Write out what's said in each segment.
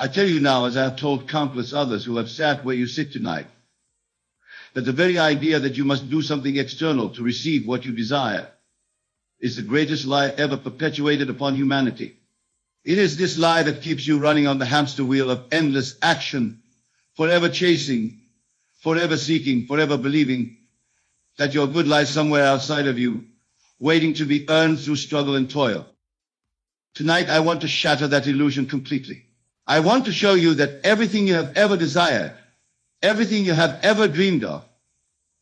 I tell you now, as I have told countless others who have sat where you sit tonight, that the very idea that you must do something external to receive what you desire is the greatest lie ever perpetuated upon humanity. It is this lie that keeps you running on the hamster wheel of endless action, forever chasing, forever seeking, forever believing that your good lies somewhere outside of you, waiting to be earned through struggle and toil. Tonight, I want to shatter that illusion completely. I want to show you that everything you have ever desired, everything you have ever dreamed of,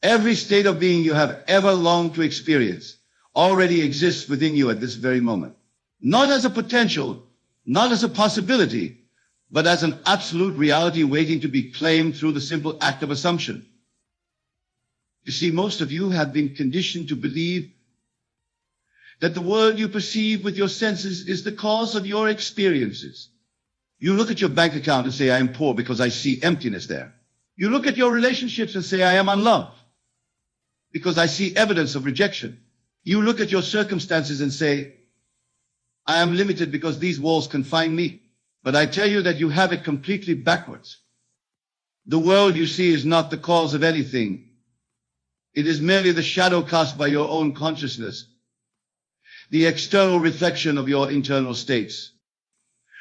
every state of being you have ever longed to experience already exists within you at this very moment. Not as a potential, not as a possibility, but as an absolute reality waiting to be claimed through the simple act of assumption. You see, most of you have been conditioned to believe that the world you perceive with your senses is the cause of your experiences. You look at your bank account and say, I am poor because I see emptiness there. You look at your relationships and say, I am unloved because I see evidence of rejection. You look at your circumstances and say, I am limited because these walls confine me. But I tell you that you have it completely backwards. The world you see is not the cause of anything. It is merely the shadow cast by your own consciousness, the external reflection of your internal states.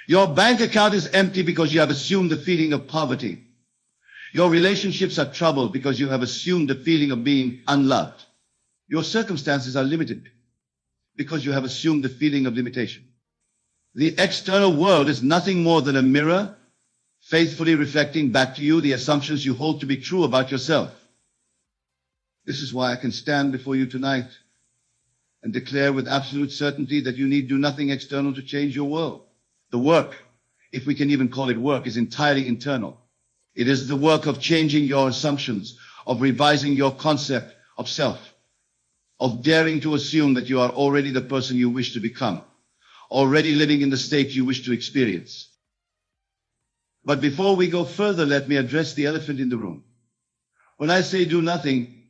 Your bank account is empty because you have assumed the feeling of poverty. Your relationships are troubled because you have assumed the feeling of being unloved. Your circumstances are limited because you have assumed the feeling of limitation. The external world is nothing more than a mirror, faithfully reflecting back to you the assumptions you hold to be true about yourself. This is why I can stand before you tonight and declare with absolute certainty that you need do nothing external to change your world. The work, if we can even call it work, is entirely internal. It is the work of changing your assumptions, of revising your concept of self, of daring to assume that you are already the person you wish to become, already living in the state you wish to experience. But before we go further, let me address the elephant in the room. When I say do nothing,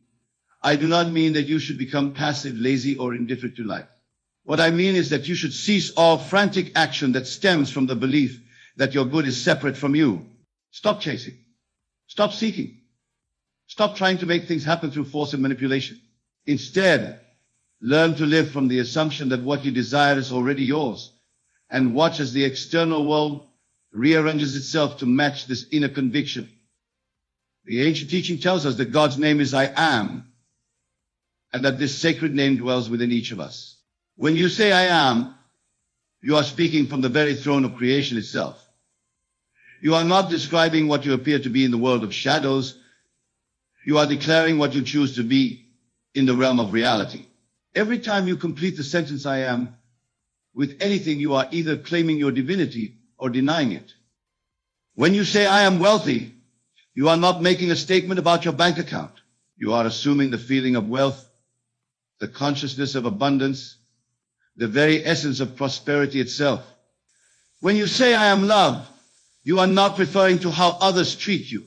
I do not mean that you should become passive, lazy, or indifferent to life. What I mean is that you should cease all frantic action that stems from the belief that your good is separate from you. Stop chasing. Stop seeking. Stop trying to make things happen through force and manipulation. Instead, learn to live from the assumption that what you desire is already yours, and watch as the external world rearranges itself to match this inner conviction. The ancient teaching tells us that God's name is I am, and that this sacred name dwells within each of us. When you say I am, you are speaking from the very throne of creation itself. You are not describing what you appear to be in the world of shadows. You are declaring what you choose to be in the realm of reality. Every time you complete the sentence I am with anything, you are either claiming your divinity or denying it. When you say I am wealthy, you are not making a statement about your bank account. You are assuming the feeling of wealth, the consciousness of abundance, the very essence of prosperity itself. When you say I am loved, you are not referring to how others treat you.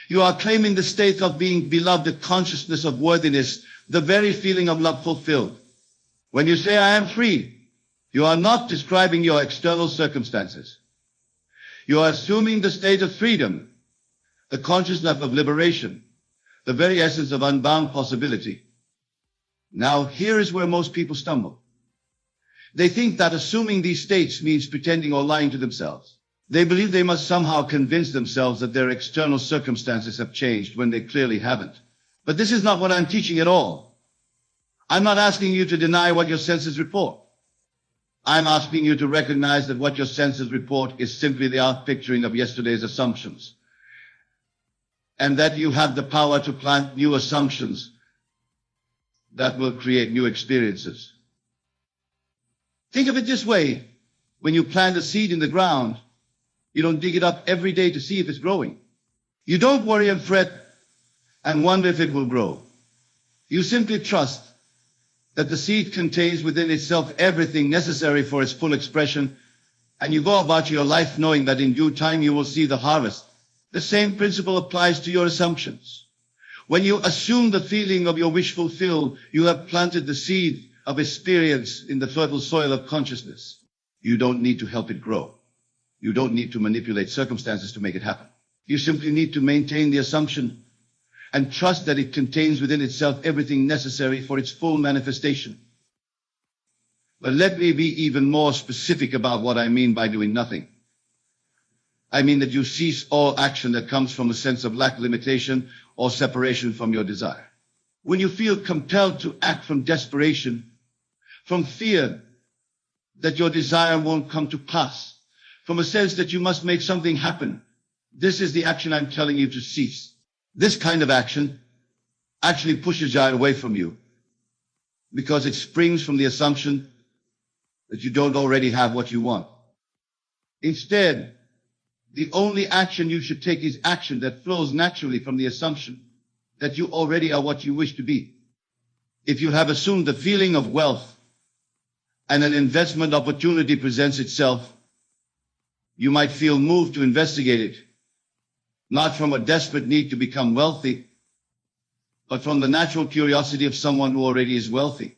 You are claiming the state of being beloved, the consciousness of worthiness, the very feeling of love fulfilled. When you say I am free, you are not describing your external circumstances. You are assuming the state of freedom, the consciousness of liberation, the very essence of unbound possibility. Now, here is where most people stumble. They think that assuming these states means pretending or lying to themselves. They believe they must somehow convince themselves that their external circumstances have changed when they clearly haven't. But this is not what I'm teaching at all. I'm not asking you to deny what your senses report. I'm asking you to recognize that what your senses report is simply the outpicturing of yesterday's assumptions, and that you have the power to plant new assumptions that will create new experiences. Think of it this way. When you plant a seed in the ground, you don't dig it up every day to see if it's growing. You don't worry and fret and wonder if it will grow. You simply trust that the seed contains within itself everything necessary for its full expression, and you go about your life knowing that in due time you will see the harvest. The same principle applies to your assumptions. When you assume the feeling of your wish fulfilled, you have planted the seed of experience in the fertile soil of consciousness. You don't need to help it grow. You don't need to manipulate circumstances to make it happen. You simply need to maintain the assumption and trust that it contains within itself everything necessary for its full manifestation. But let me be even more specific about what I mean by doing nothing. I mean that you cease all action that comes from a sense of lack, limitation, or separation from your desire. When you feel compelled to act from desperation, from fear that your desire won't come to pass, from a sense that you must make something happen, this is the action I'm telling you to cease. This kind of action actually pushes desire away from you because it springs from the assumption that you don't already have what you want. Instead, the only action you should take is action that flows naturally from the assumption that you already are what you wish to be. If you have assumed the feeling of wealth and an investment opportunity presents itself, you might feel moved to investigate it, not from a desperate need to become wealthy, but from the natural curiosity of someone who already is wealthy.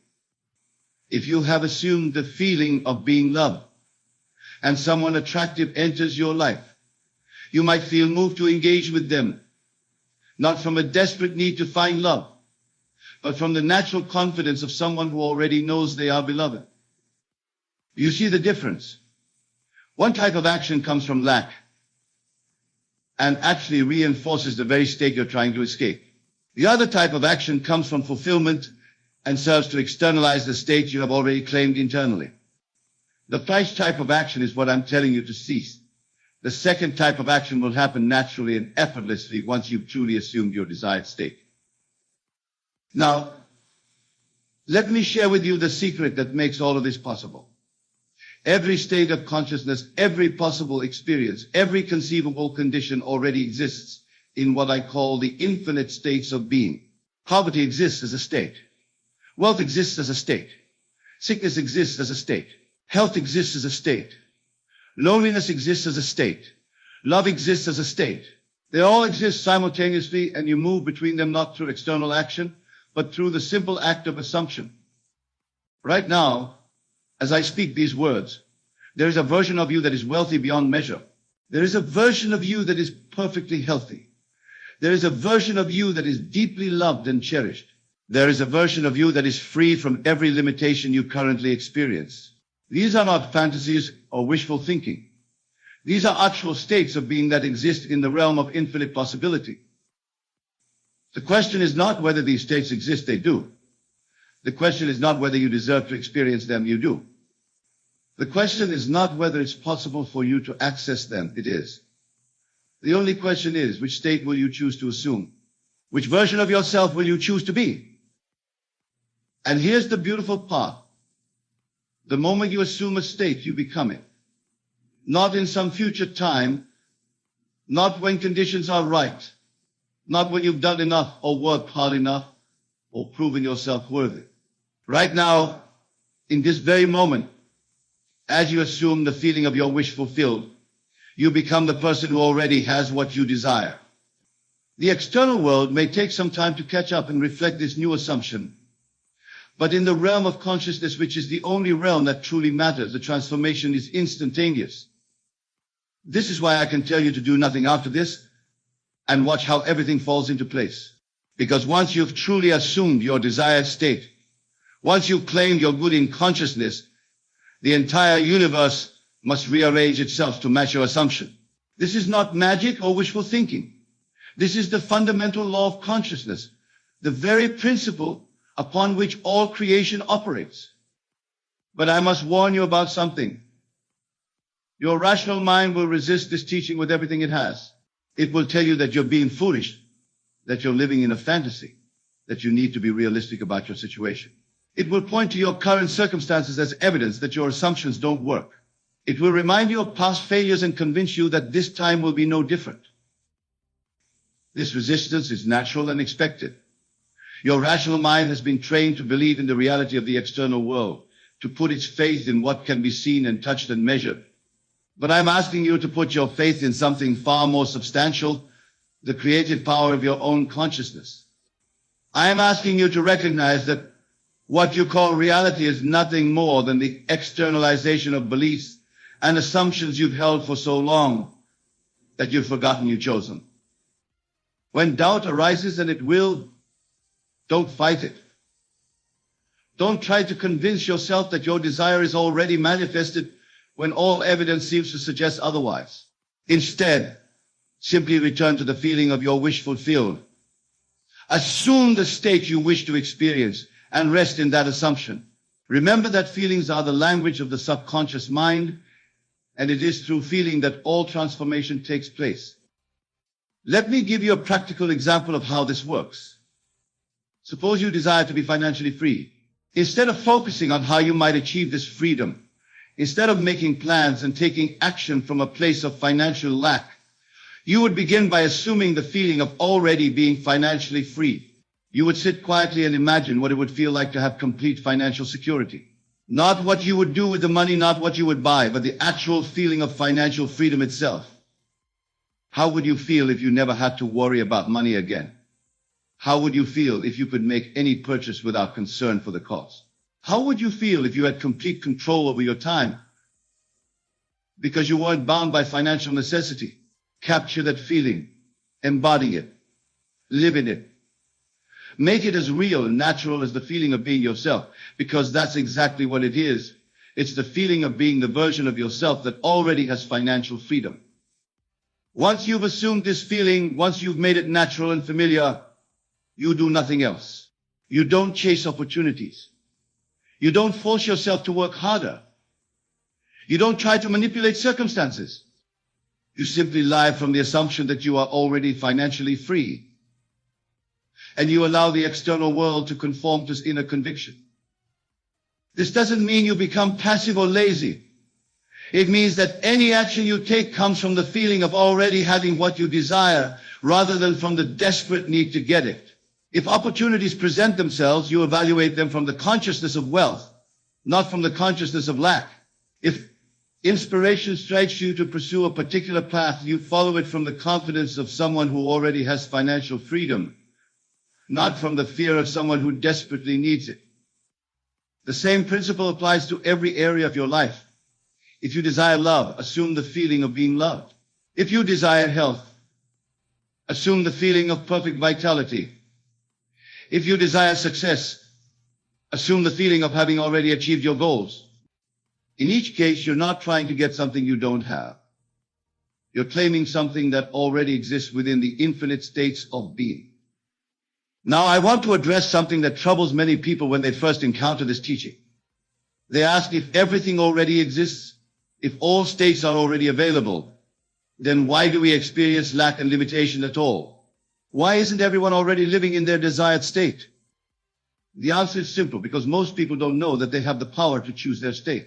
If you have assumed the feeling of being loved and someone attractive enters your life, you might feel moved to engage with them, not from a desperate need to find love, but from the natural confidence of someone who already knows they are beloved. You see the difference? One type of action comes from lack and actually reinforces the very state you're trying to escape. The other type of action comes from fulfillment and serves to externalize the state you have already claimed internally. The first type of action is what I'm telling you to cease. The second type of action will happen naturally and effortlessly once you've truly assumed your desired state. Now, let me share with you the secret that makes all of this possible. Every state of consciousness, every possible experience, every conceivable condition already exists in what I call the infinite states of being. Poverty exists as a state. Wealth exists as a state. Sickness exists as a state. Health exists as a state. Loneliness exists as a state. Love exists as a state. They all exist simultaneously, and you move between them not through external action, but through the simple act of assumption. Right now, as I speak these words, there is a version of you that is wealthy beyond measure. There is a version of you that is perfectly healthy. There is a version of you that is deeply loved and cherished. There is a version of you that is free from every limitation you currently experience. These are not fantasies or wishful thinking. These are actual states of being that exist in the realm of infinite possibility. The question is not whether these states exist, they do. The question is not whether you deserve to experience them, you do. The question is not whether it's possible for you to access them, it is. The only question is, which state will you choose to assume? Which version of yourself will you choose to be? And here's the beautiful part. The moment you assume a state, you become it. Not in some future time, not when conditions are right, not when you've done enough or worked hard enough or proven yourself worthy. Right now, in this very moment, as you assume the feeling of your wish fulfilled, you become the person who already has what you desire. The external world may take some time to catch up and reflect this new assumption. But in the realm of consciousness, which is the only realm that truly matters, the transformation is instantaneous. This is why I can tell you to do nothing after this and watch how everything falls into place. Because once you've truly assumed your desired state, once you've claimed your good in consciousness, the entire universe must rearrange itself to match your assumption. This is not magic or wishful thinking. This is the fundamental law of consciousness, the very principle upon which all creation operates. But I must warn you about something. Your rational mind will resist this teaching with everything it has. It will tell you that you're being foolish, that you're living in a fantasy, that you need to be realistic about your situation. It will point to your current circumstances as evidence that your assumptions don't work. It will remind you of past failures and convince you that this time will be no different. This resistance is natural and expected. Your rational mind has been trained to believe in the reality of the external world, to put its faith in what can be seen and touched and measured. But I'm asking you to put your faith in something far more substantial, the creative power of your own consciousness. I am asking you to recognize that what you call reality is nothing more than the externalization of beliefs and assumptions you've held for so long that you've forgotten you chose them. When doubt arises, and it will, don't fight it. Don't try to convince yourself that your desire is already manifested when all evidence seems to suggest otherwise. Instead, simply return to the feeling of your wish fulfilled. Assume the state you wish to experience and rest in that assumption. Remember that feelings are the language of the subconscious mind, and it is through feeling that all transformation takes place. Let me give you a practical example of how this works. Suppose you desire to be financially free. Instead of focusing on how you might achieve this freedom, instead of making plans and taking action from a place of financial lack, you would begin by assuming the feeling of already being financially free. You would sit quietly and imagine what it would feel like to have complete financial security. Not what you would do with the money, not what you would buy, but the actual feeling of financial freedom itself. How would you feel if you never had to worry about money again? How would you feel if you could make any purchase without concern for the cost? How would you feel if you had complete control over your time because you weren't bound by financial necessity? Capture that feeling, embody it, live in it. Make it as real and natural as the feeling of being yourself, because that's exactly what it is. It's the feeling of being the version of yourself that already has financial freedom. Once you've assumed this feeling, once you've made it natural and familiar, you do nothing else. You don't chase opportunities. You don't force yourself to work harder. You don't try to manipulate circumstances. You simply live from the assumption that you are already financially free. And you allow the external world to conform to this inner conviction. This doesn't mean you become passive or lazy. It means that any action you take comes from the feeling of already having what you desire, rather than from the desperate need to get it. If opportunities present themselves, you evaluate them from the consciousness of wealth, not from the consciousness of lack. If inspiration strikes you to pursue a particular path, you follow it from the confidence of someone who already has financial freedom, not from the fear of someone who desperately needs it. The same principle applies to every area of your life. If you desire love, assume the feeling of being loved. If you desire health, assume the feeling of perfect vitality. If you desire success, assume the feeling of having already achieved your goals. In each case, you're not trying to get something you don't have. You're claiming something that already exists within the infinite states of being. Now, I want to address something that troubles many people when they first encounter this teaching. They ask, if everything already exists, if all states are already available, then why do we experience lack and limitation at all? Why isn't everyone already living in their desired state? The answer is simple, because most people don't know that they have the power to choose their state.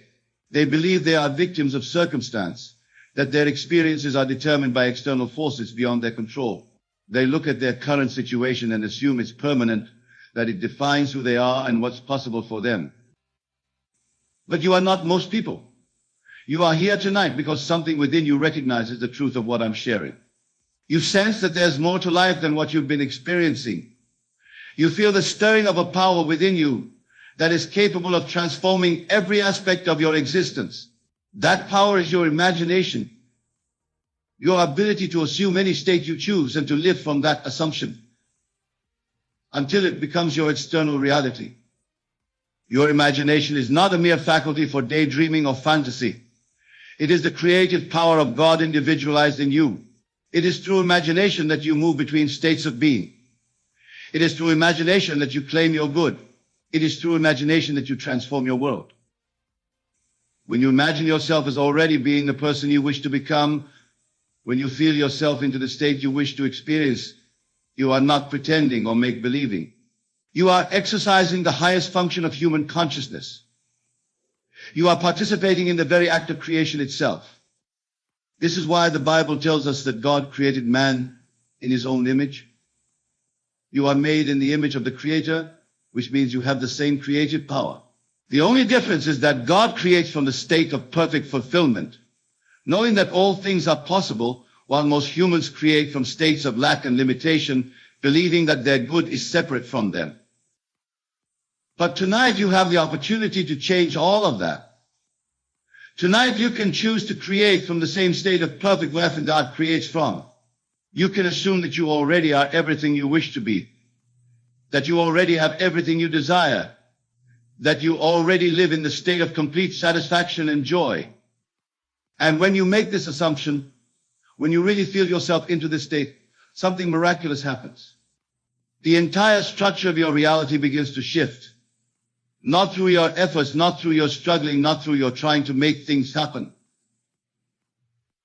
They believe they are victims of circumstance, that their experiences are determined by external forces beyond their control. They look at their current situation and assume it's permanent, that it defines who they are and what's possible for them. But you are not most people. You are here tonight because something within you recognizes the truth of what I'm sharing. You sense that there's more to life than what you've been experiencing. You feel the stirring of a power within you that is capable of transforming every aspect of your existence. That power is your imagination, your ability to assume any state you choose and to live from that assumption until it becomes your external reality. Your imagination is not a mere faculty for daydreaming or fantasy. It is the creative power of God individualized in you. It is through imagination that you move between states of being. It is through imagination that you claim your good. It is through imagination that you transform your world. When you imagine yourself as already being the person you wish to become, when you feel yourself into the state you wish to experience, you are not pretending or make-believing. You are exercising the highest function of human consciousness. You are participating in the very act of creation itself. This is why the Bible tells us that God created man in his own image. You are made in the image of the Creator, which means you have the same creative power. The only difference is that God creates from the state of perfect fulfillment, knowing that all things are possible, while most humans create from states of lack and limitation, believing that their good is separate from them. But tonight you have the opportunity to change all of that. Tonight you can choose to create from the same state of perfect where God creates from. You can assume that you already are everything you wish to be, that you already have everything you desire, that you already live in the state of complete satisfaction and joy. And when you make this assumption, when you really feel yourself into this state, something miraculous happens. The entire structure of your reality begins to shift. Not through your efforts, not through your struggling, not through your trying to make things happen,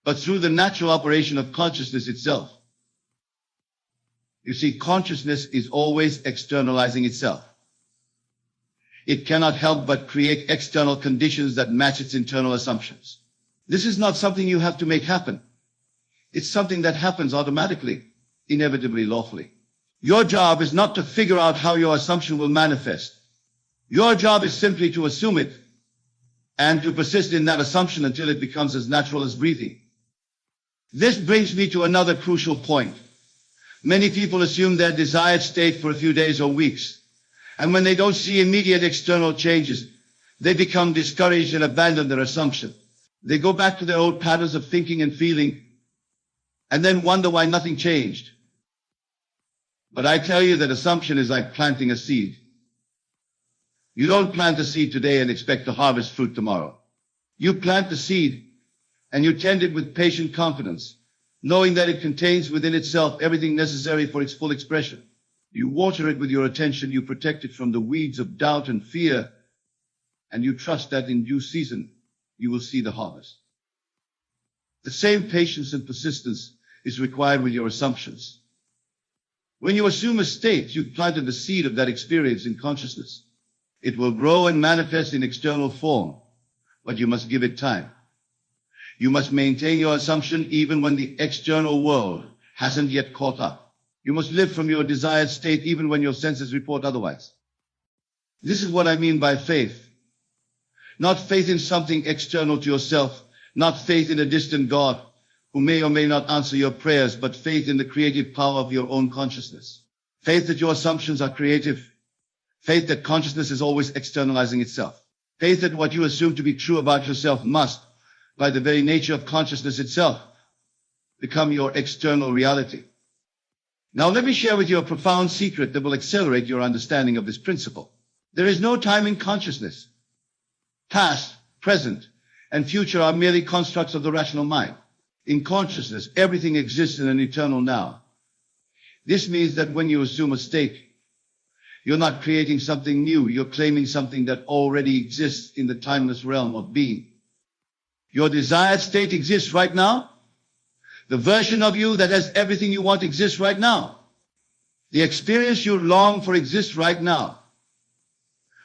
but through the natural operation of consciousness itself. You see, consciousness is always externalizing itself. It cannot help but create external conditions that match its internal assumptions. This is not something you have to make happen. It's something that happens automatically, inevitably, lawfully. Your job is not to figure out how your assumption will manifest. Your job is simply to assume it and to persist in that assumption until it becomes as natural as breathing. This brings me to another crucial point. Many people assume their desired state for a few days or weeks, and when they don't see immediate external changes, they become discouraged and abandon their assumption. They go back to their old patterns of thinking and feeling, and then wonder why nothing changed. But I tell you that assumption is like planting a seed. You don't plant a seed today and expect to harvest fruit tomorrow. You plant the seed and you tend it with patient confidence, knowing that it contains within itself everything necessary for its full expression. You water it with your attention, you protect it from the weeds of doubt and fear, and you trust that in due season you will see the harvest. The same patience and persistence is required with your assumptions. When you assume a state, you've planted the seed of that experience in consciousness. It will grow and manifest in external form, but you must give it time. You must maintain your assumption even when the external world hasn't yet caught up. You must live from your desired state even when your senses report otherwise. This is what I mean by faith. Not faith in something external to yourself, not faith in a distant God who may or may not answer your prayers, but faith in the creative power of your own consciousness. Faith that your assumptions are creative. Faith that consciousness is always externalizing itself. Faith that what you assume to be true about yourself must, by the very nature of consciousness itself, become your external reality. Now let me share with you a profound secret that will accelerate your understanding of this principle. There is no time in consciousness. Past, present, and future are merely constructs of the rational mind. In consciousness, everything exists in an eternal now. This means that when you assume a state, you're not creating something new. You're claiming something that already exists in the timeless realm of being. Your desired state exists right now. The version of you that has everything you want exists right now. The experience you long for exists right now.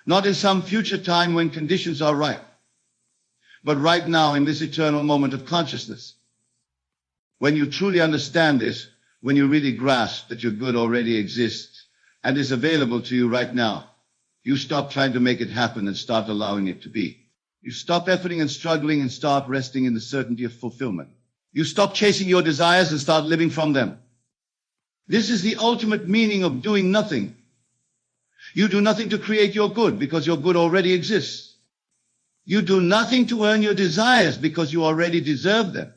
Not in some future time when conditions are right, but right now in this eternal moment of consciousness. When you truly understand this, when you really grasp that your good already exists, and is available to you right now, you stop trying to make it happen and start allowing it to be. You stop efforting and struggling and start resting in the certainty of fulfillment. You stop chasing your desires and start living from them. This is the ultimate meaning of doing nothing. You do nothing to create your good because your good already exists. You do nothing to earn your desires because you already deserve them.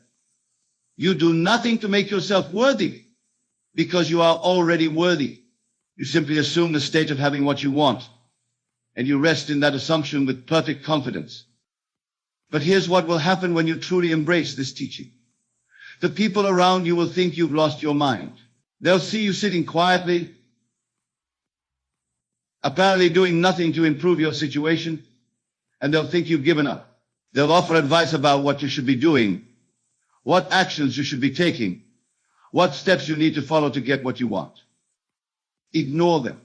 You do nothing to make yourself worthy because you are already worthy. You simply assume the state of having what you want, and you rest in that assumption with perfect confidence. But here's what will happen when you truly embrace this teaching. The people around you will think you've lost your mind. They'll see you sitting quietly, apparently doing nothing to improve your situation, and they'll think you've given up. They'll offer advice about what you should be doing, what actions you should be taking, what steps you need to follow to get what you want. Ignore them.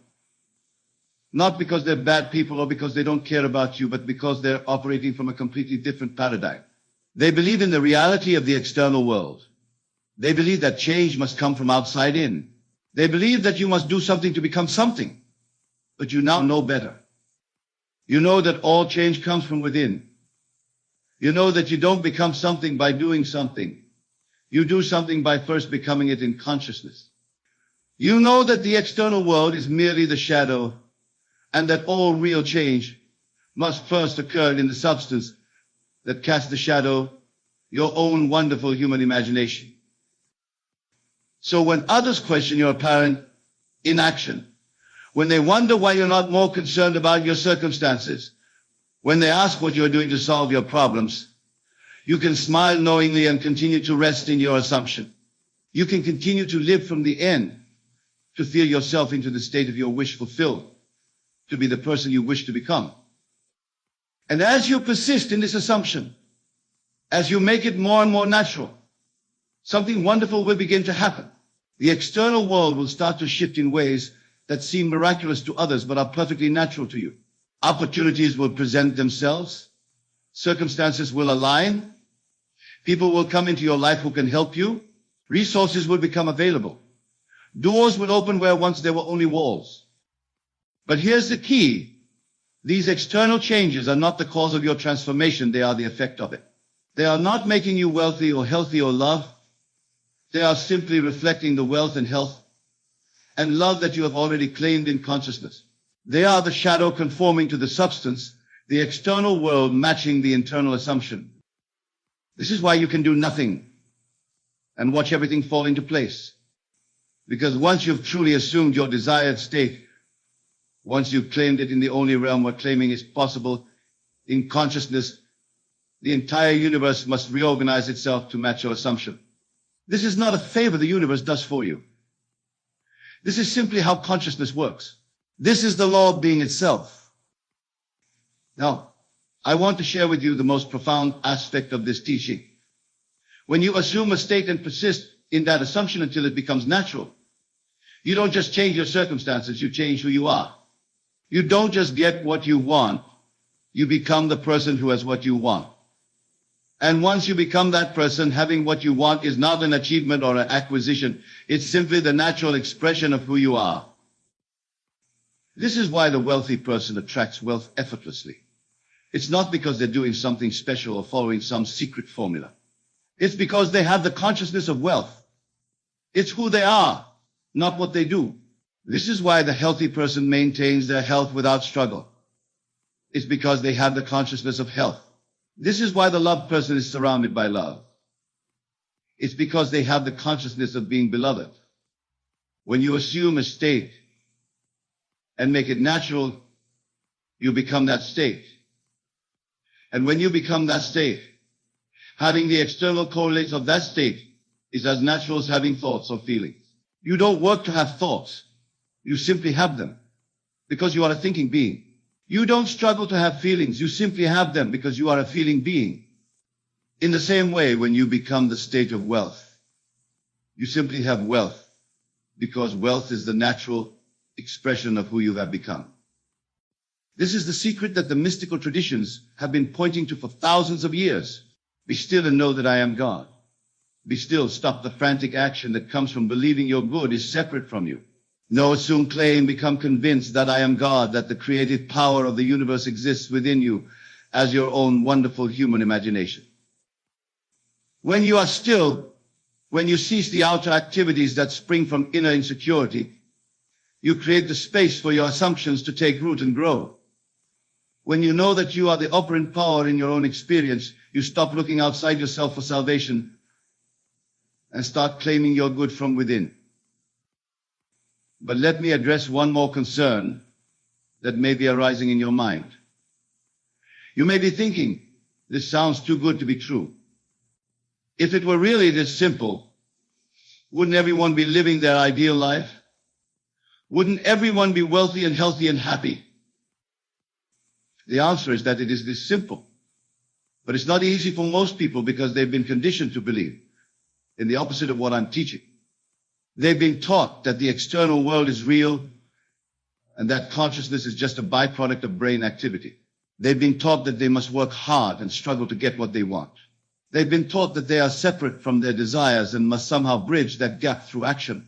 Not because they're bad people or because they don't care about you, but because they're operating from a completely different paradigm. They believe in the reality of the external world. They believe that change must come from outside in. They believe that you must do something to become something. But you now know better. You know that all change comes from within. You know that you don't become something by doing something. You do something by first becoming it in consciousness. You know that the external world is merely the shadow, and that all real change must first occur in the substance that cast the shadow, your own wonderful human imagination. So when others question your apparent inaction, when they wonder why you're not more concerned about your circumstances, when they ask what you're doing to solve your problems, you can smile knowingly and continue to rest in your assumption. You can continue to live from the end, to feel yourself into the state of your wish fulfilled, to be the person you wish to become. And as you persist in this assumption, as you make it more and more natural, something wonderful will begin to happen. The external world will start to shift in ways that seem miraculous to others but are perfectly natural to you. Opportunities will present themselves. Circumstances will align. People will come into your life who can help you. Resources will become available. Doors will open where once there were only walls. But here's the key. These external changes are not the cause of your transformation. They are the effect of it. They are not making you wealthy or healthy or love. They are simply reflecting the wealth and health and love that you have already claimed in consciousness. They are the shadow conforming to the substance, the external world matching the internal assumption. This is why you can do nothing and watch everything fall into place. Because once you've truly assumed your desired state, once you've claimed it in the only realm where claiming is possible, in consciousness, the entire universe must reorganize itself to match your assumption. This is not a favor the universe does for you. This is simply how consciousness works. This is the law of being itself. Now, I want to share with you the most profound aspect of this teaching. When you assume a state and persist in that assumption until it becomes natural, you don't just change your circumstances, you change who you are. You don't just get what you want, you become the person who has what you want. And once you become that person, having what you want is not an achievement or an acquisition. It's simply the natural expression of who you are. This is why the wealthy person attracts wealth effortlessly. It's not because they're doing something special or following some secret formula. It's because they have the consciousness of wealth. It's who they are, not what they do. This is why the healthy person maintains their health without struggle. It's because they have the consciousness of health. This is why the loved person is surrounded by love. It's because they have the consciousness of being beloved. When you assume a state and make it natural, you become that state. And when you become that state, having the external correlates of that state is as natural as having thoughts or feelings. You don't work to have thoughts. You simply have them because you are a thinking being. You don't struggle to have feelings. You simply have them because you are a feeling being. In the same way, when you become the state of wealth, you simply have wealth because wealth is the natural expression of who you have become. This is the secret that the mystical traditions have been pointing to for thousands of years. Be still and know that I am God. Be still, stop the frantic action that comes from believing your good is separate from you. No, assume, claim, become convinced that I am God, that the creative power of the universe exists within you as your own wonderful human imagination. When you are still, when you cease the outer activities that spring from inner insecurity, you create the space for your assumptions to take root and grow. When you know that you are the operant power in your own experience, you stop looking outside yourself for salvation and start claiming your good from within. But let me address one more concern that may be arising in your mind. You may be thinking, this sounds too good to be true. If it were really this simple, wouldn't everyone be living their ideal life? Wouldn't everyone be wealthy and healthy and happy? The answer is that it is this simple. But it's not easy for most people because they've been conditioned to believe in the opposite of what I'm teaching. They've been taught that the external world is real and that consciousness is just a byproduct of brain activity. They've been taught that they must work hard and struggle to get what they want. They've been taught that they are separate from their desires and must somehow bridge that gap through action.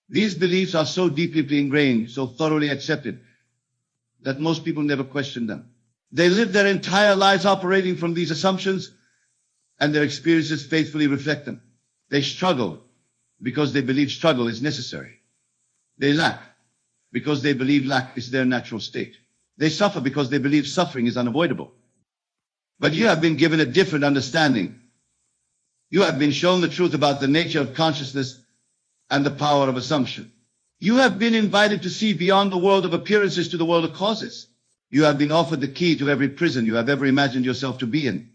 These beliefs are so deeply ingrained, so thoroughly accepted, that most people never question them. They live their entire lives operating from these assumptions, and their experiences faithfully reflect them. They struggle because they believe struggle is necessary. They lack because they believe lack is their natural state. They suffer because they believe suffering is unavoidable. But you have been given a different understanding. You have been shown the truth about the nature of consciousness and the power of assumption. You have been invited to see beyond the world of appearances to the world of causes. You have been offered the key to every prison you have ever imagined yourself to be in.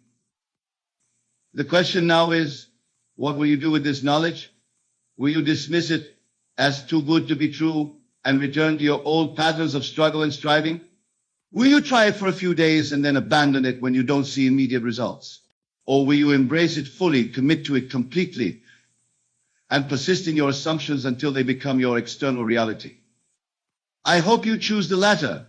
The question now is, what will you do with this knowledge? Will you dismiss it as too good to be true and return to your old patterns of struggle and striving? Will you try it for a few days and then abandon it when you don't see immediate results? Or will you embrace it fully, commit to it completely, and persist in your assumptions until they become your external reality? I hope you choose the latter,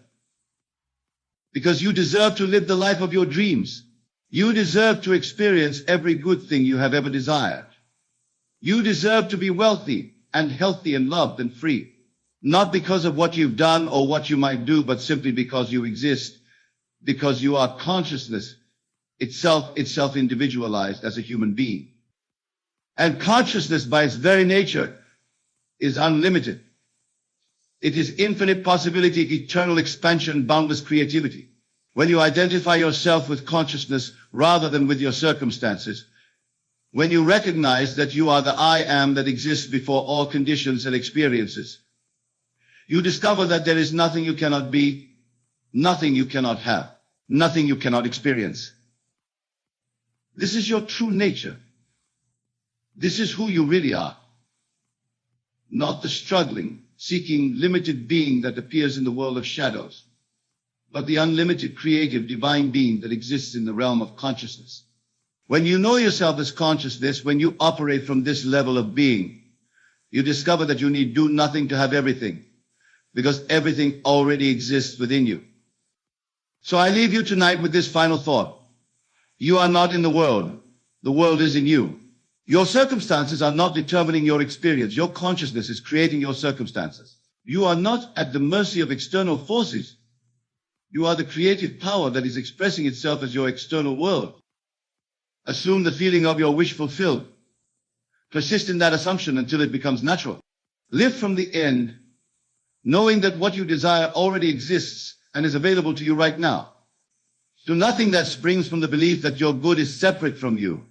because you deserve to live the life of your dreams. You deserve to experience every good thing you have ever desired. You deserve to be wealthy and healthy and loved and free, not because of what you've done or what you might do, but simply because you exist, because you are consciousness itself individualized as a human being. And consciousness by its very nature is unlimited. It is infinite possibility, eternal expansion, boundless creativity. When you identify yourself with consciousness rather than with your circumstances, when you recognize that you are the I am that exists before all conditions and experiences, you discover that there is nothing you cannot be, nothing you cannot have, nothing you cannot experience. This is your true nature. This is who you really are. Not the struggling, seeking, limited being that appears in the world of shadows, but the unlimited, creative, divine being that exists in the realm of consciousness. When you know yourself as consciousness, when you operate from this level of being, you discover that you need do nothing to have everything, because everything already exists within you. So I leave you tonight with this final thought. You are not in the world is in you. Your circumstances are not determining your experience. Your consciousness is creating your circumstances. You are not at the mercy of external forces. You are the creative power that is expressing itself as your external world. Assume the feeling of your wish fulfilled. Persist in that assumption until it becomes natural. Live from the end, knowing that what you desire already exists and is available to you right now. Do nothing that springs from the belief that your good is separate from you,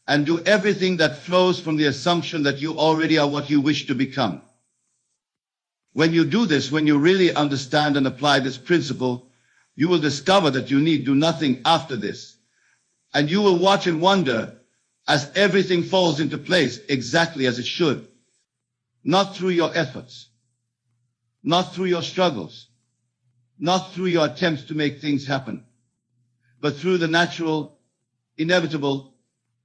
and do everything that flows from the assumption that you already are what you wish to become. When you do this, when you really understand and apply this principle, you will discover that you need do nothing after this. And you will watch and wonder as everything falls into place exactly as it should. Not through your efforts, not through your struggles, not through your attempts to make things happen, but through the natural, inevitable,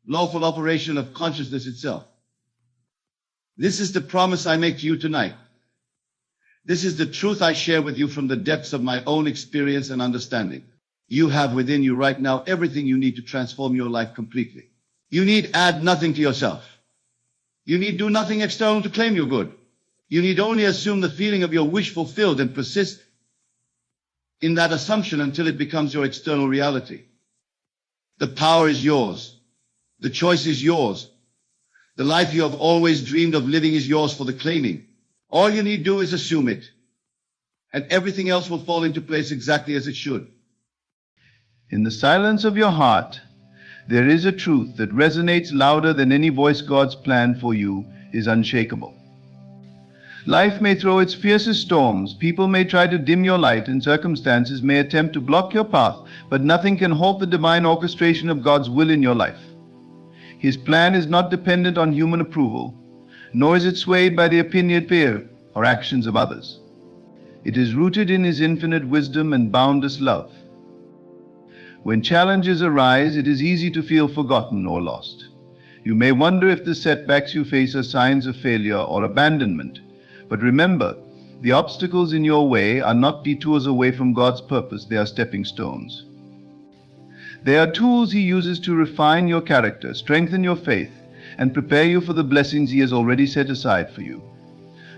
lawful operation of consciousness itself. This is the promise I make to you tonight. This is the truth I share with you from the depths of my own experience and understanding. You have within you right now everything you need to transform your life completely. You need add nothing to yourself. You need do nothing external to claim your good. You need only assume the feeling of your wish fulfilled and persist in that assumption until it becomes your external reality. The power is yours. The choice is yours. The life you have always dreamed of living is yours for the claiming. All you need do is assume it, and everything else will fall into place exactly as it should. In the silence of your heart, there is a truth that resonates louder than any voice God's plan for you is unshakable. Life may throw its fiercest storms, people may try to dim your light, and circumstances may attempt to block your path, but nothing can halt the divine orchestration of God's will in your life. His plan is not dependent on human approval, nor is it swayed by the opinion of fear or actions of others. It is rooted in His infinite wisdom and boundless love. When challenges arise, it is easy to feel forgotten or lost. You may wonder if the setbacks you face are signs of failure or abandonment. But remember, the obstacles in your way are not detours away from God's purpose, they are stepping stones. They are tools He uses to refine your character, strengthen your faith, and prepare you for the blessings He has already set aside for you.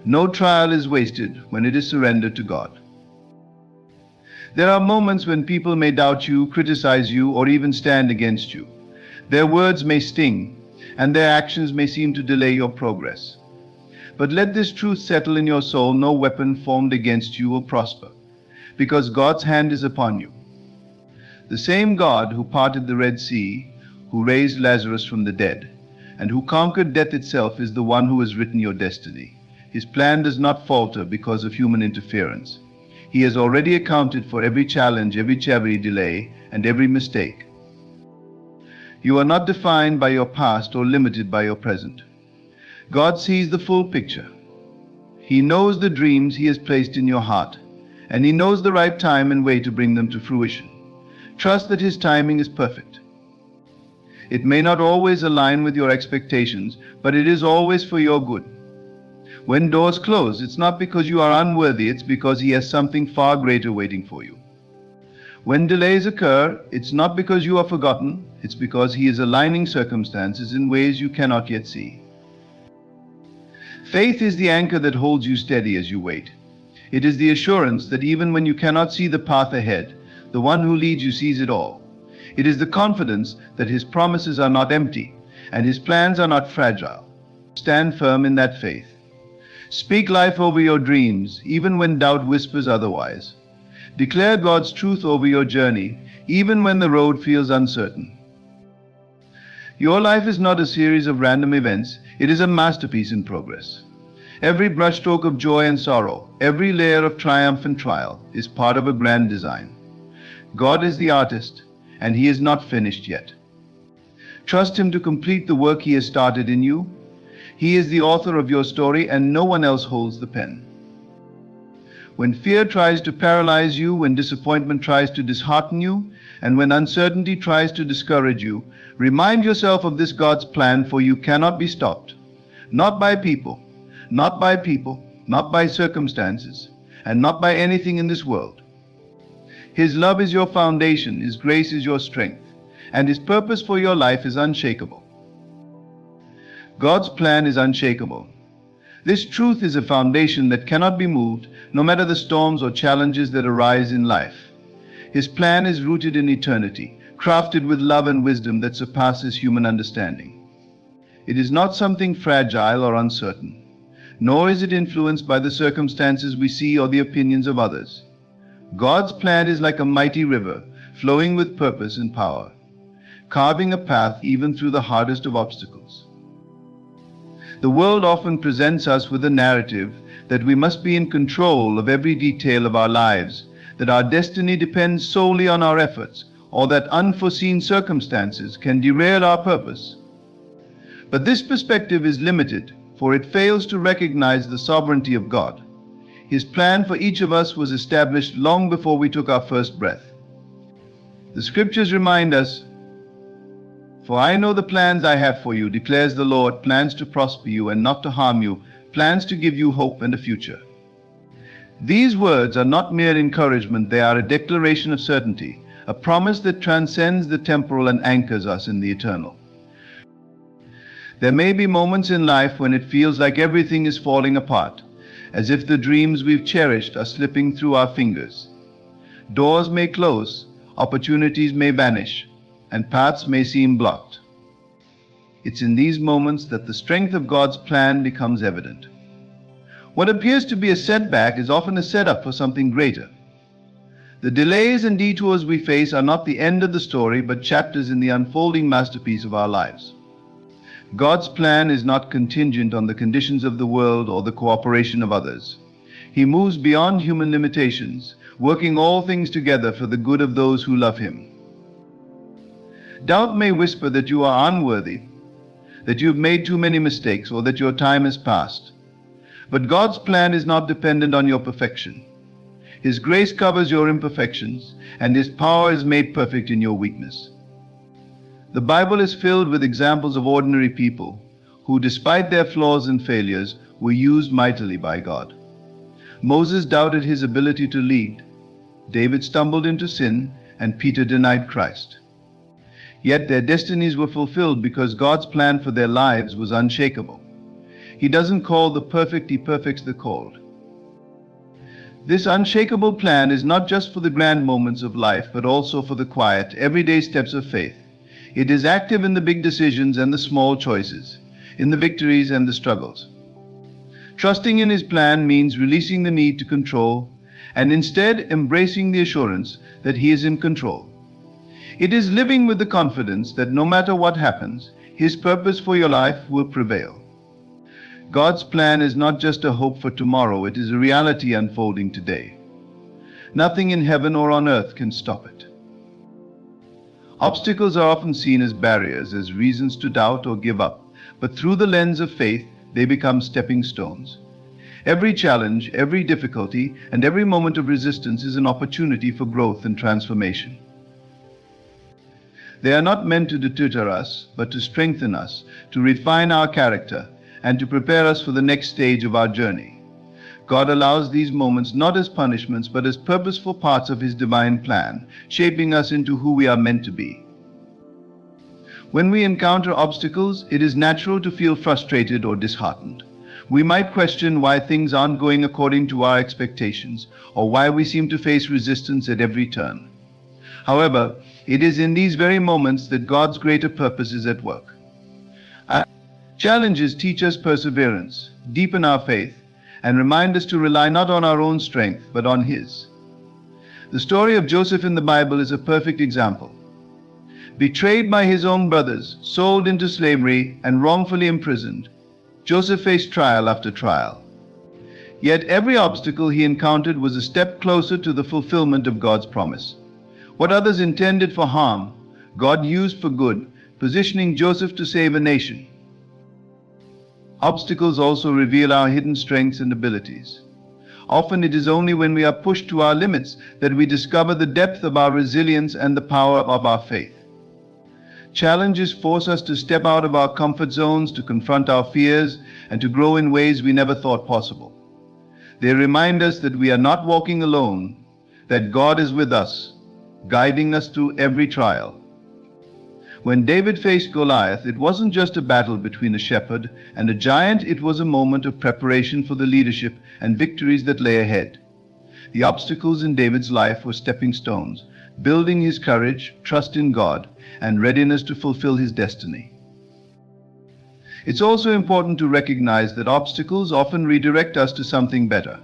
No trial is wasted when it is surrendered to God. There are moments when people may doubt you, criticize you, or even stand against you. Their words may sting, and their actions may seem to delay your progress. But let this truth settle in your soul: no weapon formed against you will prosper, because God's hand is upon you. The same God who parted the Red Sea, who raised Lazarus from the dead, and who conquered death itself is the one who has written your destiny. His plan does not falter because of human interference. He has already accounted for every challenge, every delay, and every mistake. You are not defined by your past or limited by your present. God sees the full picture. He knows the dreams He has placed in your heart, and He knows the right time and way to bring them to fruition. Trust that His timing is perfect. It may not always align with your expectations, but it is always for your good. When doors close, it's not because you are unworthy, it's because He has something far greater waiting for you. When delays occur, it's not because you are forgotten, it's because He is aligning circumstances in ways you cannot yet see. Faith is the anchor that holds you steady as you wait. It is the assurance that even when you cannot see the path ahead, the one who leads you sees it all. It is the confidence that His promises are not empty and His plans are not fragile. Stand firm in that faith. Speak life over your dreams, even when doubt whispers otherwise. Declare God's truth over your journey, even when the road feels uncertain. Your life is not a series of random events, it is a masterpiece in progress. Every brushstroke of joy and sorrow, every layer of triumph and trial is part of a grand design. God is the artist, and He is not finished yet. Trust Him to complete the work He has started in you. He is the author of your story, and no one else holds the pen. When fear tries to paralyze you, when disappointment tries to dishearten you, and when uncertainty tries to discourage you, remind yourself of this God's plan, for you cannot be stopped. Not by people, not by circumstances, and not by anything in this world. His love is your foundation, His grace is your strength, and His purpose for your life is unshakable. God's plan is unshakable. This truth is a foundation that cannot be moved, no matter the storms or challenges that arise in life. His plan is rooted in eternity, crafted with love and wisdom that surpasses human understanding. It is not something fragile or uncertain, nor is it influenced by the circumstances we see or the opinions of others. God's plan is like a mighty river, flowing with purpose and power, carving a path even through the hardest of obstacles. The world often presents us with a narrative that we must be in control of every detail of our lives, that our destiny depends solely on our efforts, or that unforeseen circumstances can derail our purpose. But this perspective is limited, for it fails to recognize the sovereignty of God. His plan for each of us was established long before we took our first breath. The scriptures remind us, "For I know the plans I have for you, declares the Lord, plans to prosper you and not to harm you, plans to give you hope and a future." These words are not mere encouragement, they are a declaration of certainty, a promise that transcends the temporal and anchors us in the eternal. There may be moments in life when it feels like everything is falling apart, as if the dreams we've cherished are slipping through our fingers. Doors may close, opportunities may vanish, and paths may seem blocked. It's in these moments that the strength of God's plan becomes evident. What appears to be a setback is often a setup for something greater. The delays and detours we face are not the end of the story, but chapters in the unfolding masterpiece of our lives. God's plan is not contingent on the conditions of the world or the cooperation of others. He moves beyond human limitations, working all things together for the good of those who love Him. Doubt may whisper that you are unworthy, that you have made too many mistakes, or that your time has passed. But God's plan is not dependent on your perfection. His grace covers your imperfections, and His power is made perfect in your weakness. The Bible is filled with examples of ordinary people who, despite their flaws and failures, were used mightily by God. Moses doubted his ability to lead. David stumbled into sin, and Peter denied Christ. Yet their destinies were fulfilled because God's plan for their lives was unshakable. He doesn't call the perfect, He perfects the called. This unshakable plan is not just for the grand moments of life, but also for the quiet, everyday steps of faith. It is active in the big decisions and the small choices, in the victories and the struggles. Trusting in His plan means releasing the need to control, and instead embracing the assurance that He is in control. It is living with the confidence that no matter what happens, His purpose for your life will prevail. God's plan is not just a hope for tomorrow, it is a reality unfolding today. Nothing in heaven or on earth can stop it. Obstacles are often seen as barriers, as reasons to doubt or give up, but through the lens of faith, they become stepping stones. Every challenge, every difficulty, and every moment of resistance is an opportunity for growth and transformation. They are not meant to deter us, but to strengthen us, to refine our character, and to prepare us for the next stage of our journey. God allows these moments not as punishments, but as purposeful parts of His divine plan, shaping us into who we are meant to be. When we encounter obstacles, it is natural to feel frustrated or disheartened. We might question why things aren't going according to our expectations, or why we seem to face resistance at every turn. However, it is in these very moments that God's greater purpose is at work. Challenges teach us perseverance, deepen our faith, and remind us to rely not on our own strength, but on His. The story of Joseph in the Bible is a perfect example. Betrayed by his own brothers, sold into slavery, and wrongfully imprisoned, Joseph faced trial after trial. Yet every obstacle he encountered was a step closer to the fulfillment of God's promise. What others intended for harm, God used for good, positioning Joseph to save a nation. Obstacles also reveal our hidden strengths and abilities. Often it is only when we are pushed to our limits that we discover the depth of our resilience and the power of our faith. Challenges force us to step out of our comfort zones, to confront our fears, and to grow in ways we never thought possible. They remind us that we are not walking alone, that God is with us, guiding us through every trial. When David faced Goliath, it wasn't just a battle between a shepherd and a giant, it was a moment of preparation for the leadership and victories that lay ahead. The obstacles in David's life were stepping stones, building his courage, trust in God, and readiness to fulfill his destiny. It's also important to recognize that obstacles often redirect us to something better.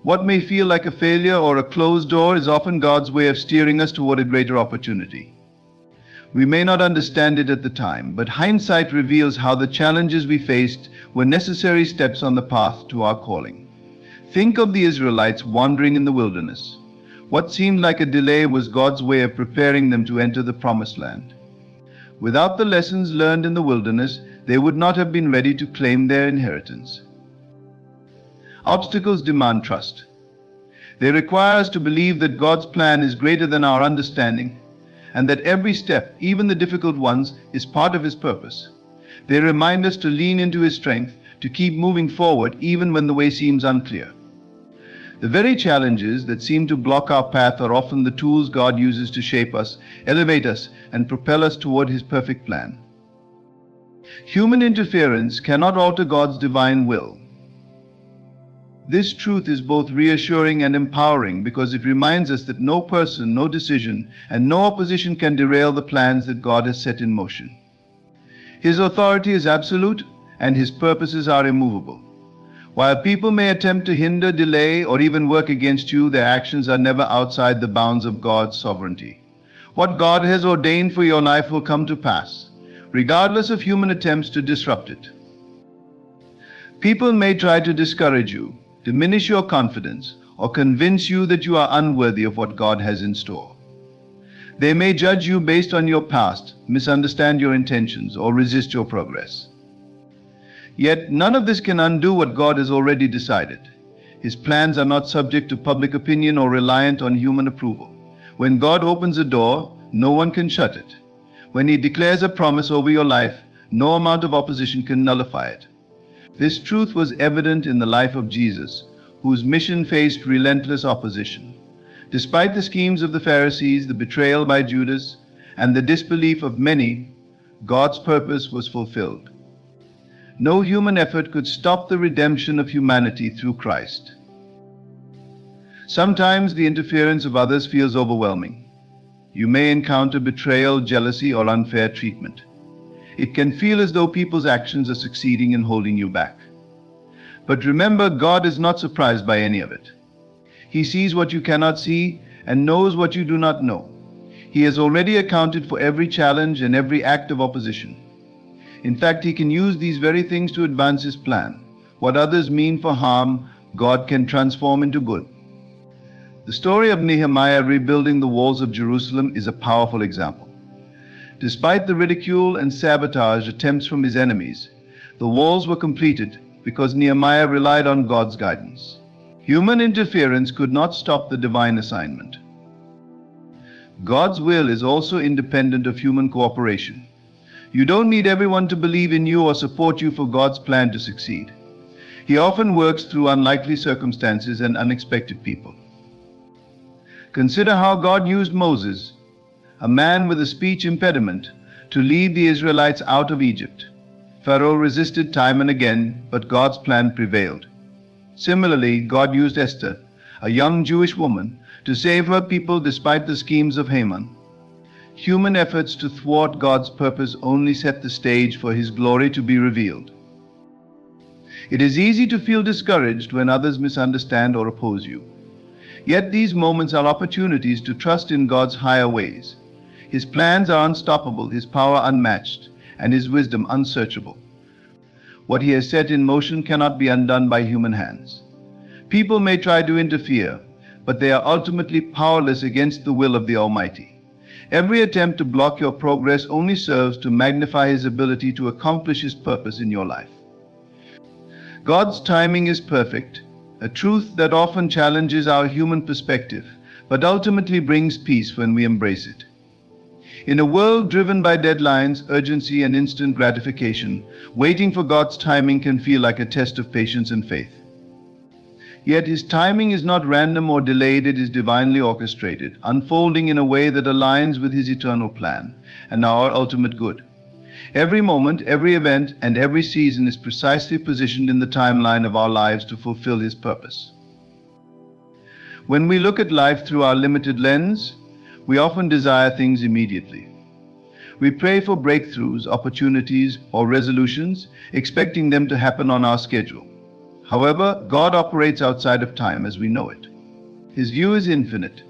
What may feel like a failure or a closed door is often God's way of steering us toward a greater opportunity. We may not understand it at the time, but hindsight reveals how the challenges we faced were necessary steps on the path to our calling. Think of the Israelites wandering in the wilderness. What seemed like a delay was God's way of preparing them to enter the promised land. Without the lessons learned in the wilderness, they would not have been ready to claim their inheritance. Obstacles demand trust. They require us to believe that God's plan is greater than our understanding, and that every step, even the difficult ones, is part of His purpose. They remind us to lean into His strength, to keep moving forward even when the way seems unclear. The very challenges that seem to block our path are often the tools God uses to shape us, elevate us, and propel us toward His perfect plan. Human interference cannot alter God's divine will. This truth is both reassuring and empowering because it reminds us that no person, no decision, and no opposition can derail the plans that God has set in motion. His authority is absolute and His purposes are immovable. While people may attempt to hinder, delay, or even work against you, their actions are never outside the bounds of God's sovereignty. What God has ordained for your life will come to pass, regardless of human attempts to disrupt it. People may try to discourage you, diminish your confidence, or convince you that you are unworthy of what God has in store. They may judge you based on your past, misunderstand your intentions, or resist your progress. Yet none of this can undo what God has already decided. His plans are not subject to public opinion or reliant on human approval. When God opens a door, no one can shut it. When He declares a promise over your life, no amount of opposition can nullify it. This truth was evident in the life of Jesus, whose mission faced relentless opposition. Despite the schemes of the Pharisees, the betrayal by Judas, and the disbelief of many, God's purpose was fulfilled. No human effort could stop the redemption of humanity through Christ. Sometimes the interference of others feels overwhelming. You may encounter betrayal, jealousy, or unfair treatment. It can feel as though people's actions are succeeding in holding you back. But remember, God is not surprised by any of it. He sees what you cannot see and knows what you do not know. He has already accounted for every challenge and every act of opposition. In fact, he can use these very things to advance his plan. What others mean for harm, God can transform into good. The story of Nehemiah rebuilding the walls of Jerusalem is a powerful example. Despite the ridicule and sabotage attempts from his enemies, the walls were completed because Nehemiah relied on God's guidance. Human interference could not stop the divine assignment. God's will is also independent of human cooperation. You don't need everyone to believe in you or support you for God's plan to succeed. He often works through unlikely circumstances and unexpected people. Consider how God used Moses, a man with a speech impediment, to lead the Israelites out of Egypt. Pharaoh resisted time and again, but God's plan prevailed. Similarly, God used Esther, a young Jewish woman, to save her people despite the schemes of Haman. Human efforts to thwart God's purpose only set the stage for His glory to be revealed. It is easy to feel discouraged when others misunderstand or oppose you. Yet these moments are opportunities to trust in God's higher ways. His plans are unstoppable, His power unmatched, and His wisdom unsearchable. What He has set in motion cannot be undone by human hands. People may try to interfere, but they are ultimately powerless against the will of the Almighty. Every attempt to block your progress only serves to magnify His ability to accomplish His purpose in your life. God's timing is perfect, a truth that often challenges our human perspective, but ultimately brings peace when we embrace it. In a world driven by deadlines, urgency, and instant gratification, waiting for God's timing can feel like a test of patience and faith. Yet His timing is not random or delayed, it is divinely orchestrated, unfolding in a way that aligns with His eternal plan and our ultimate good. Every moment, every event, and every season is precisely positioned in the timeline of our lives to fulfill His purpose. When we look at life through our limited lens, we often desire things immediately. We pray for breakthroughs, opportunities, or resolutions, expecting them to happen on our schedule. However, God operates outside of time as we know it. His view is infinite,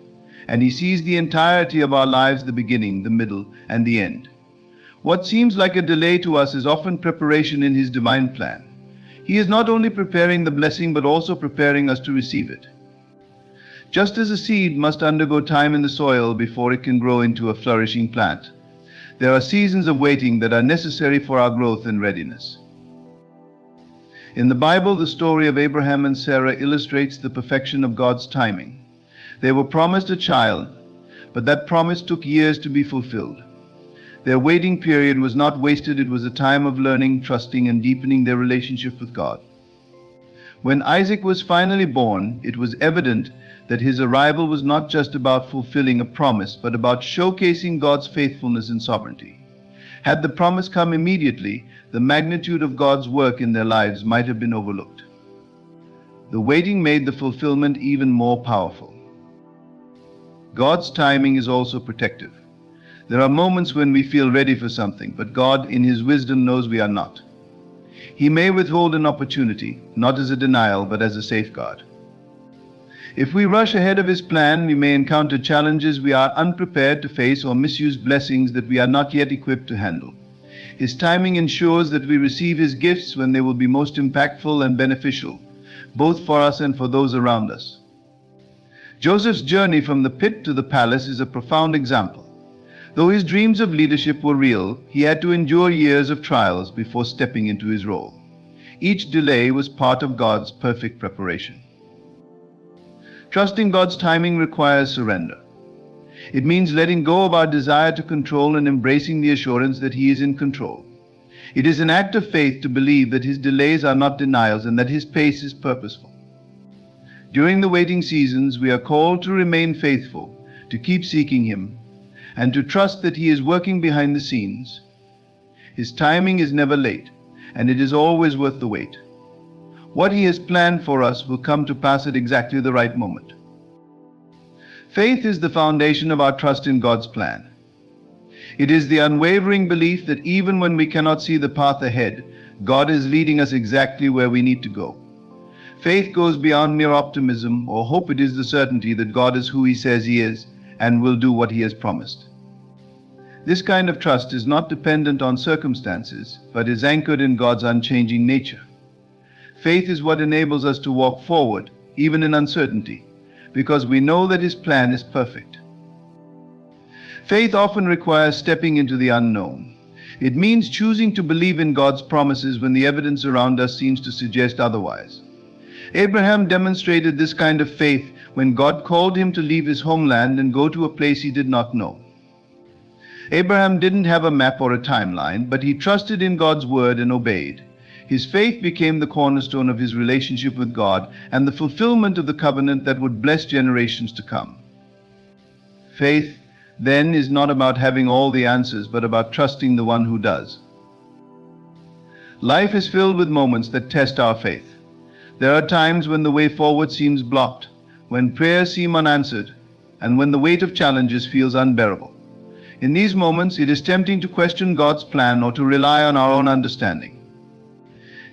and He sees the entirety of our lives, the beginning, the middle, and the end. What seems like a delay to us is often preparation in His divine plan. He is not only preparing the blessing, but also preparing us to receive it. Just as a seed must undergo time in the soil before it can grow into a flourishing plant, there are seasons of waiting that are necessary for our growth and readiness. In the Bible, the story of Abraham and Sarah illustrates the perfection of God's timing. They were promised a child, but that promise took years to be fulfilled. Their waiting period was not wasted, it was a time of learning, trusting, and deepening their relationship with God. When Isaac was finally born, it was evident that his arrival was not just about fulfilling a promise, but about showcasing God's faithfulness and sovereignty. Had the promise come immediately, the magnitude of God's work in their lives might have been overlooked. The waiting made the fulfillment even more powerful. God's timing is also protective. There are moments when we feel ready for something, but God, in His wisdom, knows we are not. He may withhold an opportunity, not as a denial, but as a safeguard. If we rush ahead of His plan, we may encounter challenges we are unprepared to face or misuse blessings that we are not yet equipped to handle. His timing ensures that we receive His gifts when they will be most impactful and beneficial, both for us and for those around us. Joseph's journey from the pit to the palace is a profound example. Though his dreams of leadership were real, he had to endure years of trials before stepping into his role. Each delay was part of God's perfect preparation. Trusting God's timing requires surrender. It means letting go of our desire to control and embracing the assurance that He is in control. It is an act of faith to believe that His delays are not denials and that His pace is purposeful. During the waiting seasons, we are called to remain faithful, to keep seeking Him, and to trust that He is working behind the scenes. His timing is never late, and it is always worth the wait. What He has planned for us will come to pass at exactly the right moment. Faith is the foundation of our trust in God's plan. It is the unwavering belief that even when we cannot see the path ahead, God is leading us exactly where we need to go. Faith goes beyond mere optimism or hope. It is the certainty that God is who He says He is and will do what He has promised. This kind of trust is not dependent on circumstances, but is anchored in God's unchanging nature. Faith is what enables us to walk forward, even in uncertainty, because we know that His plan is perfect. Faith often requires stepping into the unknown. It means choosing to believe in God's promises when the evidence around us seems to suggest otherwise. Abraham demonstrated this kind of faith when God called him to leave his homeland and go to a place he did not know. Abraham didn't have a map or a timeline, but he trusted in God's word and obeyed. His faith became the cornerstone of his relationship with God and the fulfillment of the covenant that would bless generations to come. Faith, then, is not about having all the answers, but about trusting the one who does. Life is filled with moments that test our faith. There are times when the way forward seems blocked, when prayers seem unanswered, and when the weight of challenges feels unbearable. In these moments, it is tempting to question God's plan or to rely on our own understanding.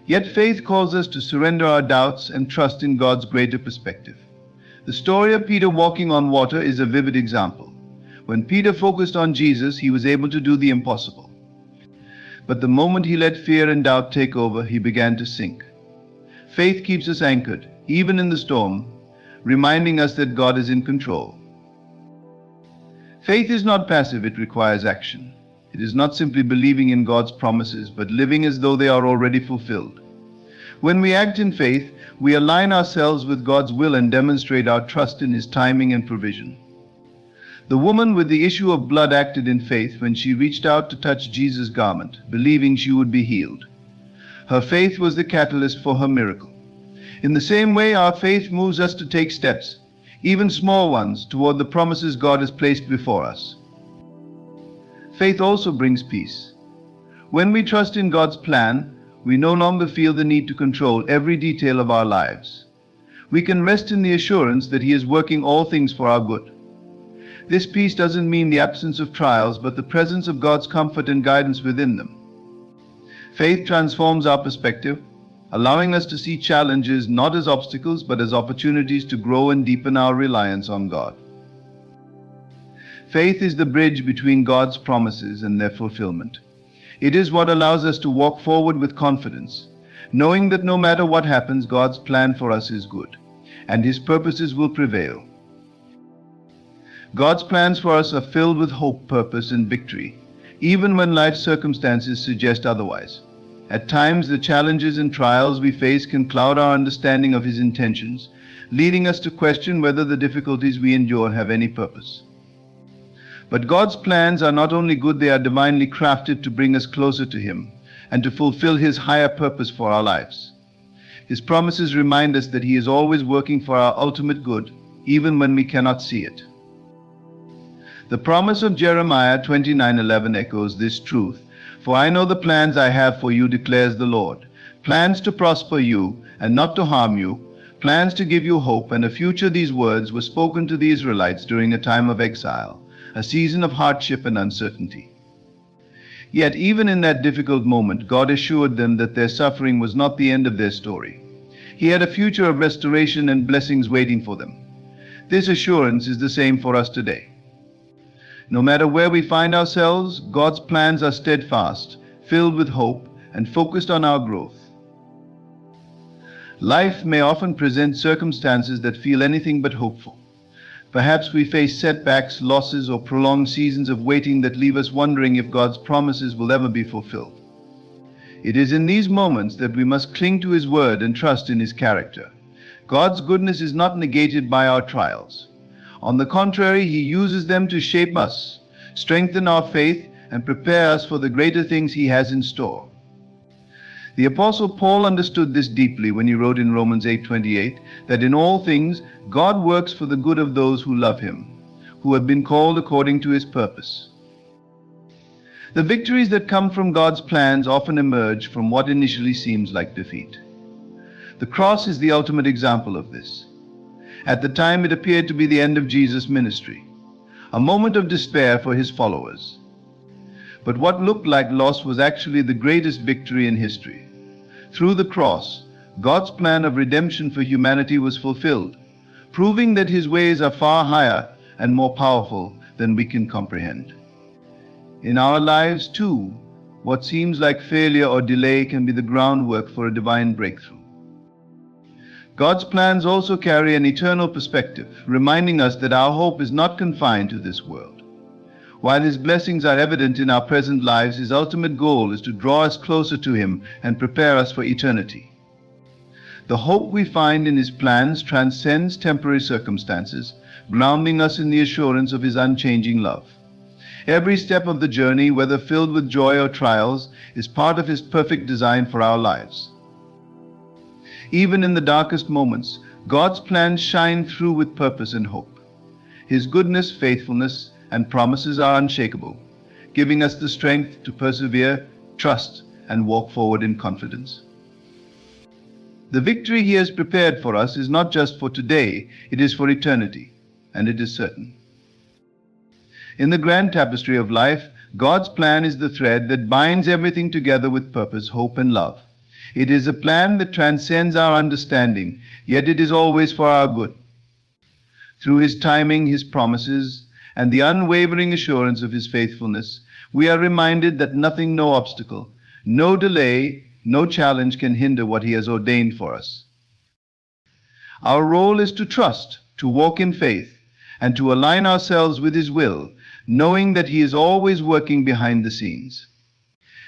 Yet faith calls us to surrender our doubts and trust in God's greater perspective. The story of Peter walking on water is a vivid example. When Peter focused on Jesus, he was able to do the impossible. But the moment he let fear and doubt take over, he began to sink. Faith keeps us anchored, even in the storm, reminding us that God is in control. Faith is not passive, it requires action. It is not simply believing in God's promises, but living as though they are already fulfilled. When we act in faith, we align ourselves with God's will and demonstrate our trust in His timing and provision. The woman with the issue of blood acted in faith when she reached out to touch Jesus' garment, believing she would be healed. Her faith was the catalyst for her miracle. In the same way, our faith moves us to take steps, even small ones, toward the promises God has placed before us. Faith also brings peace. When we trust in God's plan, we no longer feel the need to control every detail of our lives. We can rest in the assurance that He is working all things for our good. This peace doesn't mean the absence of trials, but the presence of God's comfort and guidance within them. Faith transforms our perspective, allowing us to see challenges not as obstacles but as opportunities to grow and deepen our reliance on God. Faith is the bridge between God's promises and their fulfillment. It is what allows us to walk forward with confidence, knowing that no matter what happens, God's plan for us is good, and His purposes will prevail. God's plans for us are filled with hope, purpose, and victory, even when life's circumstances suggest otherwise. At times, the challenges and trials we face can cloud our understanding of His intentions, leading us to question whether the difficulties we endure have any purpose. But God's plans are not only good, they are divinely crafted to bring us closer to Him and to fulfill His higher purpose for our lives. His promises remind us that He is always working for our ultimate good, even when we cannot see it. The promise of Jeremiah 29:11 echoes this truth. For I know the plans I have for you, declares the Lord, plans to prosper you and not to harm you, plans to give you hope and a future. These words were spoken to the Israelites during a time of exile, a season of hardship and uncertainty. Yet even in that difficult moment, God assured them that their suffering was not the end of their story. He had a future of restoration and blessings waiting for them. This assurance is the same for us today. No matter where we find ourselves, God's plans are steadfast, filled with hope, and focused on our growth. Life may often present circumstances that feel anything but hopeful. Perhaps we face setbacks, losses, or prolonged seasons of waiting that leave us wondering if God's promises will ever be fulfilled. It is in these moments that we must cling to His word and trust in His character. God's goodness is not negated by our trials. On the contrary, He uses them to shape us, strengthen our faith, and prepare us for the greater things He has in store. The Apostle Paul understood this deeply when he wrote in Romans 8:28 that in all things God works for the good of those who love Him, who have been called according to His purpose. The victories that come from God's plans often emerge from what initially seems like defeat. The cross is the ultimate example of this. At the time, it appeared to be the end of Jesus' ministry, a moment of despair for His followers. But what looked like loss was actually the greatest victory in history. Through the cross, God's plan of redemption for humanity was fulfilled, proving that His ways are far higher and more powerful than we can comprehend. In our lives, too, what seems like failure or delay can be the groundwork for a divine breakthrough. God's plans also carry an eternal perspective, reminding us that our hope is not confined to this world. While His blessings are evident in our present lives, His ultimate goal is to draw us closer to Him and prepare us for eternity. The hope we find in His plans transcends temporary circumstances, grounding us in the assurance of His unchanging love. Every step of the journey, whether filled with joy or trials, is part of His perfect design for our lives. Even in the darkest moments, God's plans shine through with purpose and hope. His goodness, faithfulness, and promises are unshakable, giving us the strength to persevere, trust, and walk forward in confidence. The victory He has prepared for us is not just for today, it is for eternity, and it is certain. In the grand tapestry of life, God's plan is the thread that binds everything together with purpose, hope, and love. It is a plan that transcends our understanding, yet it is always for our good. Through His timing, His promises, and the unwavering assurance of His faithfulness, we are reminded that nothing, no obstacle, no delay, no challenge can hinder what He has ordained for us. Our role is to trust, to walk in faith, and to align ourselves with His will, knowing that He is always working behind the scenes.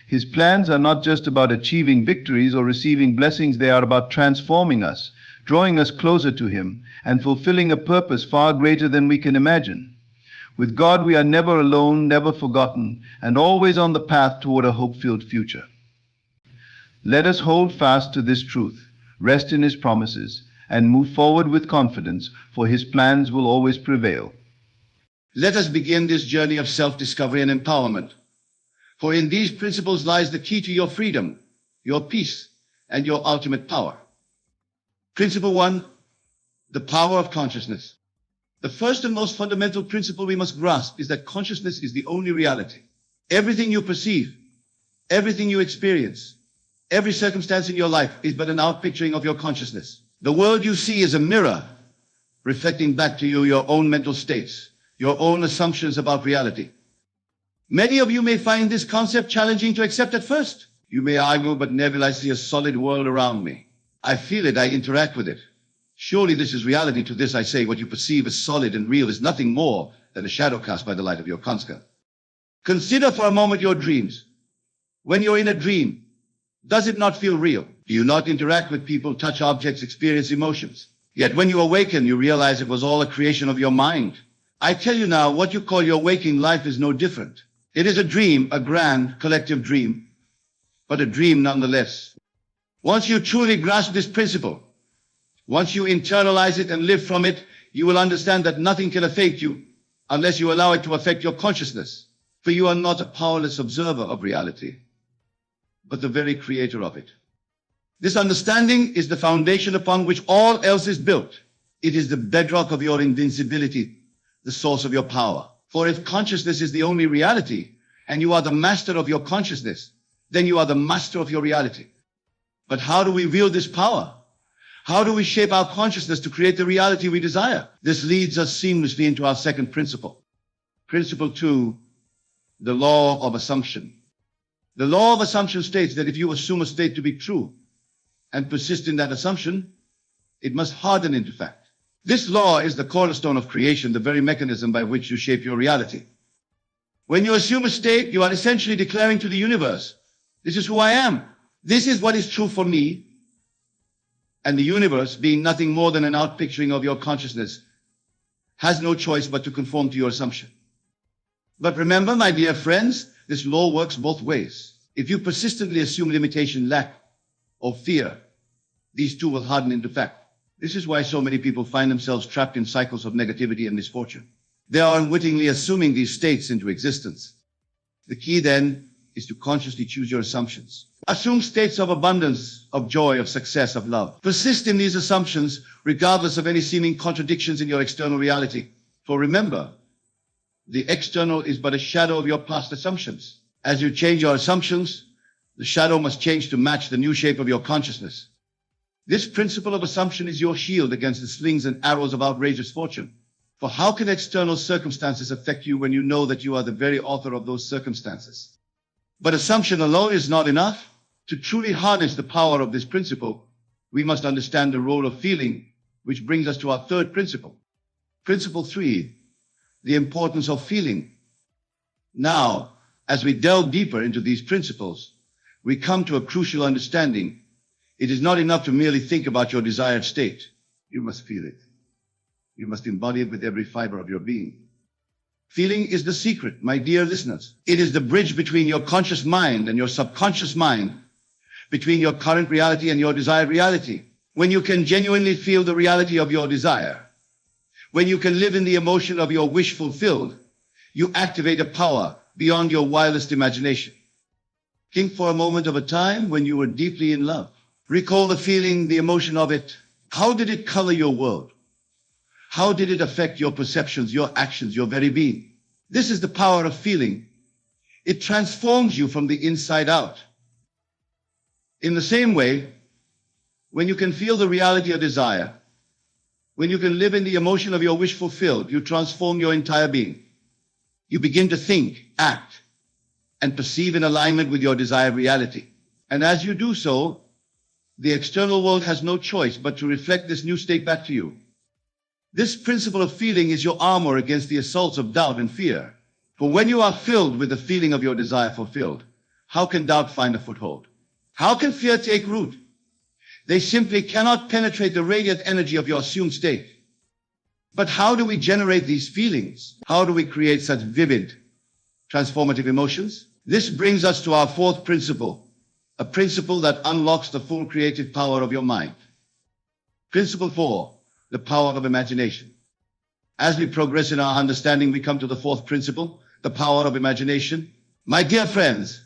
His plans are not just about achieving victories or receiving blessings, they are about transforming us, drawing us closer to Him, and fulfilling a purpose far greater than we can imagine. With God, we are never alone, never forgotten, and always on the path toward a hope-filled future. Let us hold fast to this truth, rest in His promises, and move forward with confidence, for His plans will always prevail. Let us begin this journey of self-discovery and empowerment. For in these principles lies the key to your freedom, your peace, and your ultimate power. Principle 1, the power of consciousness. The first and most fundamental principle we must grasp is that consciousness is the only reality. Everything you perceive, everything you experience, every circumstance in your life is but an outpicturing of your consciousness. The world you see is a mirror reflecting back to you your own mental states, your own assumptions about reality. Many of you may find this concept challenging to accept at first. You may argue, but Neville, I see a solid world around me. I feel it, I interact with it. Surely this is reality. To this I say, what you perceive as solid and real is nothing more than a shadow cast by the light of your conscience. Consider for a moment your dreams. When you're in a dream, does it not feel real? Do you not interact with people, touch objects, experience emotions? Yet when you awaken, you realize it was all a creation of your mind. I tell you now, what you call your waking life is no different. It is a dream, a grand collective dream, but a dream nonetheless. Once you truly grasp this principle, once you internalize it and live from it, you will understand that nothing can affect you unless you allow it to affect your consciousness. For you are not a powerless observer of reality, but the very creator of it. This understanding is the foundation upon which all else is built. It is the bedrock of your invincibility, the source of your power. For if consciousness is the only reality, and you are the master of your consciousness, then you are the master of your reality. But how do we wield this power? How do we shape our consciousness to create the reality we desire? This leads us seamlessly into our second principle. Principle 2, the law of assumption. The law of assumption states that if you assume a state to be true and persist in that assumption, it must harden into fact. This law is the cornerstone of creation, the very mechanism by which you shape your reality. When you assume a state, you are essentially declaring to the universe, this is who I am. This is what is true for me. And the universe, being nothing more than an outpicturing of your consciousness, has no choice but to conform to your assumption. But remember, my dear friends, this law works both ways. If you persistently assume limitation, lack, or fear, these two will harden into fact. This is why so many people find themselves trapped in cycles of negativity and misfortune. They are unwittingly assuming these states into existence. The key then is to consciously choose your assumptions. Assume states of abundance, of joy, of success, of love. Persist in these assumptions regardless of any seeming contradictions in your external reality. For remember, the external is but a shadow of your past assumptions. As you change your assumptions, the shadow must change to match the new shape of your consciousness. This principle of assumption is your shield against the slings and arrows of outrageous fortune. For how can external circumstances affect you when you know that you are the very author of those circumstances? But assumption alone is not enough. To truly harness the power of this principle, we must understand the role of feeling, which brings us to our third principle. Principle 3, the importance of feeling. Now, as we delve deeper into these principles, we come to a crucial understanding. It is not enough to merely think about your desired state. You must feel it. You must embody it with every fiber of your being. Feeling is the secret, my dear listeners. It is the bridge between your conscious mind and your subconscious mind, between your current reality and your desired reality. When you can genuinely feel the reality of your desire, when you can live in the emotion of your wish fulfilled, you activate a power beyond your wildest imagination. Think for a moment of a time when you were deeply in love. Recall the feeling, the emotion of it. How did it color your world? How did it affect your perceptions, your actions, your very being? This is the power of feeling. It transforms you from the inside out. In the same way, when you can feel the reality of desire, when you can live in the emotion of your wish fulfilled, you transform your entire being. You begin to think, act, and perceive in alignment with your desired reality. And as you do so, the external world has no choice but to reflect this new state back to you. This principle of feeling is your armor against the assaults of doubt and fear. For when you are filled with the feeling of your desire fulfilled, how can doubt find a foothold? How can fear take root? They simply cannot penetrate the radiant energy of your assumed state. But how do we generate these feelings? How do we create such vivid, transformative emotions? This brings us to our fourth principle, a principle that unlocks the full creative power of your mind. Principle 4, the power of imagination. As we progress in our understanding, we come to the fourth principle, the power of imagination. My dear friends,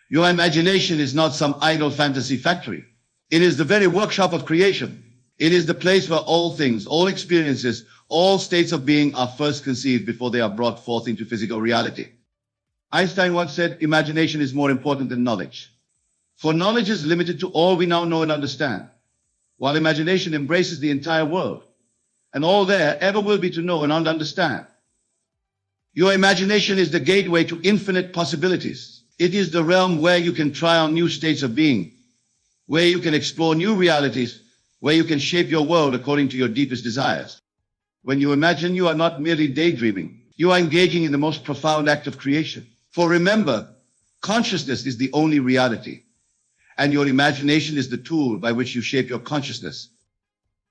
your imagination is not some idle fantasy factory. It is the very workshop of creation. It is the place where all things, all experiences, all states of being are first conceived before they are brought forth into physical reality. Einstein once said, imagination is more important than knowledge. For knowledge is limited to all we now know and understand, while imagination embraces the entire world, and all there ever will be to know and understand. Your imagination is the gateway to infinite possibilities. It is the realm where you can try on new states of being, where you can explore new realities, where you can shape your world according to your deepest desires. When you imagine, you are not merely daydreaming. You are engaging in the most profound act of creation. For remember, consciousness is the only reality, and your imagination is the tool by which you shape your consciousness.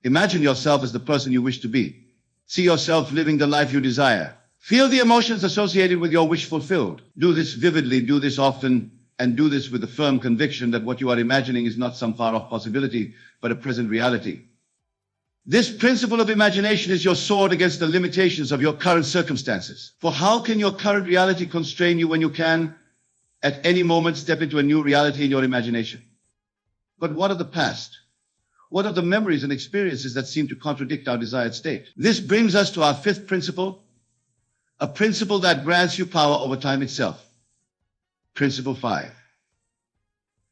Imagine yourself as the person you wish to be. See yourself living the life you desire. Feel the emotions associated with your wish fulfilled. Do this vividly, do this often, and do this with the firm conviction that what you are imagining is not some far-off possibility, but a present reality. This principle of imagination is your sword against the limitations of your current circumstances. For how can your current reality constrain you when you can, at any moment, step into a new reality in your imagination? But what of the past? What of the memories and experiences that seem to contradict our desired state? This brings us to our fifth principle, a principle that grants you power over time itself. Principle 5,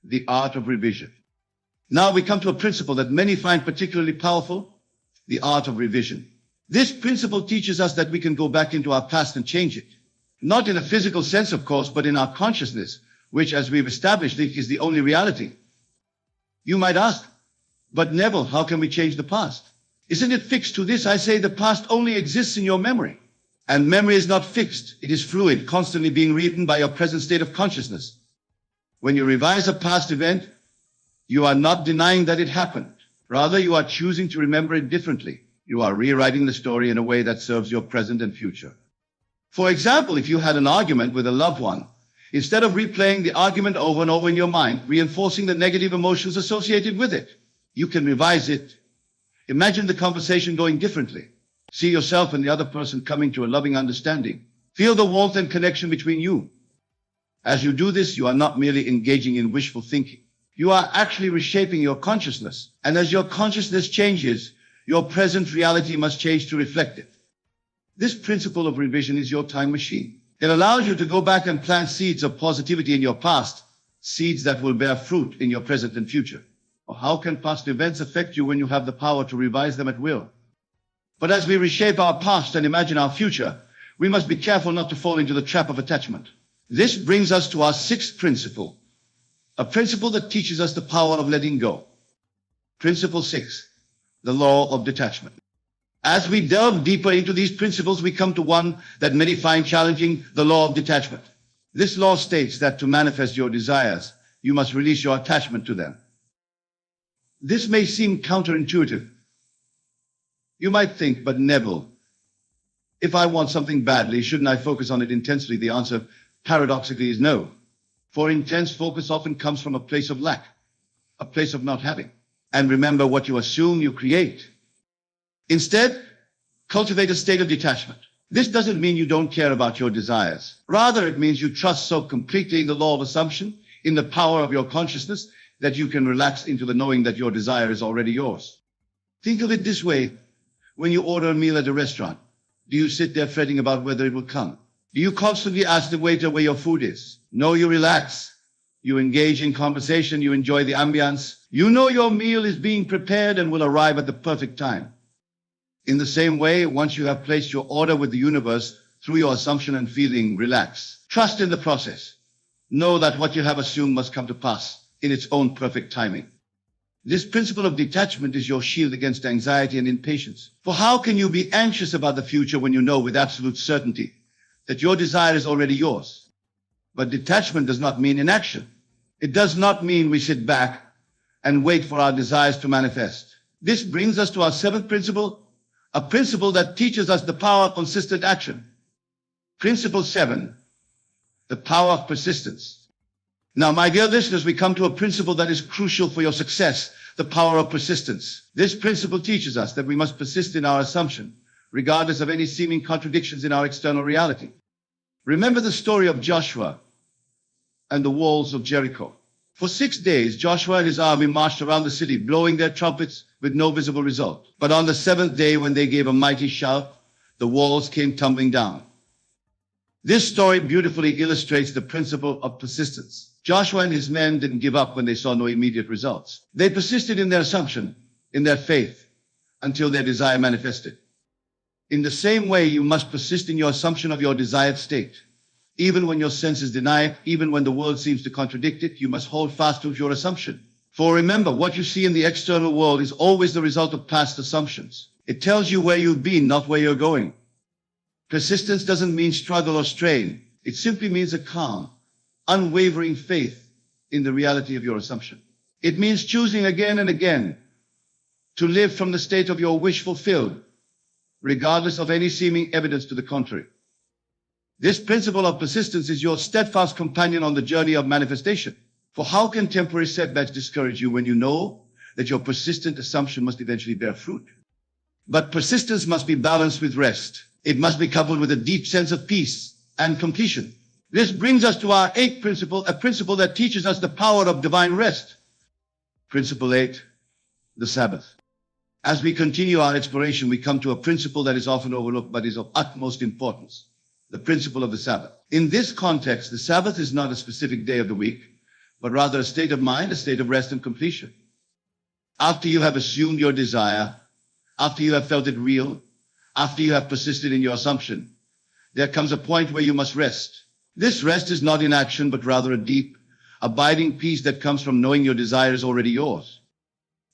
the art of revision. Now we come to a principle that many find particularly powerful, the art of revision. This principle teaches us that we can go back into our past and change it. Not in a physical sense, of course, but in our consciousness, which, as we've established, is the only reality. You might ask, but Neville, how can we change the past? Isn't it fixed? To this I say, the past only exists in your memory. And memory is not fixed. It is fluid, constantly being rewritten by your present state of consciousness. When you revise a past event, you are not denying that it happened. Rather, you are choosing to remember it differently. You are rewriting the story in a way that serves your present and future. For example, if you had an argument with a loved one, instead of replaying the argument over and over in your mind, reinforcing the negative emotions associated with it, you can revise it. Imagine the conversation going differently. See yourself and the other person coming to a loving understanding. Feel the warmth and connection between you. As you do this, you are not merely engaging in wishful thinking. You are actually reshaping your consciousness. And as your consciousness changes, your present reality must change to reflect it. This principle of revision is your time machine. It allows you to go back and plant seeds of positivity in your past, seeds that will bear fruit in your present and future. Or how can past events affect you when you have the power to revise them at will? But as we reshape our past and imagine our future, we must be careful not to fall into the trap of attachment. This brings us to our sixth principle, a principle that teaches us the power of letting go. Principle 6, the law of detachment. As we delve deeper into these principles, we come to one that many find challenging, the law of detachment. This law states that to manifest your desires, you must release your attachment to them. This may seem counterintuitive. You might think, but Neville, if I want something badly, shouldn't I focus on it intensely? The answer, paradoxically, is no. For intense focus often comes from a place of lack, a place of not having. And remember, what you assume, you create. Instead, cultivate a state of detachment. This doesn't mean you don't care about your desires. Rather, it means you trust so completely in the law of assumption, in the power of your consciousness, that you can relax into the knowing that your desire is already yours. Think of it this way. When you order a meal at a restaurant, do you sit there fretting about whether it will come? Do you constantly ask the waiter where your food is? No, you relax. You engage in conversation. You enjoy the ambience. You know your meal is being prepared and will arrive at the perfect time. In the same way, once you have placed your order with the universe through your assumption and feeling, relax. Trust in the process. Know that what you have assumed must come to pass in its own perfect timing. This principle of detachment is your shield against anxiety and impatience. For how can you be anxious about the future when you know with absolute certainty that your desire is already yours? But detachment does not mean inaction. It does not mean we sit back and wait for our desires to manifest. This brings us to our seventh principle, a principle that teaches us the power of consistent action. Principle 7, the power of persistence. Now, my dear listeners, we come to a principle that is crucial for your success, the power of persistence. This principle teaches us that we must persist in our assumption, regardless of any seeming contradictions in our external reality. Remember the story of Joshua and the walls of Jericho. For 6 days, Joshua and his army marched around the city, blowing their trumpets with no visible result. But on the 7th day, when they gave a mighty shout, the walls came tumbling down. This story beautifully illustrates the principle of persistence. Joshua and his men didn't give up when they saw no immediate results. They persisted in their assumption, in their faith, until their desire manifested. In the same way, you must persist in your assumption of your desired state. Even when your senses deny it, even when the world seems to contradict it, you must hold fast to your assumption. For remember, what you see in the external world is always the result of past assumptions. It tells you where you've been, not where you're going. Persistence doesn't mean struggle or strain. It simply means a calm, unwavering faith in the reality of your assumption. It means choosing again and again to live from the state of your wish fulfilled, regardless of any seeming evidence to the contrary. This principle of persistence is your steadfast companion on the journey of manifestation. For how can temporary setbacks discourage you when you know that your persistent assumption must eventually bear fruit? But persistence must be balanced with rest. It must be coupled with a deep sense of peace and completion. This brings us to our eighth principle, a principle that teaches us the power of divine rest. Principle 8, the Sabbath. As we continue our exploration, we come to a principle that is often overlooked but is of utmost importance, the principle of the Sabbath. In this context, the Sabbath is not a specific day of the week, but rather a state of mind, a state of rest and completion. After you have assumed your desire, after you have felt it real, after you have persisted in your assumption, there comes a point where you must rest. This rest is not inaction, but rather a deep, abiding peace that comes from knowing your desire is already yours.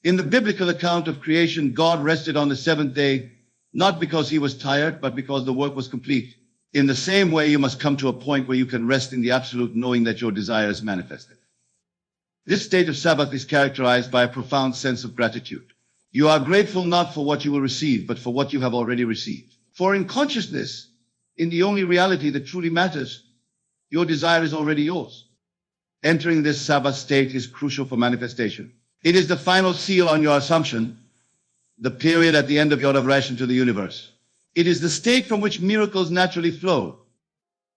In the biblical account of creation, God rested on the seventh day, not because he was tired, but because the work was complete. In the same way, you must come to a point where you can rest in the absolute knowing that your desire is manifested. This state of Sabbath is characterized by a profound sense of gratitude. You are grateful not for what you will receive, but for what you have already received. For in consciousness, in the only reality that truly matters, your desire is already yours. Entering this Sabbath state is crucial for manifestation. It is the final seal on your assumption, the period at the end of your aversion to the universe. It is the state from which miracles naturally flow.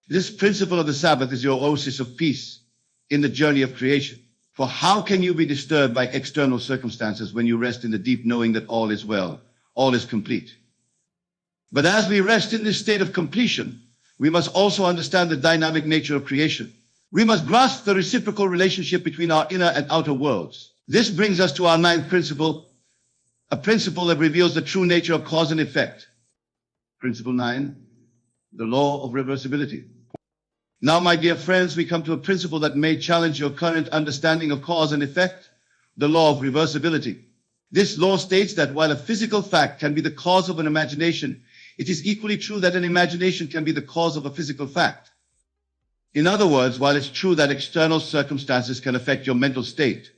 This principle of the Sabbath is your oasis of peace in the journey of creation. For how can you be disturbed by external circumstances when you rest in the deep knowing that all is well, all is complete? But as we rest in this state of completion, we must also understand the dynamic nature of creation. We must grasp the reciprocal relationship between our inner and outer worlds. This brings us to our ninth principle, a principle that reveals the true nature of cause and effect. Principle 9, the law of reversibility. Now, my dear friends, we come to a principle that may challenge your current understanding of cause and effect, the law of reversibility. This law states that while a physical fact can be the cause of an imagination, it is equally true that an imagination can be the cause of a physical fact. In other words, while it's true that external circumstances can affect your mental state,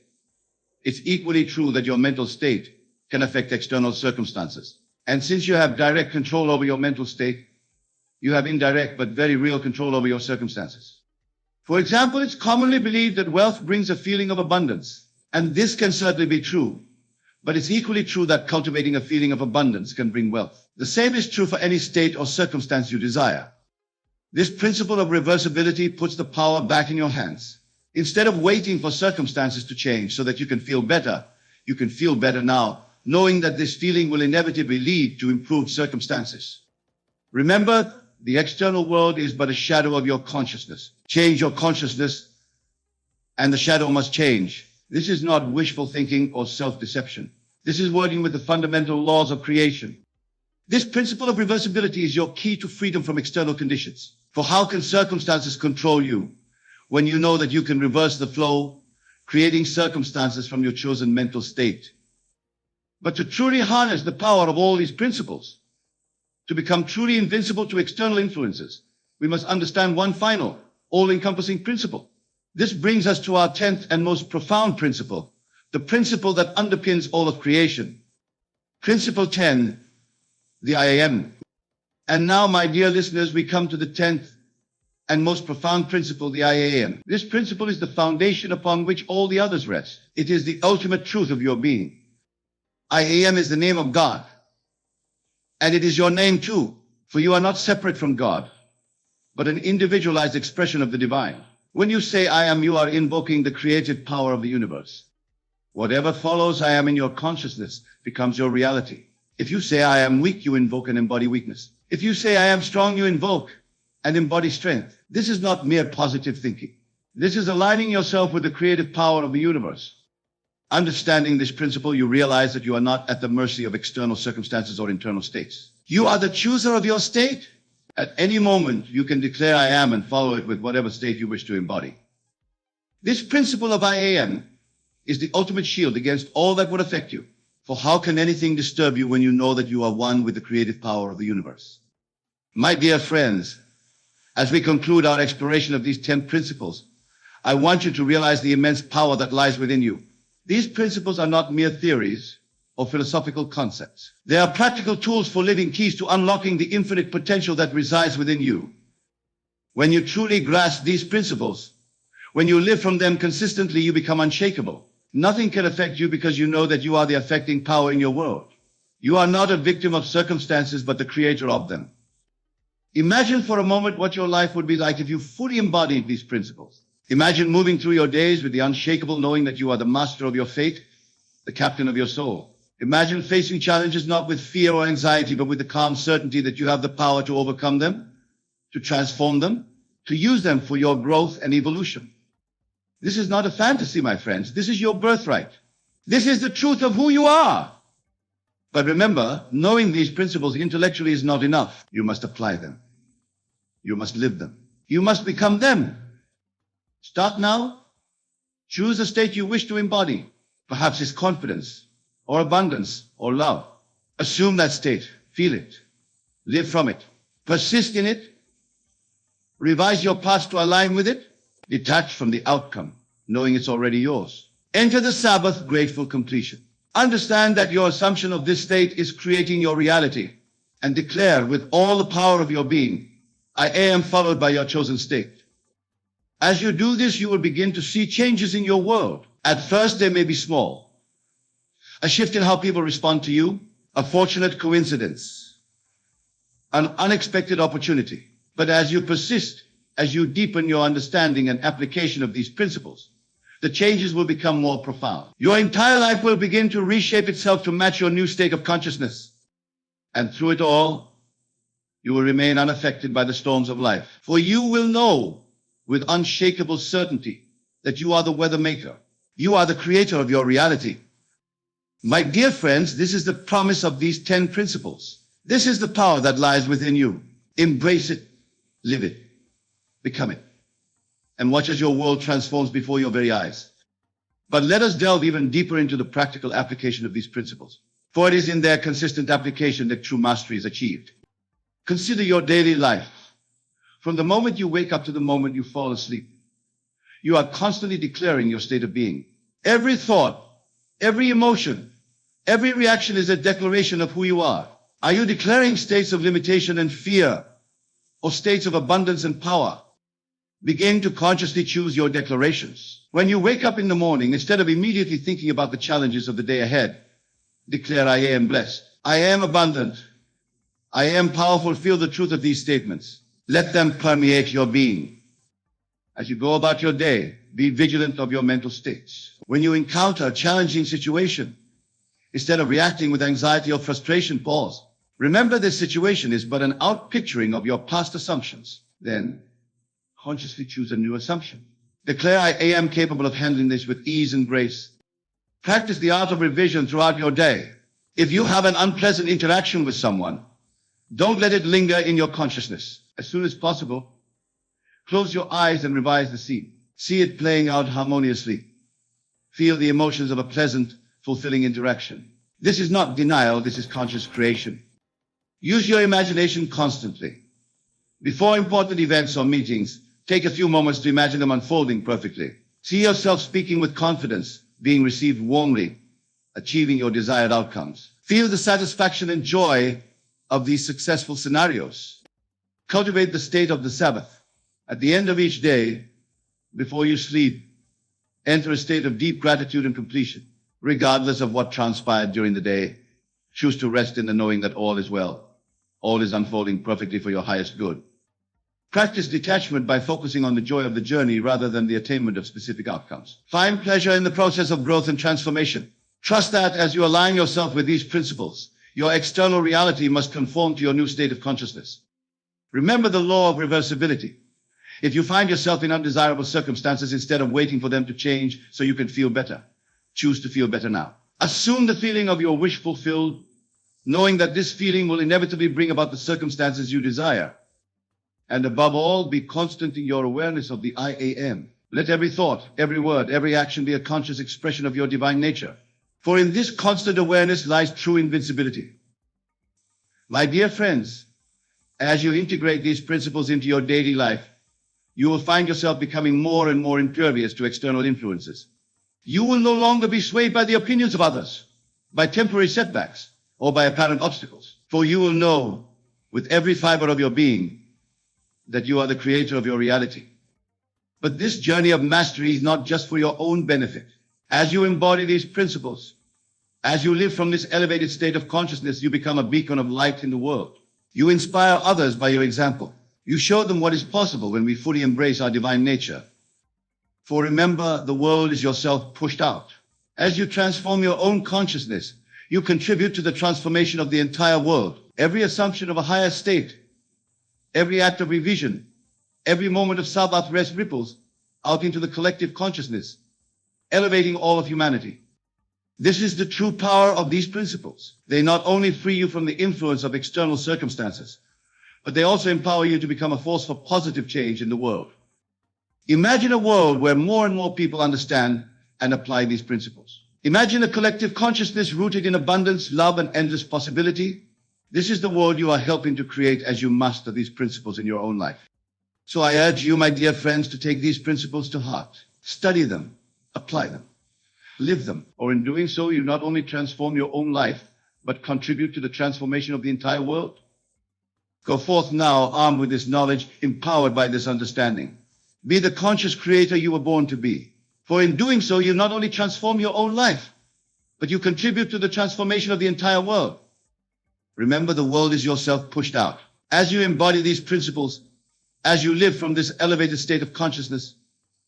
it's equally true that your mental state can affect external circumstances. And since you have direct control over your mental state, you have indirect but very real control over your circumstances. For example, it's commonly believed that wealth brings a feeling of abundance, and this can certainly be true. But it's equally true that cultivating a feeling of abundance can bring wealth. The same is true for any state or circumstance you desire. This principle of reversibility puts the power back in your hands. Instead of waiting for circumstances to change so that you can feel better, you can feel better now, knowing that this feeling will inevitably lead to improved circumstances. Remember, the external world is but a shadow of your consciousness. Change your consciousness, and the shadow must change. This is not wishful thinking or self-deception. This is working with the fundamental laws of creation. This principle of reversibility is your key to freedom from external conditions. For how can circumstances control you when you know that you can reverse the flow, creating circumstances from your chosen mental state? But to truly harness the power of all these principles, to become truly invincible to external influences, we must understand one final, all-encompassing principle. This brings us to our 10th and most profound principle, the principle that underpins all of creation. Principle 10, the I am. And now, my dear listeners, we come to the 10th and most profound principle, the I am. This principle is the foundation upon which all the others rest. It is the ultimate truth of your being. I am is the name of God. And it is your name too, for you are not separate from God, but an individualized expression of the divine. When you say I am, you are invoking the creative power of the universe. Whatever follows I am in your consciousness becomes your reality. If you say I am weak, you invoke and embody weakness. If you say I am strong, you invoke and embody strength. This is not mere positive thinking. This is aligning yourself with the creative power of the universe. Understanding this principle, you realize that you are not at the mercy of external circumstances or internal states. You are the chooser of your state. At any moment, you can declare I am and follow it with whatever state you wish to embody. This principle of I am is the ultimate shield against all that would affect you. For how can anything disturb you when you know that you are one with the creative power of the universe? My dear friends, as we conclude our exploration of these 10 principles, I want you to realize the immense power that lies within you. These principles are not mere theories or philosophical concepts. They are practical tools for living keys to unlocking the infinite potential that resides within you. When you truly grasp these principles, when you live from them consistently, you become unshakable. Nothing can affect you because you know that you are the affecting power in your world. You are not a victim of circumstances, but the creator of them. Imagine for a moment what your life would be like if you fully embodied these principles. Imagine moving through your days with the unshakable knowing that you are the master of your fate, the captain of your soul. Imagine facing challenges not with fear or anxiety, but with the calm certainty that you have the power to overcome them, to transform them, to use them for your growth and evolution. This is not a fantasy, my friends. This is your birthright. This is the truth of who you are. But remember, knowing these principles intellectually is not enough. You must apply them. You must live them. You must become them. Start now. Choose a state you wish to embody. Perhaps it's confidence, or abundance, or love. Assume that state. Feel it. Live from it. Persist in it. Revise your past to align with it. Detach from the outcome, knowing it's already yours. Enter the Sabbath, grateful completion. Understand that your assumption of this state is creating your reality, and declare with all the power of your being, I am, followed by your chosen state. As you do this, you will begin to see changes in your world. At first, they may be small. A shift in how people respond to you, a fortunate coincidence, an unexpected opportunity. But as you persist, as you deepen your understanding and application of these principles, the changes will become more profound. Your entire life will begin to reshape itself to match your new state of consciousness. And through it all, you will remain unaffected by the storms of life. For you will know with unshakable certainty that you are the weather maker. You are the creator of your reality. My dear friends, this is the promise of these 10 principles. This is the power that lies within you. Embrace it, live it, become it, and watch as your world transforms before your very eyes. But let us delve even deeper into the practical application of these principles, for it is in their consistent application that true mastery is achieved. Consider your daily life. From the moment you wake up to the moment you fall asleep, you are constantly declaring your state of being. Every thought, every emotion, every reaction is a declaration of who you are. Are you declaring states of limitation and fear, or states of abundance and power? Begin to consciously choose your declarations. When you wake up in the morning, instead of immediately thinking about the challenges of the day ahead, declare, I am blessed. I am abundant. I am powerful. Feel the truth of these statements. Let them permeate your being. As you go about your day, be vigilant of your mental states. When you encounter a challenging situation, instead of reacting with anxiety or frustration, pause. Remember, this situation is but an outpicturing of your past assumptions. Then, consciously choose a new assumption. Declare, I am capable of handling this with ease and grace. Practice the art of revision throughout your day. If you have an unpleasant interaction with someone, don't let it linger in your consciousness. As soon as possible, close your eyes and revise the scene. See it playing out harmoniously. Feel the emotions of a pleasant, fulfilling interaction. This is not denial, this is conscious creation. Use your imagination constantly. Before important events or meetings, take a few moments to imagine them unfolding perfectly. See yourself speaking with confidence, being received warmly, achieving your desired outcomes. Feel the satisfaction and joy of these successful scenarios. Cultivate the state of the Sabbath. At the end of each day, before you sleep, enter a state of deep gratitude and completion. Regardless of what transpired during the day, choose to rest in the knowing that all is well. All is unfolding perfectly for your highest good. Practice detachment by focusing on the joy of the journey rather than the attainment of specific outcomes. Find pleasure in the process of growth and transformation. Trust that as you align yourself with these principles, your external reality must conform to your new state of consciousness. Remember the law of reversibility. If you find yourself in undesirable circumstances, instead of waiting for them to change so you can feel better, choose to feel better now. Assume the feeling of your wish fulfilled, knowing that this feeling will inevitably bring about the circumstances you desire. And above all, be constant in your awareness of the I am. Let every thought, every word, every action be a conscious expression of your divine nature. For in this constant awareness lies true invincibility. My dear friends, as you integrate these principles into your daily life, you will find yourself becoming more and more impervious to external influences. You will no longer be swayed by the opinions of others, by temporary setbacks, or by apparent obstacles. For you will know with every fiber of your being that you are the creator of your reality. But this journey of mastery is not just for your own benefit. As you embody these principles, as you live from this elevated state of consciousness, you become a beacon of light in the world. You inspire others by your example. You show them what is possible when we fully embrace our divine nature. For remember, the world is yourself pushed out. As you transform your own consciousness, you contribute to the transformation of the entire world. Every assumption of a higher state, every act of revision, every moment of Sabbath rest ripples out into the collective consciousness, elevating all of humanity. This is the true power of these principles. They not only free you from the influence of external circumstances, but they also empower you to become a force for positive change in the world. Imagine a world where more and more people understand and apply these principles. Imagine a collective consciousness rooted in abundance, love, and endless possibility. This is the world you are helping to create as you master these principles in your own life. So I urge you, my dear friends, to take these principles to heart. Study them, apply them, live them, or in doing so, you not only transform your own life, but contribute to the transformation of the entire world. Go forth now, armed with this knowledge, empowered by this understanding. Be the conscious creator you were born to be. For in doing so, you not only transform your own life, but you contribute to the transformation of the entire world. Remember, the world is yourself pushed out. As you embody these principles, as you live from this elevated state of consciousness,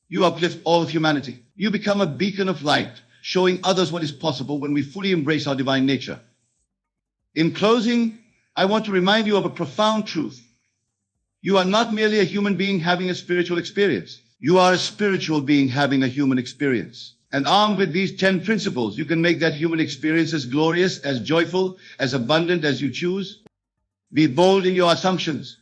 you uplift all of humanity. You become a beacon of light, showing others what is possible when we fully embrace our divine nature. In closing, I want to remind you of a profound truth. You are not merely a human being having a spiritual experience. You are a spiritual being having a human experience. And armed with these 10 principles, you can make that human experience as glorious, as joyful, as abundant as you choose. Be bold in your assumptions.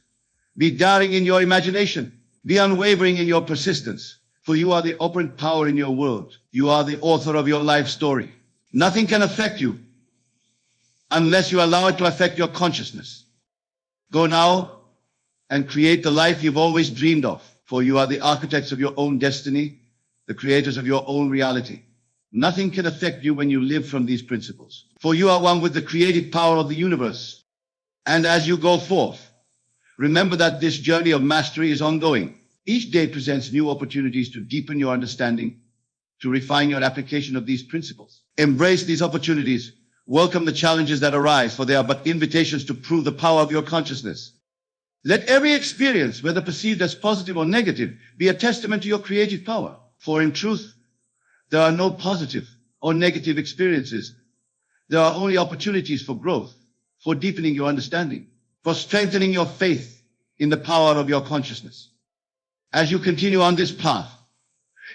Be daring in your imagination. Be unwavering in your persistence. For you are the operant power in your world. You are the author of your life story. Nothing can affect you unless you allow it to affect your consciousness. Go now and create the life you've always dreamed of. For you are the architects of your own destiny, the creators of your own reality. Nothing can affect you when you live from these principles. For you are one with the creative power of the universe. And as you go forth, remember that this journey of mastery is ongoing. Each day presents new opportunities to deepen your understanding, to refine your application of these principles. Embrace these opportunities. Welcome the challenges that arise, for they are but invitations to prove the power of your consciousness. Let every experience, whether perceived as positive or negative, be a testament to your creative power. For in truth, there are no positive or negative experiences. There are only opportunities for growth, for deepening your understanding, for strengthening your faith in the power of your consciousness. As you continue on this path,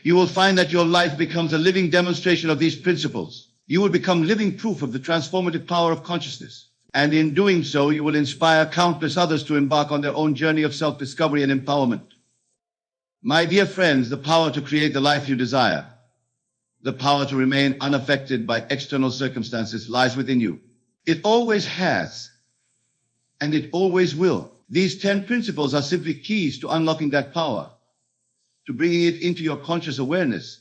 you will find that your life becomes a living demonstration of these principles. You will become living proof of the transformative power of consciousness. And in doing so, you will inspire countless others to embark on their own journey of self-discovery and empowerment. My dear friends, the power to create the life you desire, the power to remain unaffected by external circumstances lies within you. It always has, and it always will. These 10 principles are simply keys to unlocking that power, to bringing it into your conscious awareness,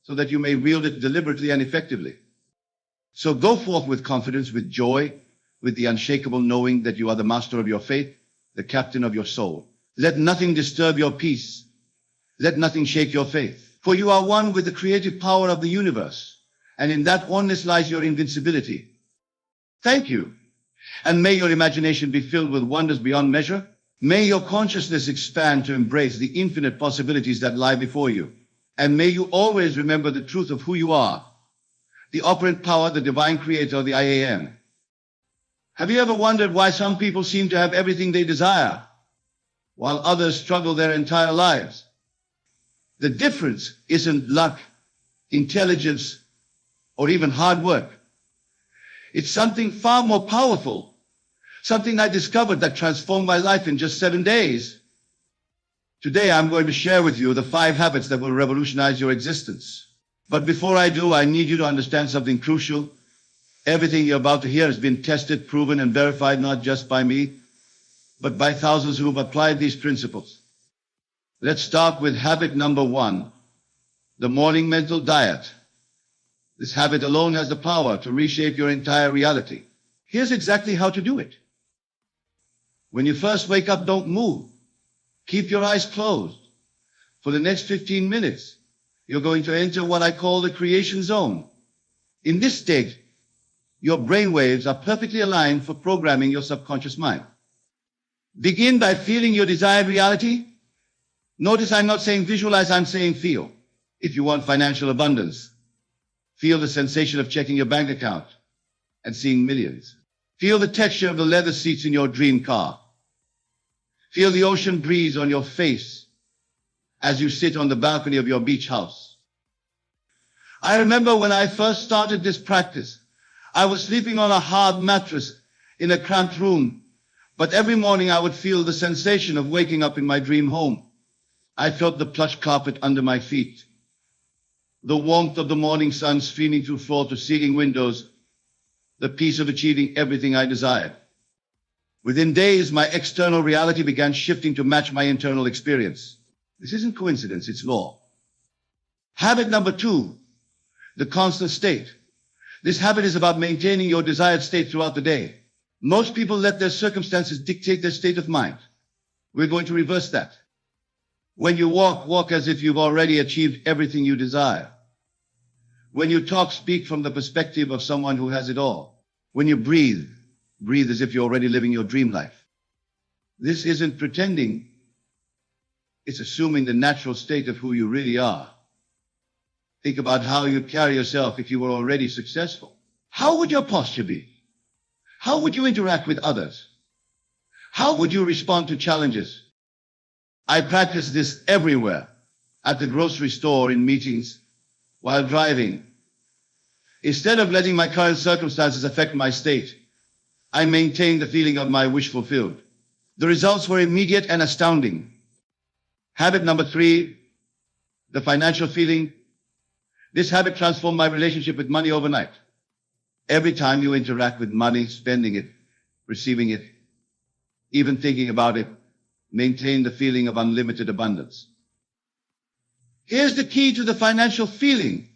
so that you may wield it deliberately and effectively. So go forth with confidence, with joy, with the unshakable knowing that you are the master of your fate, the captain of your soul. Let nothing disturb your peace. Let nothing shake your faith. For you are one with the creative power of the universe, and in that oneness lies your invincibility. Thank you. And may your imagination be filled with wonders beyond measure. May your consciousness expand to embrace the infinite possibilities that lie before you. And may you always remember the truth of who you are, the operant power, the divine creator, the I Am. Have you ever wondered why some people seem to have everything they desire, while others struggle their entire lives? The difference isn't luck, intelligence, or even hard work. It's something far more powerful, something I discovered that transformed my life in just 7 days. Today, I'm going to share with you the 5 habits that will revolutionize your existence. But before I do, I need you to understand something crucial. Everything you're about to hear has been tested, proven, and verified not just by me, but by thousands who have applied these principles. Let's start with habit number 1, the morning mental diet. This habit alone has the power to reshape your entire reality. Here's exactly how to do it. When you first wake up, don't move. Keep your eyes closed. For the next 15 minutes, you're going to enter what I call the creation zone. In this state, your brain waves are perfectly aligned for programming your subconscious mind. Begin by feeling your desired reality. Notice I'm not saying visualize, I'm saying feel. If you want financial abundance, feel the sensation of checking your bank account and seeing millions. Feel the texture of the leather seats in your dream car. Feel the ocean breeze on your face as you sit on the balcony of your beach house. I remember when I first started this practice, I was sleeping on a hard mattress in a cramped room, but every morning I would feel the sensation of waking up in my dream home. I felt the plush carpet under my feet, the warmth of the morning sun streaming through floor to ceiling windows, the peace of achieving everything I desired. Within days, my external reality began shifting to match my internal experience. This isn't coincidence, it's law. Habit number 2, the constant state. This habit is about maintaining your desired state throughout the day. Most people let their circumstances dictate their state of mind. We're going to reverse that. When you walk, walk as if you've already achieved everything you desire. When you talk, speak from the perspective of someone who has it all. When you breathe, breathe as if you're already living your dream life. This isn't pretending. It's assuming the natural state of who you really are. Think about how you'd carry yourself if you were already successful. How would your posture be? How would you interact with others? How would you respond to challenges? I practice this everywhere, at the grocery store, in meetings, while driving. Instead of letting my current circumstances affect my state, I maintained the feeling of my wish fulfilled. The results were immediate and astounding. Habit number 3, the financial feeling. This habit transformed my relationship with money overnight. Every time you interact with money, spending it, receiving it, even thinking about it, maintain the feeling of unlimited abundance. Here's the key to the financial feeling.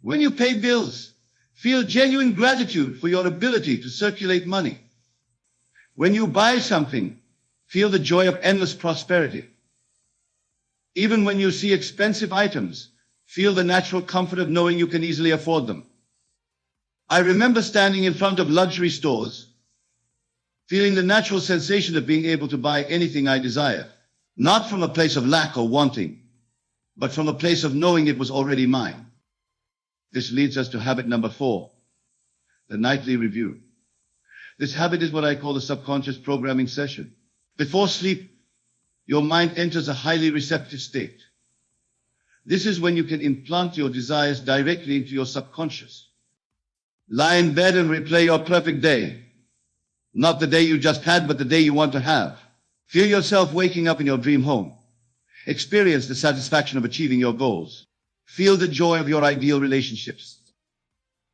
When you pay bills, feel genuine gratitude for your ability to circulate money. When you buy something, feel the joy of endless prosperity. Even when you see expensive items, feel the natural comfort of knowing you can easily afford them. I remember standing in front of luxury stores, feeling the natural sensation of being able to buy anything I desire, not from a place of lack or wanting, but from a place of knowing it was already mine. This leads us to habit number 4, the nightly review. This habit is what I call the subconscious programming session. Before sleep, your mind enters a highly receptive state. This is when you can implant your desires directly into your subconscious. Lie in bed and replay your perfect day. Not the day you just had, but the day you want to have. Feel yourself waking up in your dream home. Experience the satisfaction of achieving your goals. Feel the joy of your ideal relationships.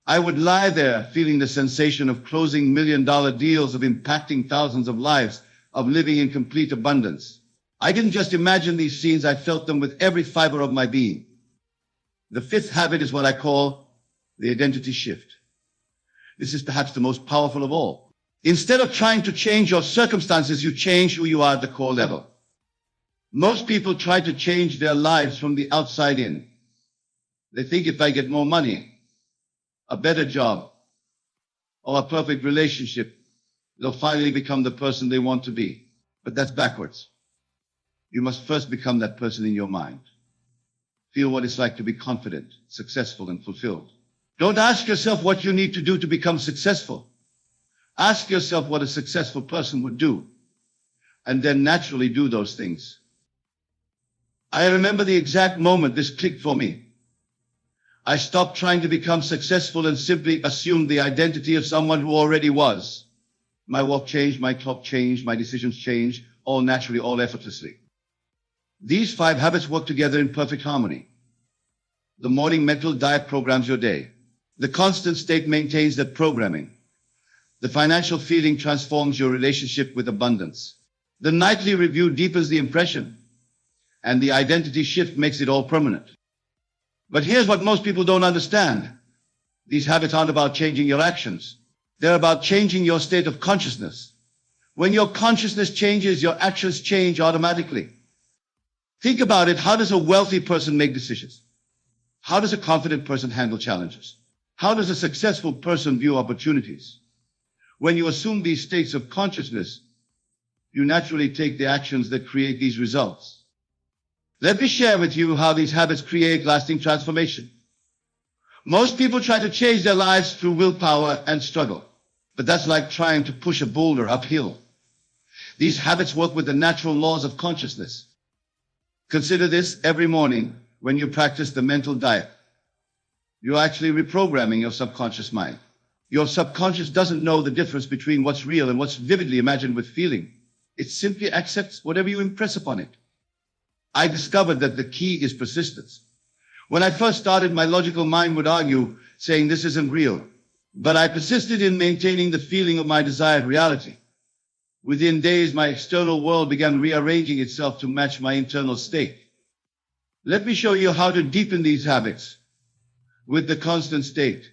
I would lie there feeling the sensation of closing million-dollar deals, of impacting thousands of lives, of living in complete abundance. I didn't just imagine these scenes, I felt them with every fiber of my being. The 5th habit is what I call the identity shift. This is perhaps the most powerful of all. Instead of trying to change your circumstances, you change who you are at the core level. Most people try to change their lives from the outside in. They think if I get more money, a better job, or a perfect relationship, they'll finally become the person they want to be. But that's backwards. You must first become that person in your mind. Feel what it's like to be confident, successful, and fulfilled. Don't ask yourself what you need to do to become successful. Ask yourself what a successful person would do, and then naturally do those things. I remember the exact moment this clicked for me. I stopped trying to become successful and simply assumed the identity of someone who already was. My walk changed, my talk changed, my decisions changed, all naturally, all effortlessly. These 5 habits work together in perfect harmony. The morning mental diet programs your day. The constant state maintains that programming. The financial feeling transforms your relationship with abundance. The nightly review deepens the impression, and the identity shift makes it all permanent. But here's what most people don't understand. These habits aren't about changing your actions. They're about changing your state of consciousness. When your consciousness changes, your actions change automatically. Think about it. How does a wealthy person make decisions? How does a confident person handle challenges? How does a successful person view opportunities? When you assume these states of consciousness, you naturally take the actions that create these results. Let me share with you how these habits create lasting transformation. Most people try to change their lives through willpower and struggle, but that's like trying to push a boulder uphill. These habits work with the natural laws of consciousness. Consider this: every morning when you practice the mental diet, you're actually reprogramming your subconscious mind. Your subconscious doesn't know the difference between what's real and what's vividly imagined with feeling. It simply accepts whatever you impress upon it. I discovered that the key is persistence. When I first started, my logical mind would argue, saying this isn't real. But I persisted in maintaining the feeling of my desired reality. Within days, my external world began rearranging itself to match my internal state. Let me show you how to deepen these habits. With the constant state,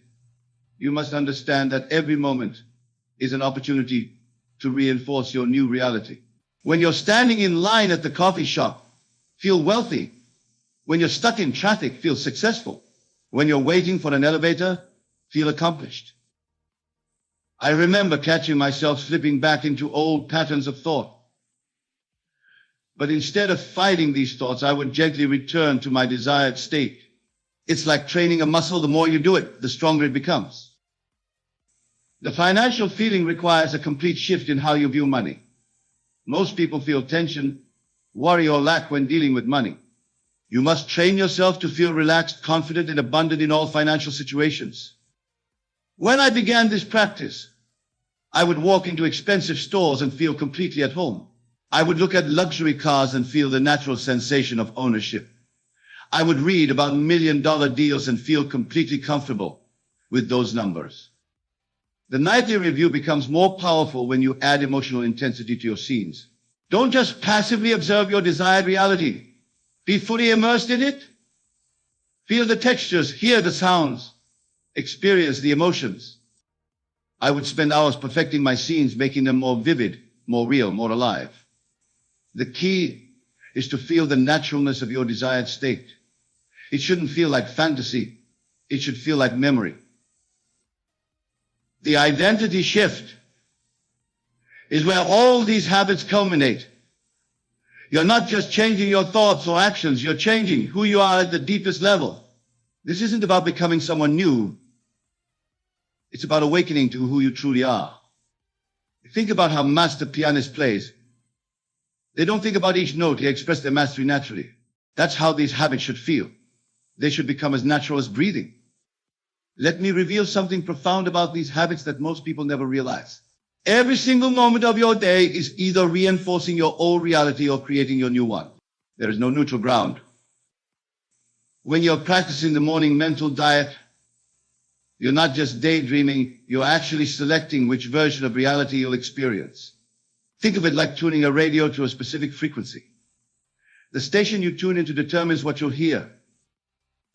you must understand that every moment is an opportunity to reinforce your new reality. When you're standing in line at the coffee shop, feel wealthy. When you're stuck in traffic, feel successful. When you're waiting for an elevator, feel accomplished. I remember catching myself slipping back into old patterns of thought. But instead of fighting these thoughts, I would gently return to my desired state. It's like training a muscle. The more you do it, the stronger it becomes. The financial feeling requires a complete shift in how you view money. Most people feel tension, worry, or lack when dealing with money. You must train yourself to feel relaxed, confident, and abundant in all financial situations. When I began this practice, I would walk into expensive stores and feel completely at home. I would look at luxury cars and feel the natural sensation of ownership. I would read about million-dollar deals and feel completely comfortable with those numbers. The nightly review becomes more powerful when you add emotional intensity to your scenes. Don't just passively observe your desired reality. Be fully immersed in it. Feel the textures, hear the sounds, experience the emotions. I would spend hours perfecting my scenes, making them more vivid, more real, more alive. The key is to feel the naturalness of your desired state. It shouldn't feel like fantasy. It should feel like memory. The identity shift is where all these habits culminate. You're not just changing your thoughts or actions, you're changing who you are at the deepest level. This isn't about becoming someone new. It's about awakening to who you truly are. Think about how master pianist plays. They don't think about each note, they express their mastery naturally. That's how these habits should feel. They should become as natural as breathing. Let me reveal something profound about these habits that most people never realize. Every single moment of your day is either reinforcing your old reality or creating your new one. There is no neutral ground. When you're practicing the morning mental diet, you're not just daydreaming, you're actually selecting which version of reality you'll experience. Think of it like tuning a radio to a specific frequency. The station you tune into determines what you'll hear.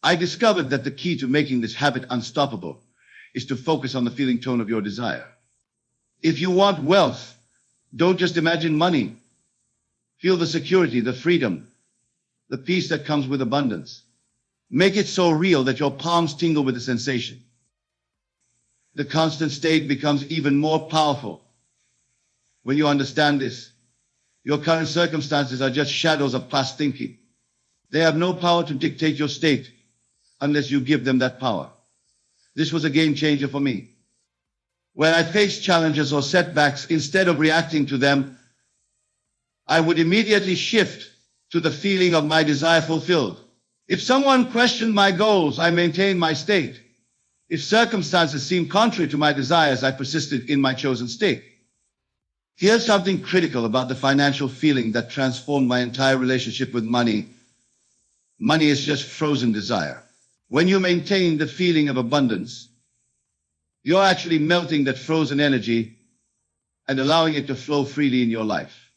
I discovered that the key to making this habit unstoppable is to focus on the feeling tone of your desire. If you want wealth, don't just imagine money. Feel the security, the freedom, the peace that comes with abundance. Make it so real that your palms tingle with the sensation. The constant state becomes even more powerful when you understand this. Your current circumstances are just shadows of past thinking. They have no power to dictate your state unless you give them that power. This was a game changer for me. When I faced challenges or setbacks, instead of reacting to them, I would immediately shift to the feeling of my desire fulfilled. If someone questioned my goals, I maintained my state. If circumstances seemed contrary to my desires, I persisted in my chosen state. Here's something critical about the financial feeling that transformed my entire relationship with money. Money is just frozen desire. When you maintain the feeling of abundance, you're actually melting that frozen energy and allowing it to flow freely in your life.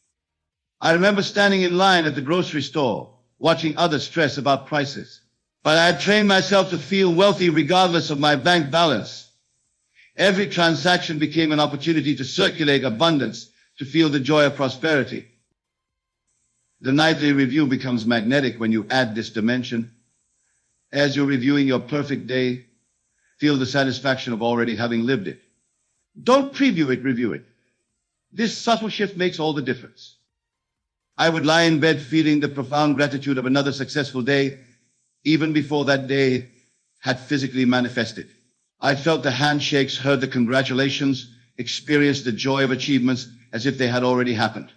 I remember standing in line at the grocery store, watching others stress about prices. But I had trained myself to feel wealthy regardless of my bank balance. Every transaction became an opportunity to circulate abundance, to feel the joy of prosperity. The nightly review becomes magnetic when you add this dimension. As you're reviewing your perfect day, feel the satisfaction of already having lived it. Don't preview it, review it. This subtle shift makes all the difference. I would lie in bed feeling the profound gratitude of another successful day, even before that day had physically manifested. I felt the handshakes, heard the congratulations, experienced the joy of achievements as if they had already happened.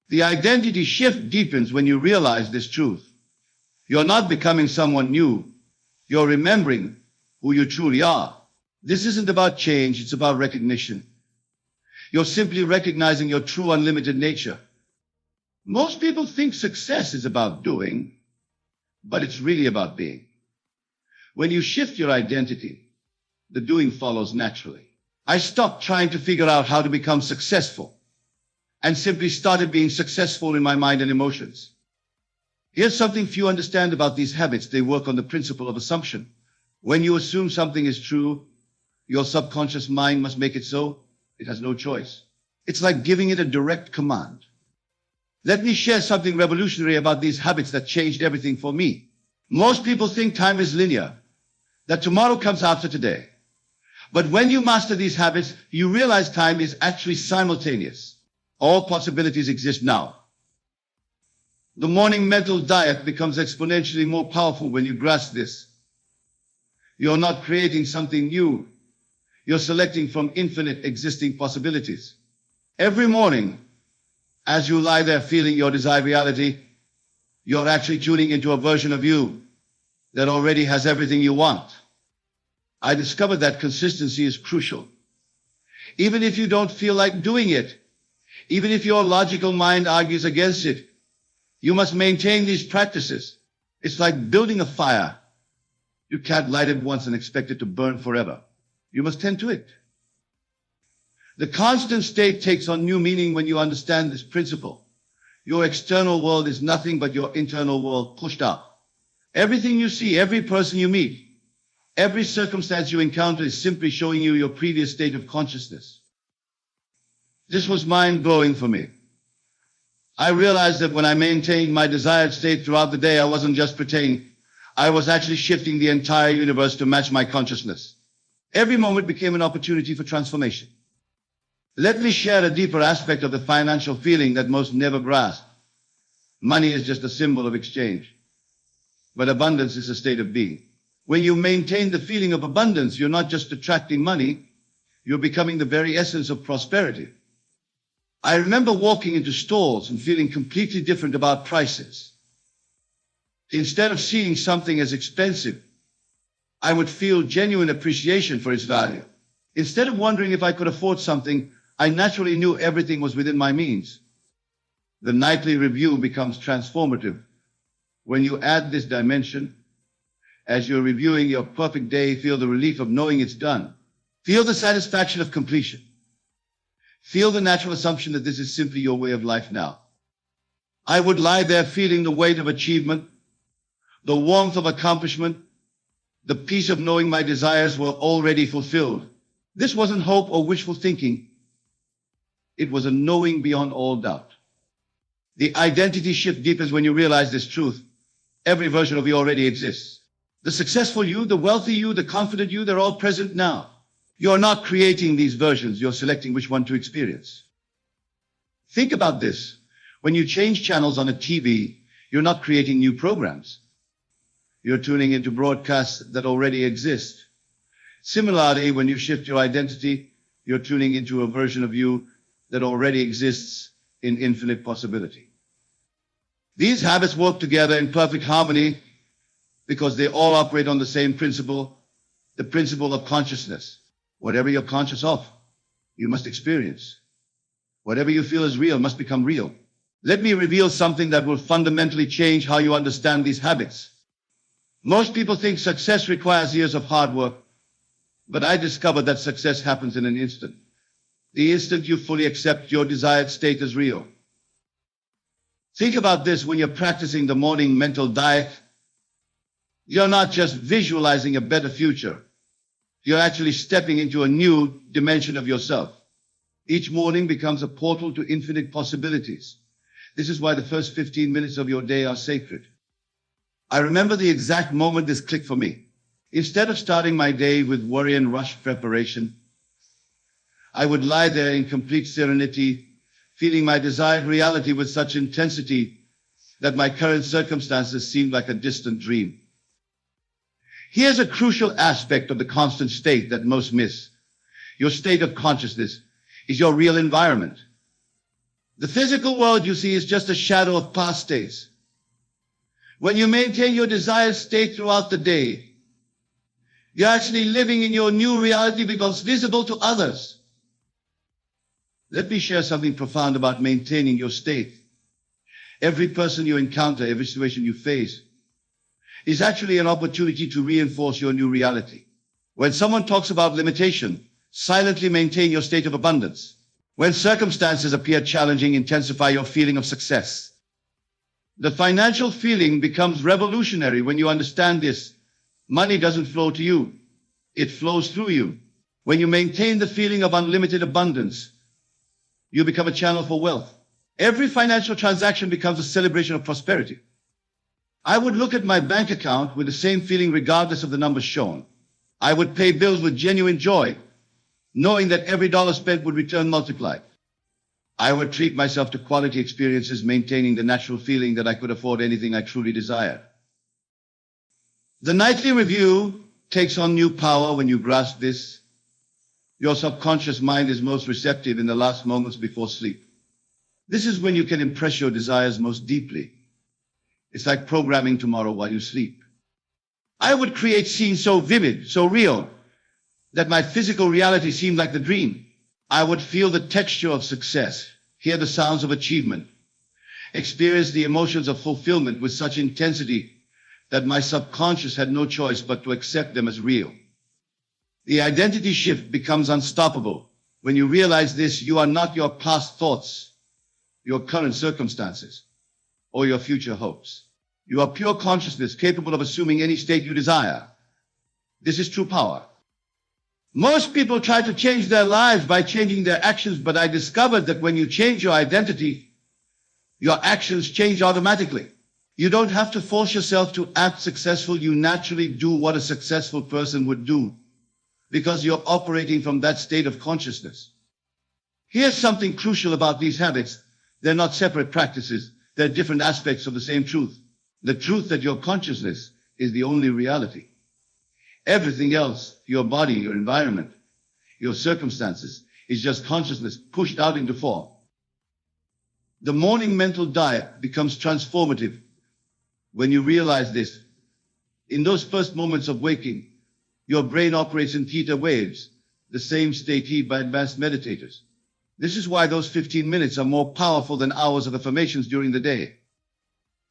The identity shift deepens when you realize this truth. You're not becoming someone new. You're remembering who you truly are. This isn't about change, it's about recognition. You're simply recognizing your true unlimited nature. Most people think success is about doing, but it's really about being. When you shift your identity, the doing follows naturally. I stopped trying to figure out how to become successful and simply started being successful in my mind and emotions. Here's something few understand about these habits. They work on the principle of assumption. When you assume something is true, your subconscious mind must make it so. It has no choice. It's like giving it a direct command. Let me share something revolutionary about these habits that changed everything for me. Most people think time is linear, that tomorrow comes after today. But when you master these habits, you realize time is actually simultaneous. All possibilities exist now. The morning mental diet becomes exponentially more powerful when you grasp this. You're not creating something new. You're selecting from infinite existing possibilities. Every morning, as you lie there feeling your desired reality, You're actually tuning into a version of you that already has everything you want. I discovered that consistency is crucial. Even if you don't feel like doing it, even if your logical mind argues against it, you must maintain these practices. It's like building a fire. You can't light it once and expect it to burn forever. You must tend to it. The constant state takes on new meaning when you understand this principle. Your external world is nothing but your internal world pushed up. Everything you see, every person you meet, every circumstance you encounter is simply showing you your previous state of consciousness. This was mind-blowing for me. I realized that when I maintained my desired state throughout the day, I wasn't just pretending. I was actually shifting the entire universe to match my consciousness. Every moment became an opportunity for transformation. Let me share a deeper aspect of the financial feeling that most never grasp. Money is just a symbol of exchange, but abundance is a state of being. When you maintain the feeling of abundance, you're not just attracting money, you're becoming the very essence of prosperity. I remember walking into stores and feeling completely different about prices. Instead of seeing something as expensive, I would feel genuine appreciation for its value. Instead of wondering if I could afford something, I naturally knew everything was within my means. The nightly review becomes transformative. When you add this dimension, as you're reviewing your perfect day, feel the relief of knowing it's done. Feel the satisfaction of completion. Feel the natural assumption that this is simply your way of life now. I would lie there feeling the weight of achievement, the warmth of accomplishment, the peace of knowing my desires were already fulfilled. This wasn't hope or wishful thinking. It was a knowing beyond all doubt. The identity shift deepens when you realize this truth. Every version of you already exists. The successful you, the wealthy you, the confident you, they're all present now. You're not creating these versions, you're selecting which one to experience. Think about this. When you change channels on a TV, you're not creating new programs. You're tuning into broadcasts that already exist. Similarly, when you shift your identity, you're tuning into a version of you that already exists in infinite possibility. These habits work together in perfect harmony because they all operate on the same principle, the principle of consciousness. Whatever you're conscious of, you must experience. Whatever you feel is real must become real. Let me reveal something that will fundamentally change how you understand these habits. Most people think success requires years of hard work, but I discovered that success happens in an instant. The instant you fully accept your desired state as real. Think about this when you're practicing the morning mental diet. You're not just visualizing a better future. You're actually stepping into a new dimension of yourself. Each morning becomes a portal to infinite possibilities. This is why the first 15 minutes of your day are sacred. I remember the exact moment this clicked for me. Instead of starting my day with worry and rush preparation, I would lie there in complete serenity, feeling my desired reality with such intensity that my current circumstances seemed like a distant dream. Here's a crucial aspect of the constant state that most miss. Your state of consciousness is your real environment. The physical world you see is just a shadow of past states. When you maintain your desired state throughout the day, you're actually living in your new reality because visible to others. Let me share something profound about maintaining your state. Every person you encounter, every situation you face, is actually an opportunity to reinforce your new reality. When someone talks about limitation, silently maintain your state of abundance. When circumstances appear challenging, intensify your feeling of success. The financial feeling becomes revolutionary when you understand this. Money doesn't flow to you. It flows through you. When you maintain the feeling of unlimited abundance, you become a channel for wealth. Every financial transaction becomes a celebration of prosperity. I would look at my bank account with the same feeling regardless of the numbers shown. I would pay bills with genuine joy, knowing that every dollar spent would return multiplied. I would treat myself to quality experiences, maintaining the natural feeling that I could afford anything I truly desired. The nightly review takes on new power when you grasp this. Your subconscious mind is most receptive in the last moments before sleep. This is when you can impress your desires most deeply. It's like programming tomorrow while you sleep. I would create scenes so vivid, so real, that my physical reality seemed like the dream. I would feel the texture of success, hear the sounds of achievement, experience the emotions of fulfillment with such intensity that my subconscious had no choice but to accept them as real. The identity shift becomes unstoppable. When you realize this, you are not your past thoughts, your current circumstances, or your future hopes. You are pure consciousness capable of assuming any state you desire. This is true power. Most people try to change their lives by changing their actions, but I discovered that when you change your identity, your actions change automatically. You don't have to force yourself to act successful. You naturally do what a successful person would do because you're operating from that state of consciousness. Here's something crucial about these habits. They're not separate practices. They're different aspects of the same truth. The truth that your consciousness is the only reality. Everything else, your body, your environment, your circumstances, is just consciousness pushed out into form. The morning mental diet becomes transformative when you realize this. In those first moments of waking, your brain operates in theta waves, the same state heed by advanced meditators. This is why those 15 minutes are more powerful than hours of affirmations during the day.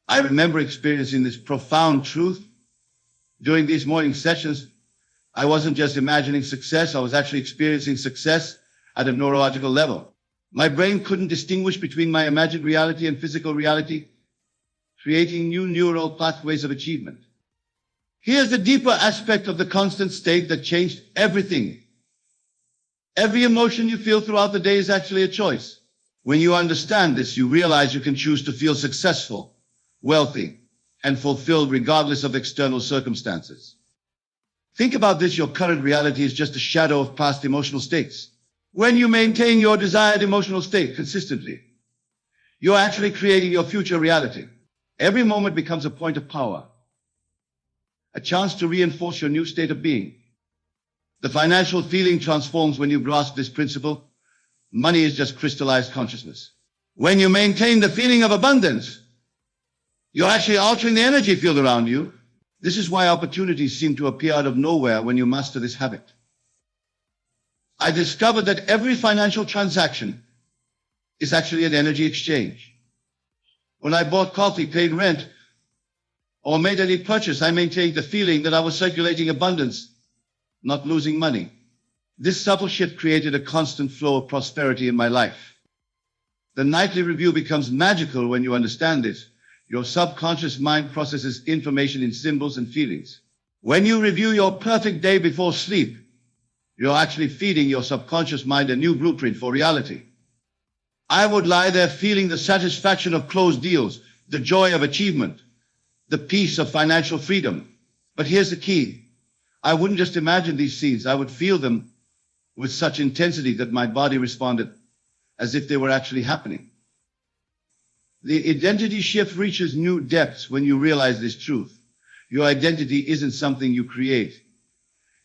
I remember experiencing this profound truth during these morning sessions. I wasn't just imagining success, I was actually experiencing success at a neurological level. My brain couldn't distinguish between my imagined reality and physical reality, creating new neural pathways of achievement. Here's the deeper aspect of the constant state that changed everything. Every emotion you feel throughout the day is actually a choice. When you understand this, you realize you can choose to feel successful, wealthy, and fulfilled regardless of external circumstances. Think about this. Your current reality is just a shadow of past emotional states. When you maintain your desired emotional state consistently, you're actually creating your future reality. Every moment becomes a point of power, a chance to reinforce your new state of being. The financial feeling transforms when you grasp this principle. Money is just crystallized consciousness. When you maintain the feeling of abundance, you're actually altering the energy field around you. This is why opportunities seem to appear out of nowhere when you master this habit. I discovered that every financial transaction is actually an energy exchange. When I bought coffee, paid rent, or made any purchase, I maintained the feeling that I was circulating abundance, not losing money. This subtle shift created a constant flow of prosperity in my life. The nightly review becomes magical when you understand this. Your subconscious mind processes information in symbols and feelings. When you review your perfect day before sleep, you're actually feeding your subconscious mind a new blueprint for reality. I would lie there feeling the satisfaction of closed deals, the joy of achievement, the peace of financial freedom. But here's the key. I wouldn't just imagine these scenes. I would feel them with such intensity that my body responded as if they were actually happening. The identity shift reaches new depths when you realize this truth. Your identity isn't something you create.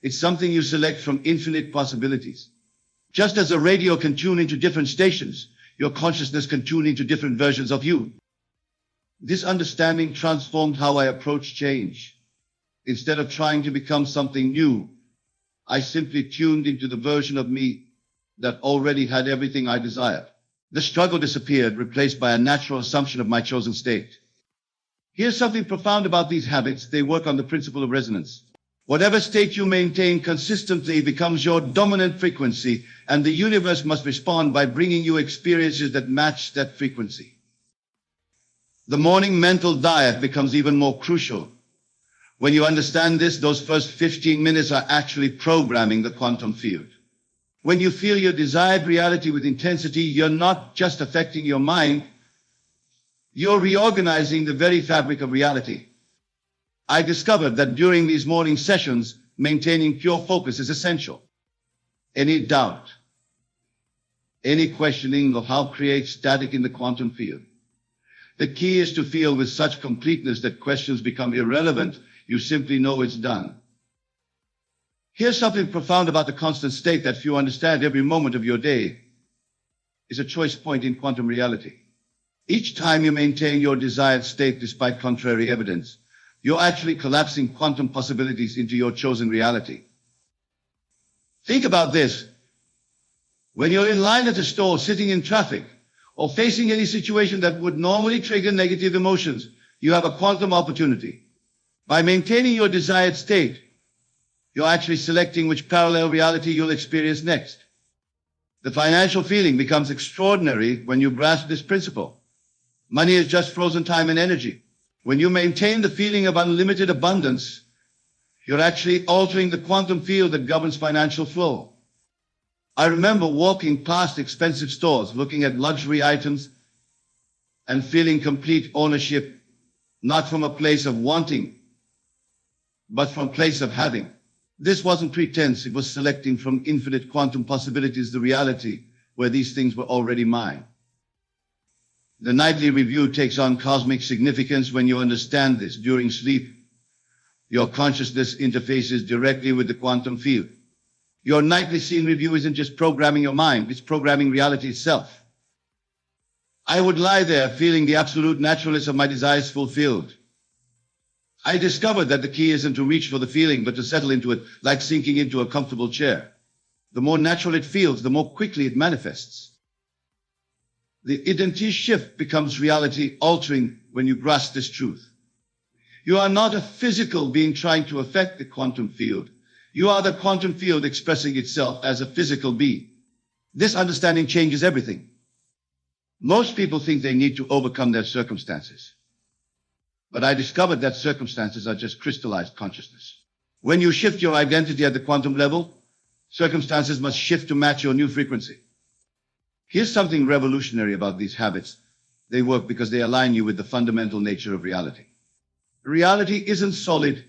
It's something you select from infinite possibilities. Just as a radio can tune into different stations, your consciousness can tune into different versions of you. This understanding transformed how I approach change. Instead of trying to become something new, I simply tuned into the version of me that already had everything I desired. The struggle disappeared, replaced by a natural assumption of my chosen state. Here's something profound about these habits. They work on the principle of resonance. Whatever state you maintain consistently becomes your dominant frequency, and the universe must respond by bringing you experiences that match that frequency. The morning mental diet becomes even more crucial. When you understand this, those first 15 minutes are actually programming the quantum field. When you feel your desired reality with intensity, you're not just affecting your mind, you're reorganizing the very fabric of reality. I discovered that during these morning sessions, maintaining pure focus is essential. Any doubt, any questioning of how to create static in the quantum field. The key is to feel with such completeness that questions become irrelevant. You simply know it's done. Here's something profound about the constant state that if you understand every moment of your day is a choice point in quantum reality. Each time you maintain your desired state despite contrary evidence, you're actually collapsing quantum possibilities into your chosen reality. Think about this. When you're in line at a store, sitting in traffic, or facing any situation that would normally trigger negative emotions, you have a quantum opportunity. By maintaining your desired state, you're actually selecting which parallel reality you'll experience next. The financial feeling becomes extraordinary when you grasp this principle. Money is just frozen time and energy. When you maintain the feeling of unlimited abundance, you're actually altering the quantum field that governs financial flow. I remember walking past expensive stores, looking at luxury items, and feeling complete ownership, not from a place of wanting, but from a place of having. This wasn't pretense, it was selecting from infinite quantum possibilities the reality where these things were already mine. The nightly review takes on cosmic significance when you understand this. During sleep, your consciousness interfaces directly with the quantum field. Your nightly scene review isn't just programming your mind, it's programming reality itself. I would lie there feeling the absolute naturalness of my desires fulfilled. I discovered that the key isn't to reach for the feeling, but to settle into it like sinking into a comfortable chair. The more natural it feels, the more quickly it manifests. The identity shift becomes reality altering when you grasp this truth. You are not a physical being trying to affect the quantum field. You are the quantum field expressing itself as a physical being. This understanding changes everything. Most people think they need to overcome their circumstances. But I discovered that circumstances are just crystallized consciousness. When you shift your identity at the quantum level, circumstances must shift to match your new frequency. Here's something revolutionary about these habits. They work because they align you with the fundamental nature of reality. Reality isn't solid.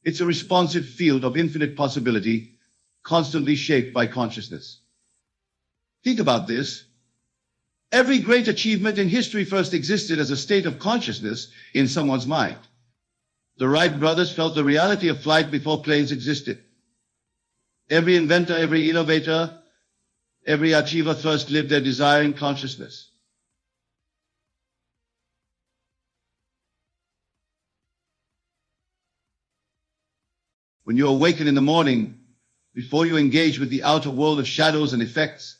It's a responsive field of infinite possibility, constantly shaped by consciousness. Think about this. Every great achievement in history first existed as a state of consciousness in someone's mind. The Wright brothers felt the reality of flight before planes existed. Every inventor, every innovator, every achiever first lived their desire in consciousness. When you awaken in the morning, before you engage with the outer world of shadows and effects,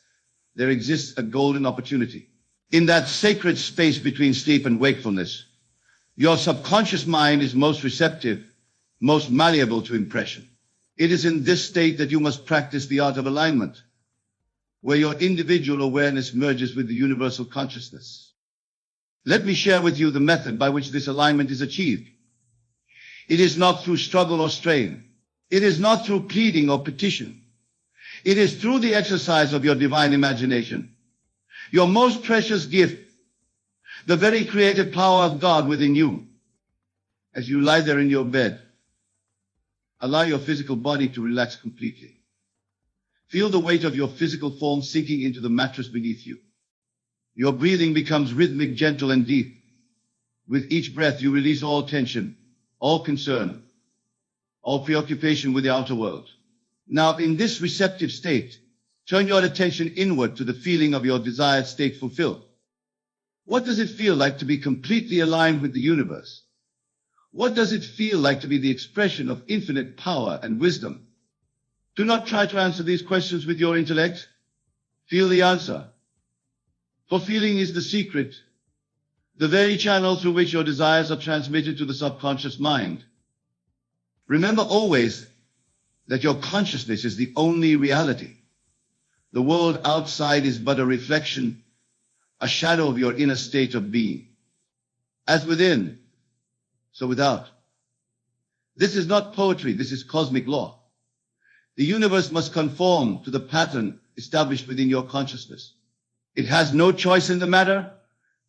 there exists a golden opportunity. In that sacred space between sleep and wakefulness, your subconscious mind is most receptive, most malleable to impression. It is in this state that you must practice the art of alignment, where your individual awareness merges with the universal consciousness. Let me share with you the method by which this alignment is achieved. It is not through struggle or strain. It is not through pleading or petition. It is through the exercise of your divine imagination, your most precious gift, the very creative power of God within you. As you lie there in your bed, allow your physical body to relax completely. Feel the weight of your physical form sinking into the mattress beneath you. Your breathing becomes rhythmic, gentle, and deep. With each breath, you release all tension, all concern, all preoccupation with the outer world. Now, in this receptive state, turn your attention inward to the feeling of your desired state fulfilled. What does it feel like to be completely aligned with the universe? What does it feel like to be the expression of infinite power and wisdom? Do not try to answer these questions with your intellect. Feel the answer. For feeling is the secret, the very channel through which your desires are transmitted to the subconscious mind. Remember always that your consciousness is the only reality. The world outside is but a reflection, a shadow of your inner state of being. As within, so without. This is not poetry, this is cosmic law. The universe must conform to the pattern established within your consciousness. It has no choice in the matter,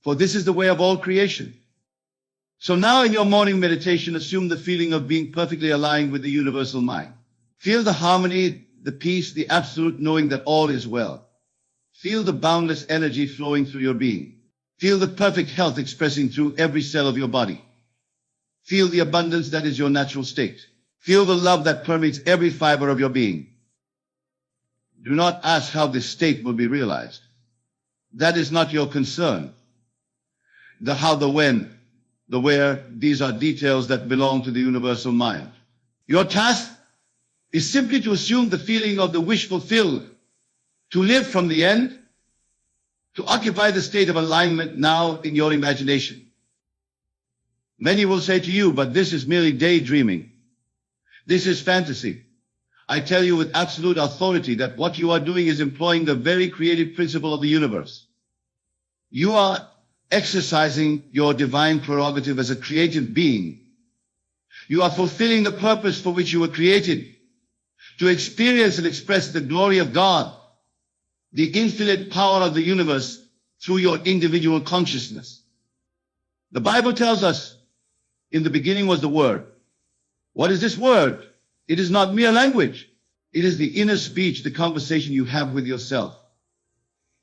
for this is the way of all creation. So now in your morning meditation, assume the feeling of being perfectly aligned with the universal mind. Feel the harmony, the peace, the absolute knowing that all is well. Feel the boundless energy flowing through your being. Feel the perfect health expressing through every cell of your body. Feel the abundance that is your natural state. Feel the love that permeates every fiber of your being. Do not ask how this state will be realized. That is not your concern. The how, the when, the where, these are details that belong to the universal mind. Your task is simply to assume the feeling of the wish fulfilled, to live from the end, to occupy the state of alignment now in your imagination. Many will say to you, but this is merely daydreaming. This is fantasy. I tell you with absolute authority that what you are doing is employing the very creative principle of the universe. You are exercising your divine prerogative as a creative being. You are fulfilling the purpose for which you were created, to experience and express the glory of God, the infinite power of the universe through your individual consciousness. The Bible tells us, in the beginning was the Word. What is this word? It is not mere language. It is the inner speech, the conversation you have with yourself.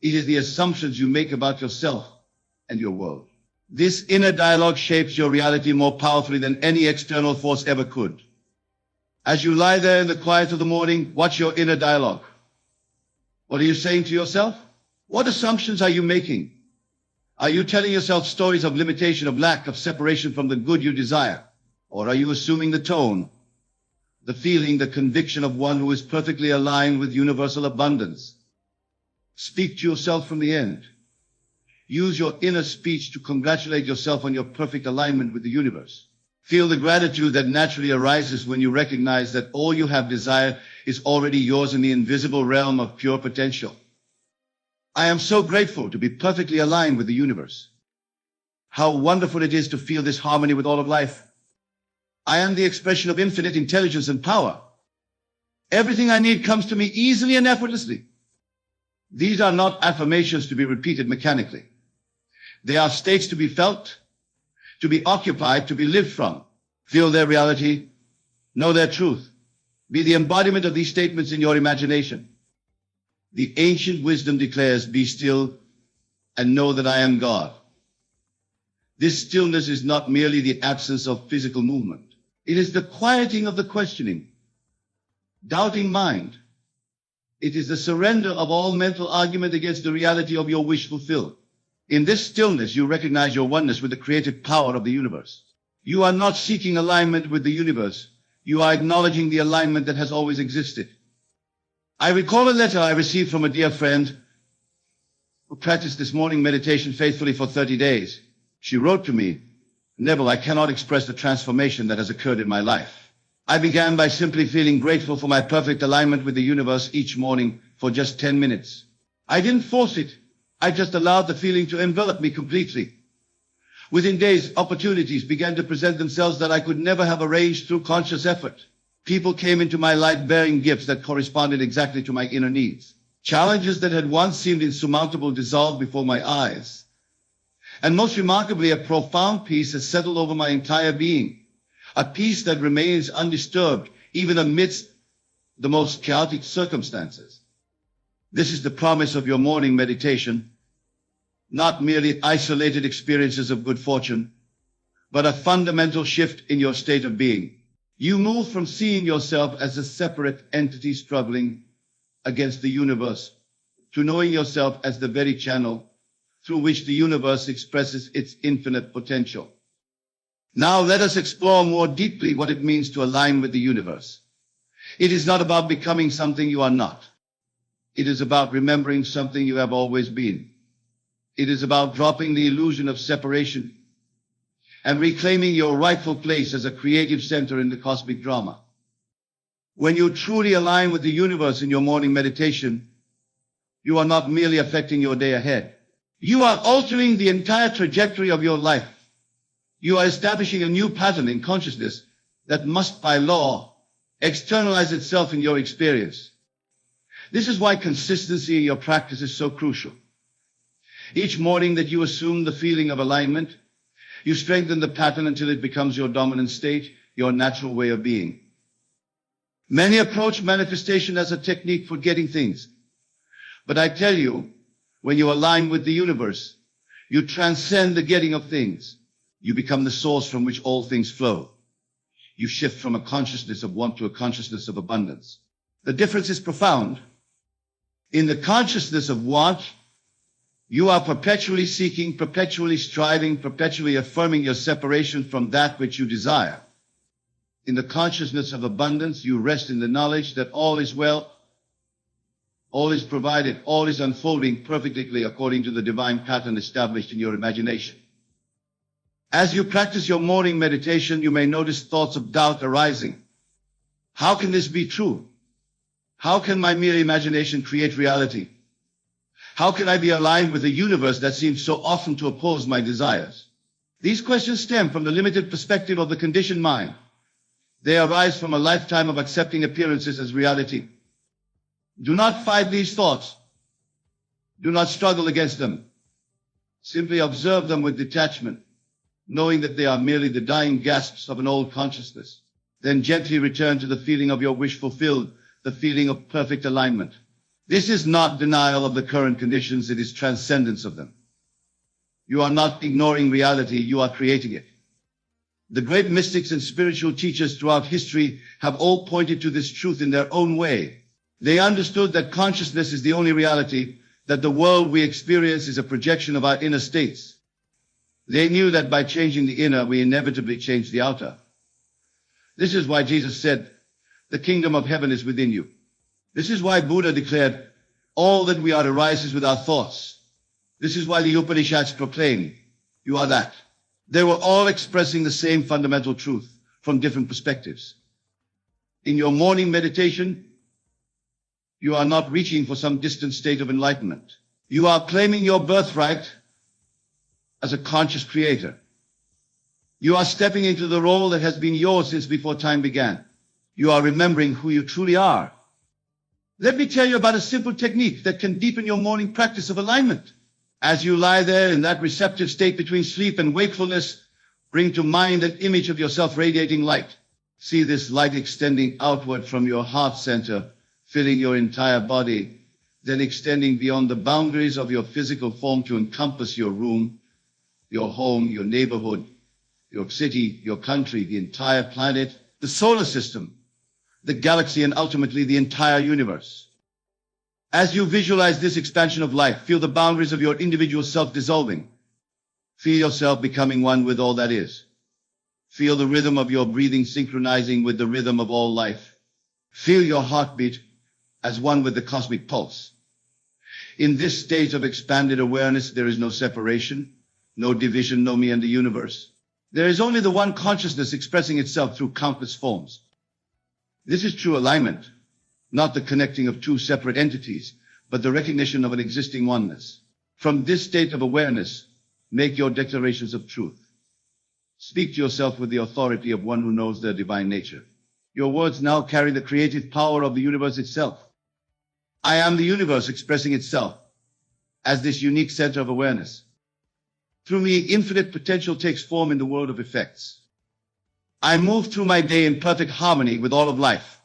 It is the assumptions you make about yourself and your world. This inner dialogue shapes your reality more powerfully than any external force ever could. As you lie there in the quiet of the morning, watch your inner dialogue. What are you saying to yourself? What assumptions are you making? Are you telling yourself stories of limitation, of lack, of separation from the good you desire? Or are you assuming the tone, the feeling, the conviction of one who is perfectly aligned with universal abundance? Speak to yourself from the end. Use your inner speech to congratulate yourself on your perfect alignment with the universe. Feel the gratitude that naturally arises when you recognize that all you have desired is already yours in the invisible realm of pure potential. I am so grateful to be perfectly aligned with the universe. How wonderful it is to feel this harmony with all of life. I am the expression of infinite intelligence and power. Everything I need comes to me easily and effortlessly. These are not affirmations to be repeated mechanically. They are states to be felt, to be occupied, to be lived from. Feel their reality, know their truth. Be the embodiment of these statements in your imagination. The ancient wisdom declares, be still and know that I am God. This stillness is not merely the absence of physical movement. It is the quieting of the questioning, doubting mind. It is the surrender of all mental argument against the reality of your wish fulfilled. In this stillness, you recognize your oneness with the creative power of the universe. You are not seeking alignment with the universe. You are acknowledging the alignment that has always existed. I recall a letter I received from a dear friend who practiced this morning meditation faithfully for 30 days. She wrote to me, Neville, I cannot express the transformation that has occurred in my life. I began by simply feeling grateful for my perfect alignment with the universe each morning for just 10 minutes. I didn't force it. I just allowed the feeling to envelop me completely. Within days, opportunities began to present themselves that I could never have arranged through conscious effort. People came into my life bearing gifts that corresponded exactly to my inner needs. Challenges that had once seemed insurmountable dissolved before my eyes. And most remarkably, a profound peace has settled over my entire being. A peace that remains undisturbed, even amidst the most chaotic circumstances. This is the promise of your morning meditation, not merely isolated experiences of good fortune, but a fundamental shift in your state of being. You move from seeing yourself as a separate entity struggling against the universe to knowing yourself as the very channel through which the universe expresses its infinite potential. Now let us explore more deeply what it means to align with the universe. It is not about becoming something you are not. It is about remembering something you have always been. It is about dropping the illusion of separation and reclaiming your rightful place as a creative center in the cosmic drama. When you truly align with the universe in your morning meditation, you are not merely affecting your day ahead. You are altering the entire trajectory of your life. You are establishing a new pattern in consciousness that must, by law, externalize itself in your experience. This is why consistency in your practice is so crucial. Each morning that you assume the feeling of alignment, you strengthen the pattern until it becomes your dominant state, your natural way of being. Many approach manifestation as a technique for getting things. But I tell you, when you align with the universe, you transcend the getting of things. You become the source from which all things flow. You shift from a consciousness of want to a consciousness of abundance. The difference is profound. In the consciousness of want, You are perpetually seeking, perpetually striving, perpetually affirming your separation from that which you desire. In the consciousness of abundance, you rest in the knowledge that all is well, all is provided, all is unfolding perfectly according to the divine pattern established in your imagination. As you practice your morning meditation, you may notice thoughts of doubt arising. How can this be true? How can my mere imagination create reality? How can I be aligned with a universe that seems so often to oppose my desires? These questions stem from the limited perspective of the conditioned mind. They arise from a lifetime of accepting appearances as reality. Do not fight these thoughts. Do not struggle against them. Simply observe them with detachment, knowing that they are merely the dying gasps of an old consciousness. Then gently return to the feeling of your wish fulfilled, the feeling of perfect alignment. This is not denial of the current conditions, it is transcendence of them. You are not ignoring reality, you are creating it. The great mystics and spiritual teachers throughout history have all pointed to this truth in their own way. They understood that consciousness is the only reality, that the world we experience is a projection of our inner states. They knew that by changing the inner, we inevitably change the outer. This is why Jesus said, "The kingdom of heaven is within you." This is why Buddha declared, "All that we are arises with our thoughts." This is why the Upanishads proclaim, "You are that." They were all expressing the same fundamental truth from different perspectives. In your morning meditation, you are not reaching for some distant state of enlightenment. You are claiming your birthright as a conscious creator. You are stepping into the role that has been yours since before time began. You are remembering who you truly are. Let me tell you about a simple technique that can deepen your morning practice of alignment. As you lie there in that receptive state between sleep and wakefulness, bring to mind an image of yourself radiating light. See this light extending outward from your heart center, filling your entire body, then extending beyond the boundaries of your physical form to encompass your room, your home, your neighborhood, your city, your country, the entire planet, the solar system, the galaxy, and ultimately the entire universe. As you visualize this expansion of life, feel the boundaries of your individual self dissolving. Feel yourself becoming one with all that is. Feel the rhythm of your breathing synchronizing with the rhythm of all life. Feel your heartbeat as one with the cosmic pulse. In this state of expanded awareness, there is no separation, no division, no me and the universe. There is only the one consciousness expressing itself through countless forms. This is true alignment, not the connecting of two separate entities, but the recognition of an existing oneness. From this state of awareness, make your declarations of truth. Speak to yourself with the authority of one who knows their divine nature. Your words now carry the creative power of the universe itself. I am the universe expressing itself as this unique center of awareness. Through me, infinite potential takes form in the world of effects. I move through my day in perfect harmony with all of life.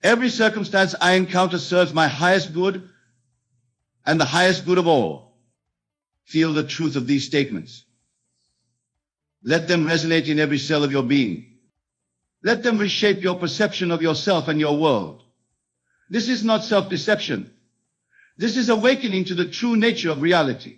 Every circumstance I encounter serves my highest good and the highest good of all. Feel the truth of these statements. Let them resonate in every cell of your being. Let them reshape your perception of yourself and your world. This is not self-deception. This is awakening to the true nature of reality.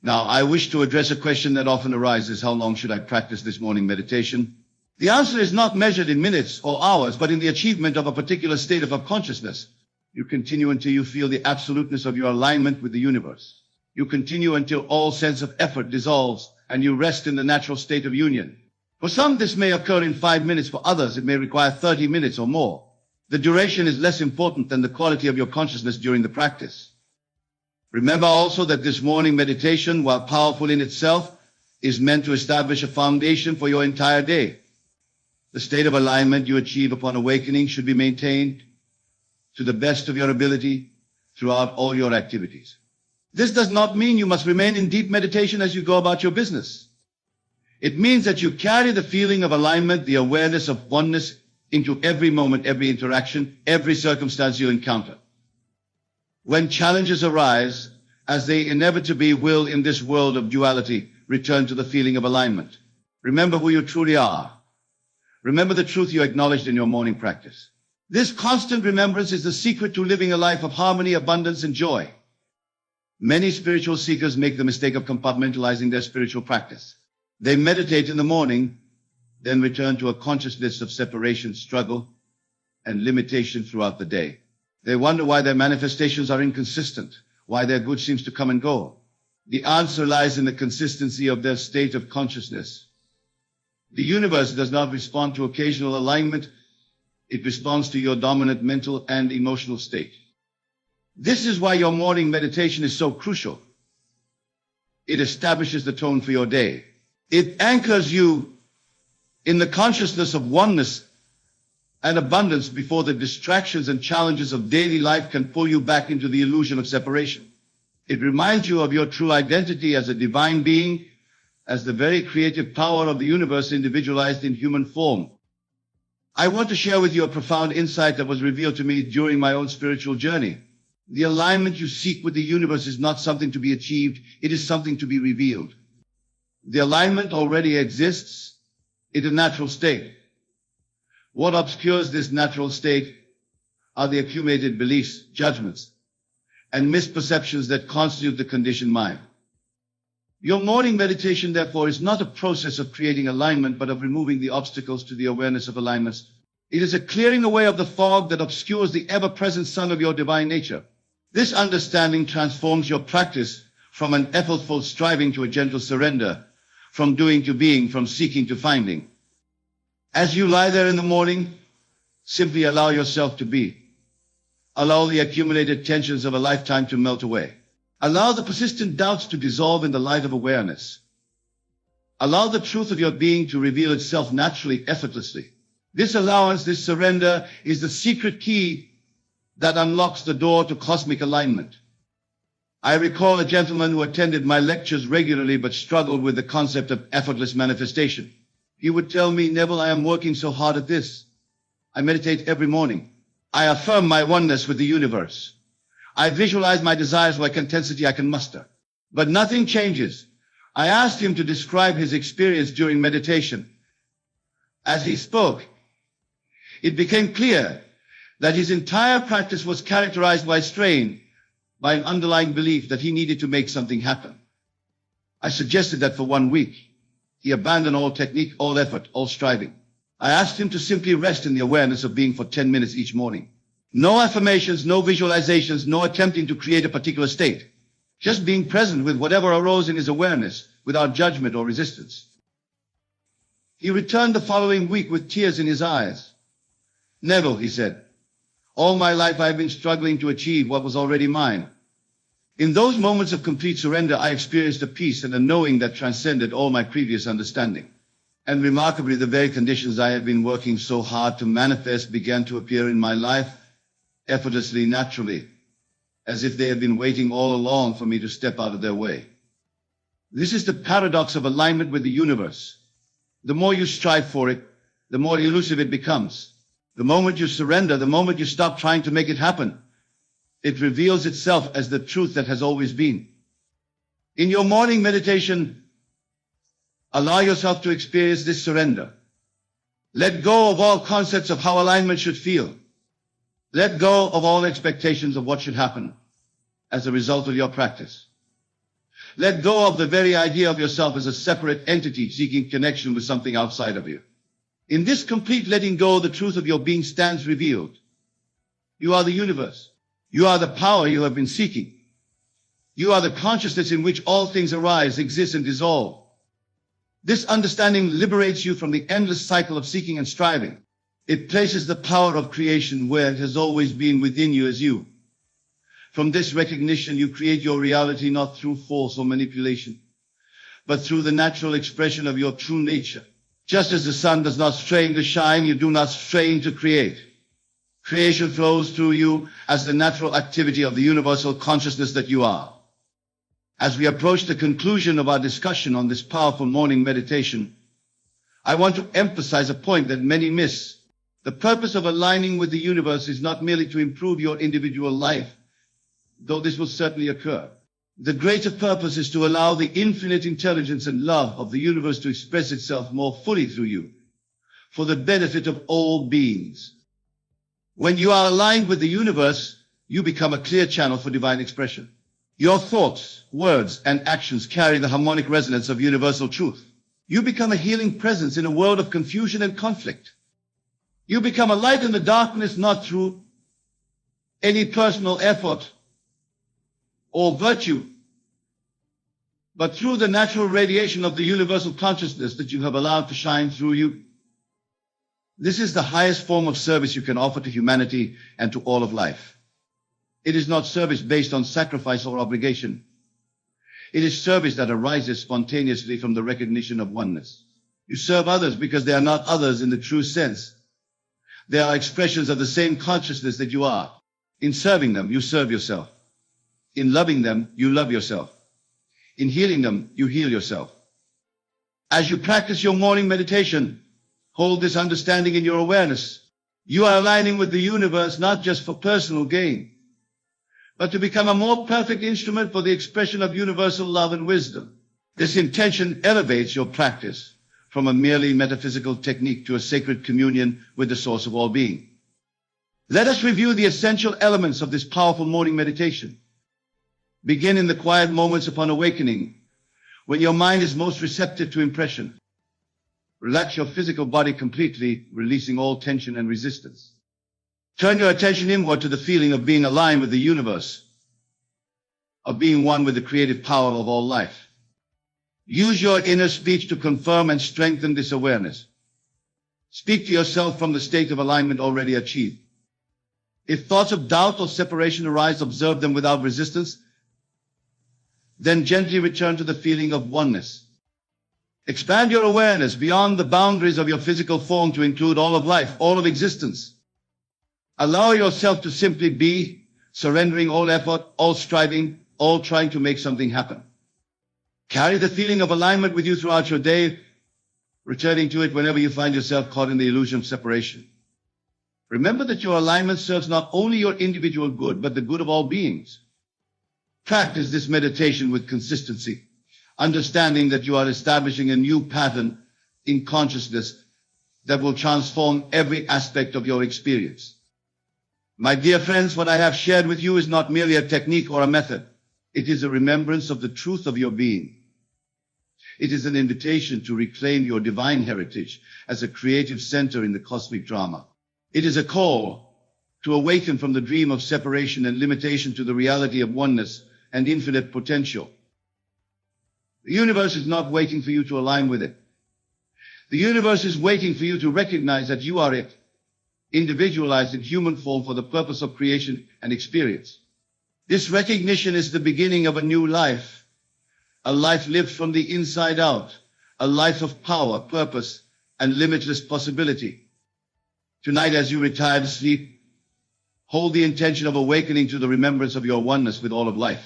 Now, I wish to address a question that often arises: how long should I practice this morning meditation? The answer is not measured in minutes or hours, but in the achievement of a particular state of consciousness. You continue until you feel the absoluteness of your alignment with the universe. You continue until all sense of effort dissolves and you rest in the natural state of union. For some, this may occur in 5 minutes. For others, it may require 30 minutes or more. The duration is less important than the quality of your consciousness during the practice. Remember also that this morning meditation, while powerful in itself, is meant to establish a foundation for your entire day. The state of alignment you achieve upon awakening should be maintained to the best of your ability throughout all your activities. This does not mean you must remain in deep meditation as you go about your business. It means that you carry the feeling of alignment, the awareness of oneness, into every moment, every interaction, every circumstance you encounter. When challenges arise, as they inevitably will in this world of duality, return to the feeling of alignment. Remember who you truly are. Remember the truth you acknowledged in your morning practice. This constant remembrance is the secret to living a life of harmony, abundance, and joy. Many spiritual seekers make the mistake of compartmentalizing their spiritual practice. They meditate in the morning, then return to a consciousness of separation, struggle, and limitation throughout the day. They wonder why their manifestations are inconsistent, why their good seems to come and go. The answer lies in the consistency of their state of consciousness. The universe does not respond to occasional alignment. It responds to your dominant mental and emotional state. This is why your morning meditation is so crucial. It establishes the tone for your day. It anchors you in the consciousness of oneness and abundance before the distractions and challenges of daily life can pull you back into the illusion of separation. It reminds you of your true identity as a divine being, as the very creative power of the universe individualized in human form. I want to share with you a profound insight that was revealed to me during my own spiritual journey. The alignment you seek with the universe is not something to be achieved, it is something to be revealed. The alignment already exists in a natural state. What obscures this natural state are the accumulated beliefs, judgments, and misperceptions that constitute the conditioned mind. Your morning meditation, therefore, is not a process of creating alignment, but of removing the obstacles to the awareness of alignments. It is a clearing away of the fog that obscures the ever-present sun of your divine nature. This understanding transforms your practice from an effortful striving to a gentle surrender, from doing to being, from seeking to finding. As you lie there in the morning, simply allow yourself to be. Allow the accumulated tensions of a lifetime to melt away. Allow the persistent doubts to dissolve in the light of awareness. Allow the truth of your being to reveal itself naturally, effortlessly. This allowance, this surrender, is the secret key that unlocks the door to cosmic alignment. I recall a gentleman who attended my lectures regularly but struggled with the concept of effortless manifestation. He would tell me, "Neville, I am working so hard at this. I meditate every morning. I affirm my oneness with the universe. I visualize my desires like intensity I can muster. But nothing changes." I asked him to describe his experience during meditation. As he spoke, it became clear that his entire practice was characterized by strain, by an underlying belief that he needed to make something happen. I suggested that for 1 week, he abandon all technique, all effort, all striving. I asked him to simply rest in the awareness of being for 10 minutes each morning. No affirmations, no visualizations, no attempting to create a particular state. Just being present with whatever arose in his awareness, without judgment or resistance. He returned the following week with tears in his eyes. "Neville," he said, "all my life I have been struggling to achieve what was already mine. In those moments of complete surrender, I experienced a peace and a knowing that transcended all my previous understanding. And remarkably, the very conditions I had been working so hard to manifest began to appear in my life effortlessly, naturally, as if they had been waiting all along for me to step out of their way." This is the paradox of alignment with the universe. The more you strive for it, the more elusive it becomes. The moment you surrender, the moment you stop trying to make it happen, it reveals itself as the truth that has always been. In your morning meditation, allow yourself to experience this surrender. Let go of all concepts of how alignment should feel. Let go of all expectations of what should happen as a result of your practice. Let go of the very idea of yourself as a separate entity seeking connection with something outside of you. In this complete letting go, the truth of your being stands revealed. You are the universe. You are the power you have been seeking. You are the consciousness in which all things arise, exist, and dissolve. This understanding liberates you from the endless cycle of seeking and striving. It places the power of creation where it has always been, within you as you. From this recognition, you create your reality not through force or manipulation, but through the natural expression of your true nature. Just as the sun does not strain to shine, you do not strain to create. Creation flows through you as the natural activity of the universal consciousness that you are. As we approach the conclusion of our discussion on this powerful morning meditation, I want to emphasize a point that many miss. The purpose of aligning with the universe is not merely to improve your individual life, though this will certainly occur. The greater purpose is to allow the infinite intelligence and love of the universe to express itself more fully through you, for the benefit of all beings. When you are aligned with the universe, you become a clear channel for divine expression. Your thoughts, words, and actions carry the harmonic resonance of universal truth. You become a healing presence in a world of confusion and conflict. You become a light in the darkness, not through any personal effort or virtue, but through the natural radiation of the universal consciousness that you have allowed to shine through you. This is the highest form of service you can offer to humanity and to all of life. It is not service based on sacrifice or obligation. It is service that arises spontaneously from the recognition of oneness. You serve others because they are not others in the true sense. They are expressions of the same consciousness that you are. In serving them, you serve yourself. In loving them, you love yourself. In healing them, you heal yourself. As you practice your morning meditation, hold this understanding in your awareness. You are aligning with the universe not just for personal gain, but to become a more perfect instrument for the expression of universal love and wisdom. This intention elevates your practice from a merely metaphysical technique to a sacred communion with the source of all being. Let us review the essential elements of this powerful morning meditation. Begin in the quiet moments upon awakening, when your mind is most receptive to impression. Relax your physical body completely, releasing all tension and resistance. Turn your attention inward to the feeling of being aligned with the universe, of being one with the creative power of all life. Use your inner speech to confirm and strengthen this awareness. Speak to yourself from the state of alignment already achieved. If thoughts of doubt or separation arise, observe them without resistance. Then gently return to the feeling of oneness. Expand your awareness beyond the boundaries of your physical form to include all of life, all of existence. Allow yourself to simply be, surrendering all effort, all striving, all trying to make something happen. Carry the feeling of alignment with you throughout your day, returning to it whenever you find yourself caught in the illusion of separation. Remember that your alignment serves not only your individual good, but the good of all beings. Practice this meditation with consistency, understanding that you are establishing a new pattern in consciousness that will transform every aspect of your experience. My dear friends, what I have shared with you is not merely a technique or a method. It is a remembrance of the truth of your being. It is an invitation to reclaim your divine heritage as a creative center in the cosmic drama. It is a call to awaken from the dream of separation and limitation to the reality of oneness and infinite potential. The universe is not waiting for you to align with it. The universe is waiting for you to recognize that you are it, individualized in human form for the purpose of creation and experience. This recognition is the beginning of a new life, a life lived from the inside out, a life of power, purpose, and limitless possibility. Tonight, as you retire to sleep, hold the intention of awakening to the remembrance of your oneness with all of life.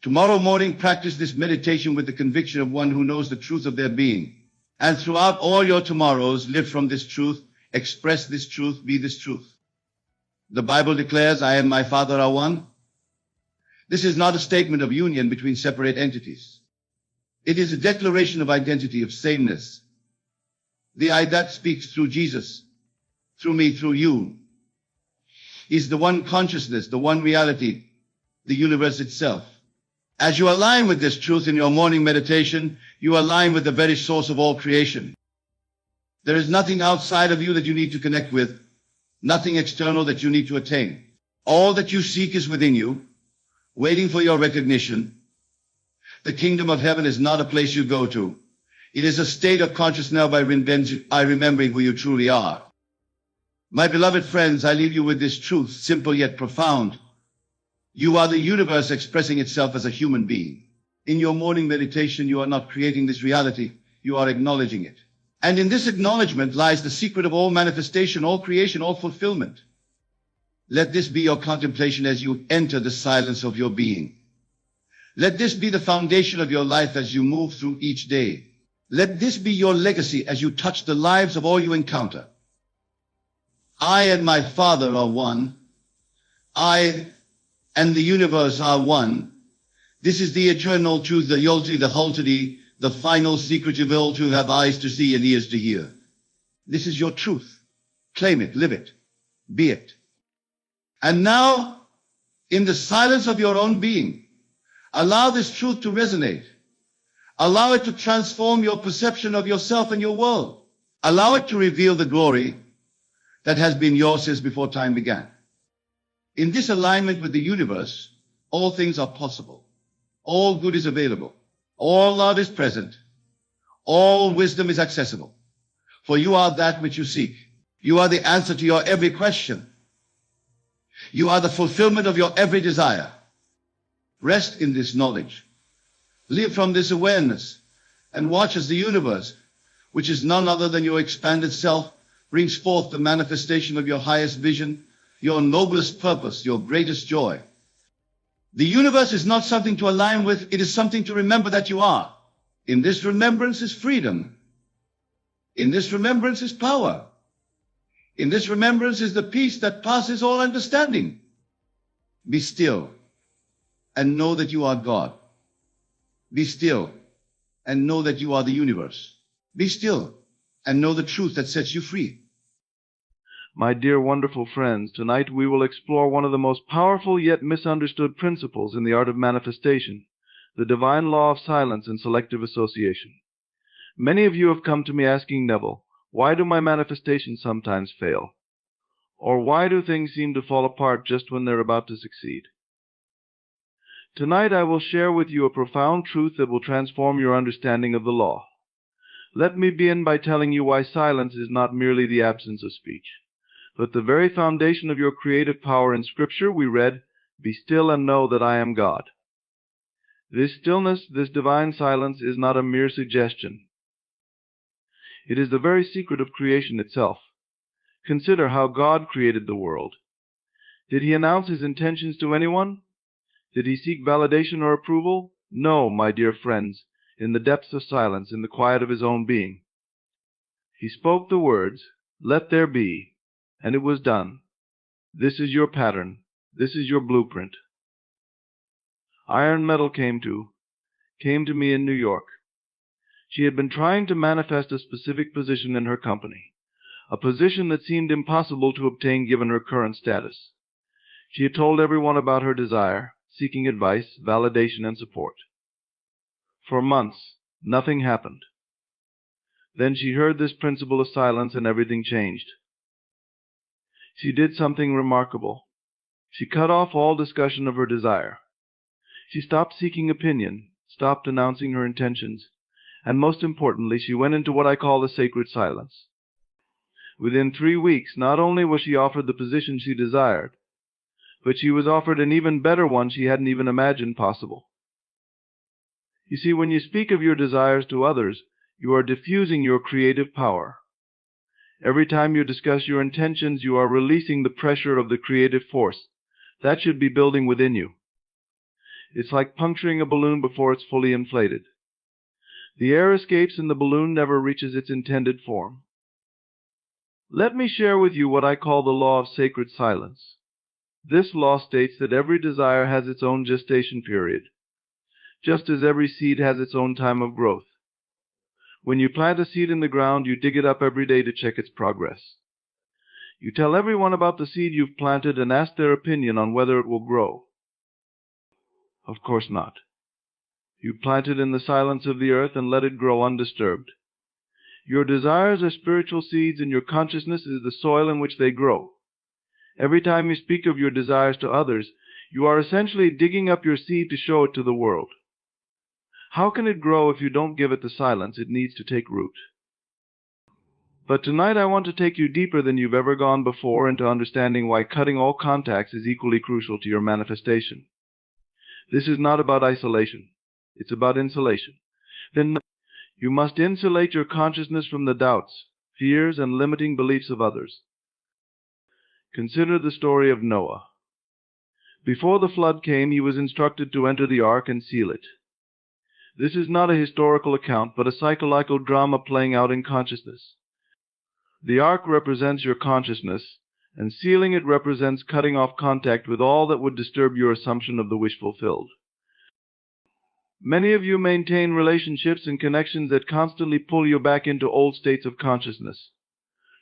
Tomorrow morning, practice this meditation with the conviction of one who knows the truth of their being. And throughout all your tomorrows, live from this truth, express this truth, be this truth. The Bible declares, I and my Father are one. This is not a statement of union between separate entities. It is a declaration of identity, of sameness. The I that speaks through Jesus, through me, through you, is the one consciousness, the one reality, the universe itself. As you align with this truth in your morning meditation, you align with the very source of all creation. There is nothing outside of you that you need to connect with, nothing external that you need to attain. All that you seek is within you, waiting for your recognition. The kingdom of heaven is not a place you go to. It is a state of consciousness by remembering who you truly are. My beloved friends, I leave you with this truth, simple yet profound. You are the universe expressing itself as a human being. In your morning meditation, you are not creating this reality, you are acknowledging it. And in this acknowledgement lies the secret of all manifestation, all creation, all fulfillment. Let this be your contemplation as you enter the silence of your being. Let this be the foundation of your life as you move through each day. Let this be your legacy as you touch the lives of all you encounter. I and my Father are one. I and the universe are one. This is the eternal truth, the Yolti, the Hultadi, the final secretive will to have eyes to see and ears to hear. This is your truth. Claim it, live it, be it. And now, in the silence of your own being, Allow this truth to resonate. Allow it to transform your perception of yourself and your world. Allow it to reveal the glory that has been yours since before time began. In this alignment with the universe, all things are possible. All good is available. All love is present. All wisdom is accessible. For you are that which you seek. You are the answer to your every question. You are the fulfillment of your every desire. Rest in this knowledge. Live from this awareness and watch as the universe, which is none other than your expanded self, brings forth the manifestation of your highest vision, your noblest purpose, your greatest joy. The universe is not something to align with, it is something to remember that you are. In this remembrance is freedom. In this remembrance is power. In this remembrance is the peace that passes all understanding. Be still and know that you are God. Be still and know that you are the universe. Be still and know the truth that sets you free. My dear wonderful friends, tonight we will explore one of the most powerful yet misunderstood principles in the art of manifestation, the divine law of silence and selective association. Many of you have come to me asking, Neville, why do my manifestations sometimes fail? Or why do things seem to fall apart just when they're about to succeed? Tonight I will share with you a profound truth that will transform your understanding of the law. Let me begin by telling you why silence is not merely the absence of speech, but the very foundation of your creative power. In Scripture we read, "Be still and know that I am God." This stillness, this divine silence, is not a mere suggestion. It is the very secret of creation itself. Consider how God created the world. Did He announce His intentions to anyone? Did He seek validation or approval? No, my dear friends, in the depths of silence, in the quiet of His own being. He spoke the words, "Let there be," and it was done. This is your pattern. This is your blueprint. Iron Metal came to me in New York. She had been trying to manifest a specific position in her company, a position that seemed impossible to obtain given her current status. She had told everyone about her desire, seeking advice, validation, and support. For months, nothing happened. Then she heard this principle of silence and everything changed. She did something remarkable. She cut off all discussion of her desire. She stopped seeking opinion, stopped announcing her intentions, and most importantly, she went into what I call the sacred silence. Within 3 weeks, not only was she offered the position she desired, but she was offered an even better one she hadn't even imagined possible. You see, when you speak of your desires to others, you are diffusing your creative power. Every time you discuss your intentions, you are releasing the pressure of the creative force. That should be building within you. It's like puncturing a balloon before it's fully inflated. The air escapes and the balloon never reaches its intended form. Let me share with you what I call the law of sacred silence. This law states that every desire has its own gestation period, just as every seed has its own time of growth. When you plant a seed in the ground, you dig it up every day to check its progress. You tell everyone about the seed you've planted and ask their opinion on whether it will grow. Of course not. You plant it in the silence of the earth and let it grow undisturbed. Your desires are spiritual seeds, and your consciousness is the soil in which they grow. Every time you speak of your desires to others, you are essentially digging up your seed to show it to the world. How can it grow if you don't give it the silence it needs to take root? But tonight I want to take you deeper than you've ever gone before into understanding why cutting all contacts is equally crucial to your manifestation. This is not about isolation. It's about insulation. Then you must insulate your consciousness from the doubts, fears, and limiting beliefs of others. Consider the story of Noah. Before the flood came, he was instructed to enter the ark and seal it. This is not a historical account, but a psychological drama playing out in consciousness. The ark represents your consciousness, and sealing it represents cutting off contact with all that would disturb your assumption of the wish fulfilled. Many of you maintain relationships and connections that constantly pull you back into old states of consciousness.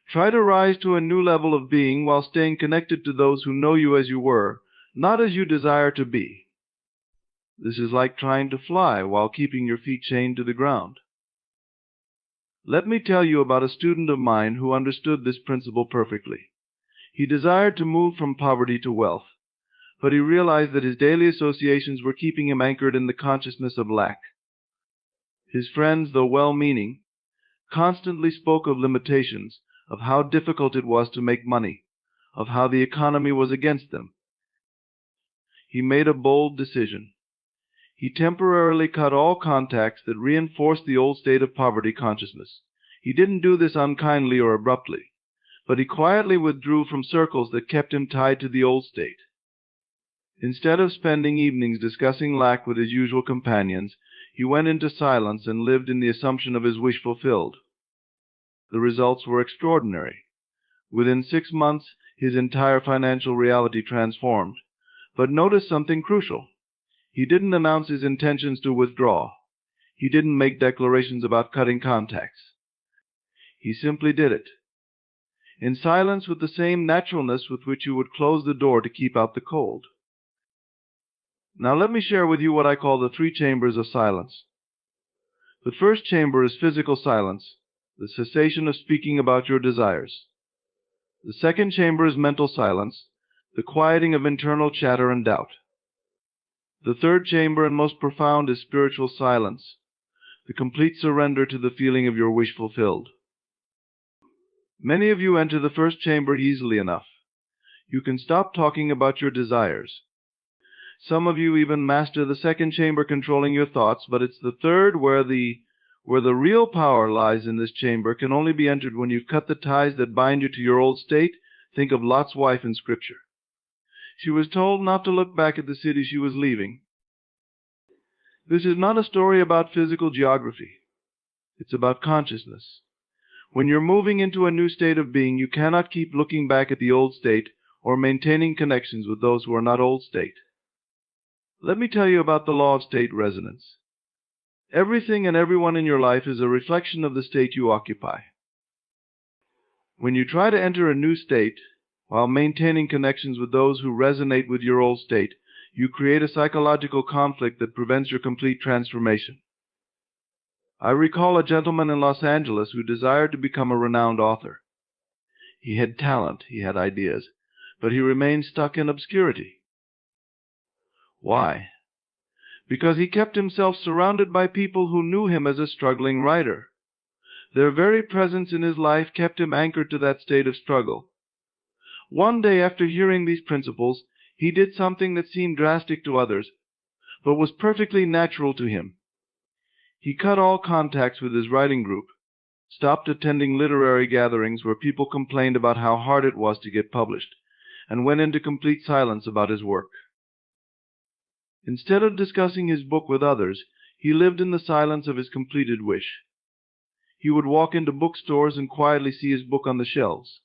Try to rise to a new level of being while staying connected to those who know you as you were, not as you desire to be. This is like trying to fly while keeping your feet chained to the ground. Let me tell you about a student of mine who understood this principle perfectly. He desired to move from poverty to wealth, but he realized that his daily associations were keeping him anchored in the consciousness of lack. His friends, though well-meaning, constantly spoke of limitations, of how difficult it was to make money, of how the economy was against them. He made a bold decision. He temporarily cut all contacts that reinforced the old state of poverty consciousness. He didn't do this unkindly or abruptly, but he quietly withdrew from circles that kept him tied to the old state. Instead of spending evenings discussing lack with his usual companions, he went into silence and lived in the assumption of his wish fulfilled. The results were extraordinary. Within 6 months, his entire financial reality transformed. But notice something crucial. He didn't announce his intentions to withdraw. He didn't make declarations about cutting contacts. He simply did it, in silence, with the same naturalness with which you would close the door to keep out the cold. Now let me share with you what I call the 3 chambers of silence. The first chamber is physical silence, the cessation of speaking about your desires. The second chamber is mental silence, the quieting of internal chatter and doubt. The third chamber, and most profound, is spiritual silence, the complete surrender to the feeling of your wish fulfilled. Many of you enter the first chamber easily enough. You can stop talking about your desires. Some of you even master the second chamber, controlling your thoughts, but it's the third where the real power lies. In this chamber can only be entered when you've cut the ties that bind you to your old state. Think of Lot's wife in Scripture. She was told not to look back at the city she was leaving. This is not a story about physical geography. It's about consciousness. When you're moving into a new state of being, you cannot keep looking back at the old state or maintaining connections with those who are not old state. Let me tell you about the law of state resonance. Everything and everyone in your life is a reflection of the state you occupy. When you try to enter a new state, while maintaining connections with those who resonate with your old state, you create a psychological conflict that prevents your complete transformation. I recall a gentleman in Los Angeles who desired to become a renowned author. He had talent, he had ideas, but he remained stuck in obscurity. Why? Because he kept himself surrounded by people who knew him as a struggling writer. Their very presence in his life kept him anchored to that state of struggle. One day, after hearing these principles, he did something that seemed drastic to others, but was perfectly natural to him. He cut all contacts with his writing group, stopped attending literary gatherings where people complained about how hard it was to get published, and went into complete silence about his work. Instead of discussing his book with others, he lived in the silence of his completed wish. He would walk into bookstores and quietly see his book on the shelves.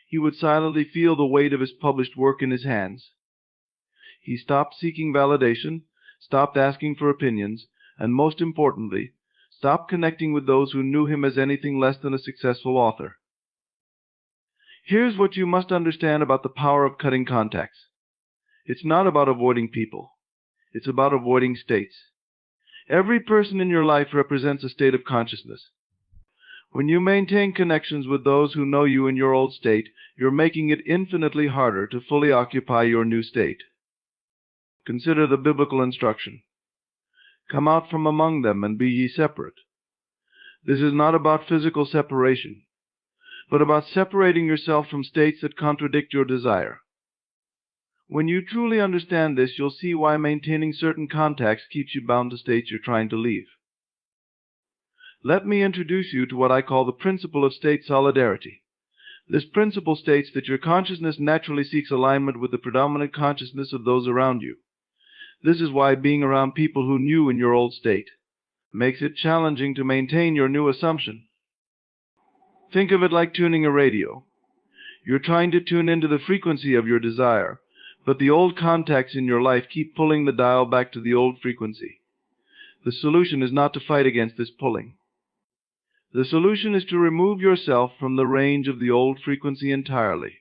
He would silently feel the weight of his published work in his hands. He stopped seeking validation, stopped asking for opinions, and most importantly, stopped connecting with those who knew him as anything less than a successful author. Here's what you must understand about the power of cutting contacts. It's not about avoiding people. It's about avoiding states. Every person in your life represents a state of consciousness. When you maintain connections with those who know you in your old state, you're making it infinitely harder to fully occupy your new state. Consider the biblical instruction. Come out from among them and be ye separate. This is not about physical separation, but about separating yourself from states that contradict your desire. When you truly understand this, you'll see why maintaining certain contacts keeps you bound to states you're trying to leave. Let me introduce you to what I call the principle of state solidarity. This principle states that your consciousness naturally seeks alignment with the predominant consciousness of those around you. This is why being around people who knew in your old state makes it challenging to maintain your new assumption. Think of it like tuning a radio. You're trying to tune into the frequency of your desire, but the old contacts in your life keep pulling the dial back to the old frequency. The solution is not to fight against this pulling. The solution is to remove yourself from the range of the old frequency entirely.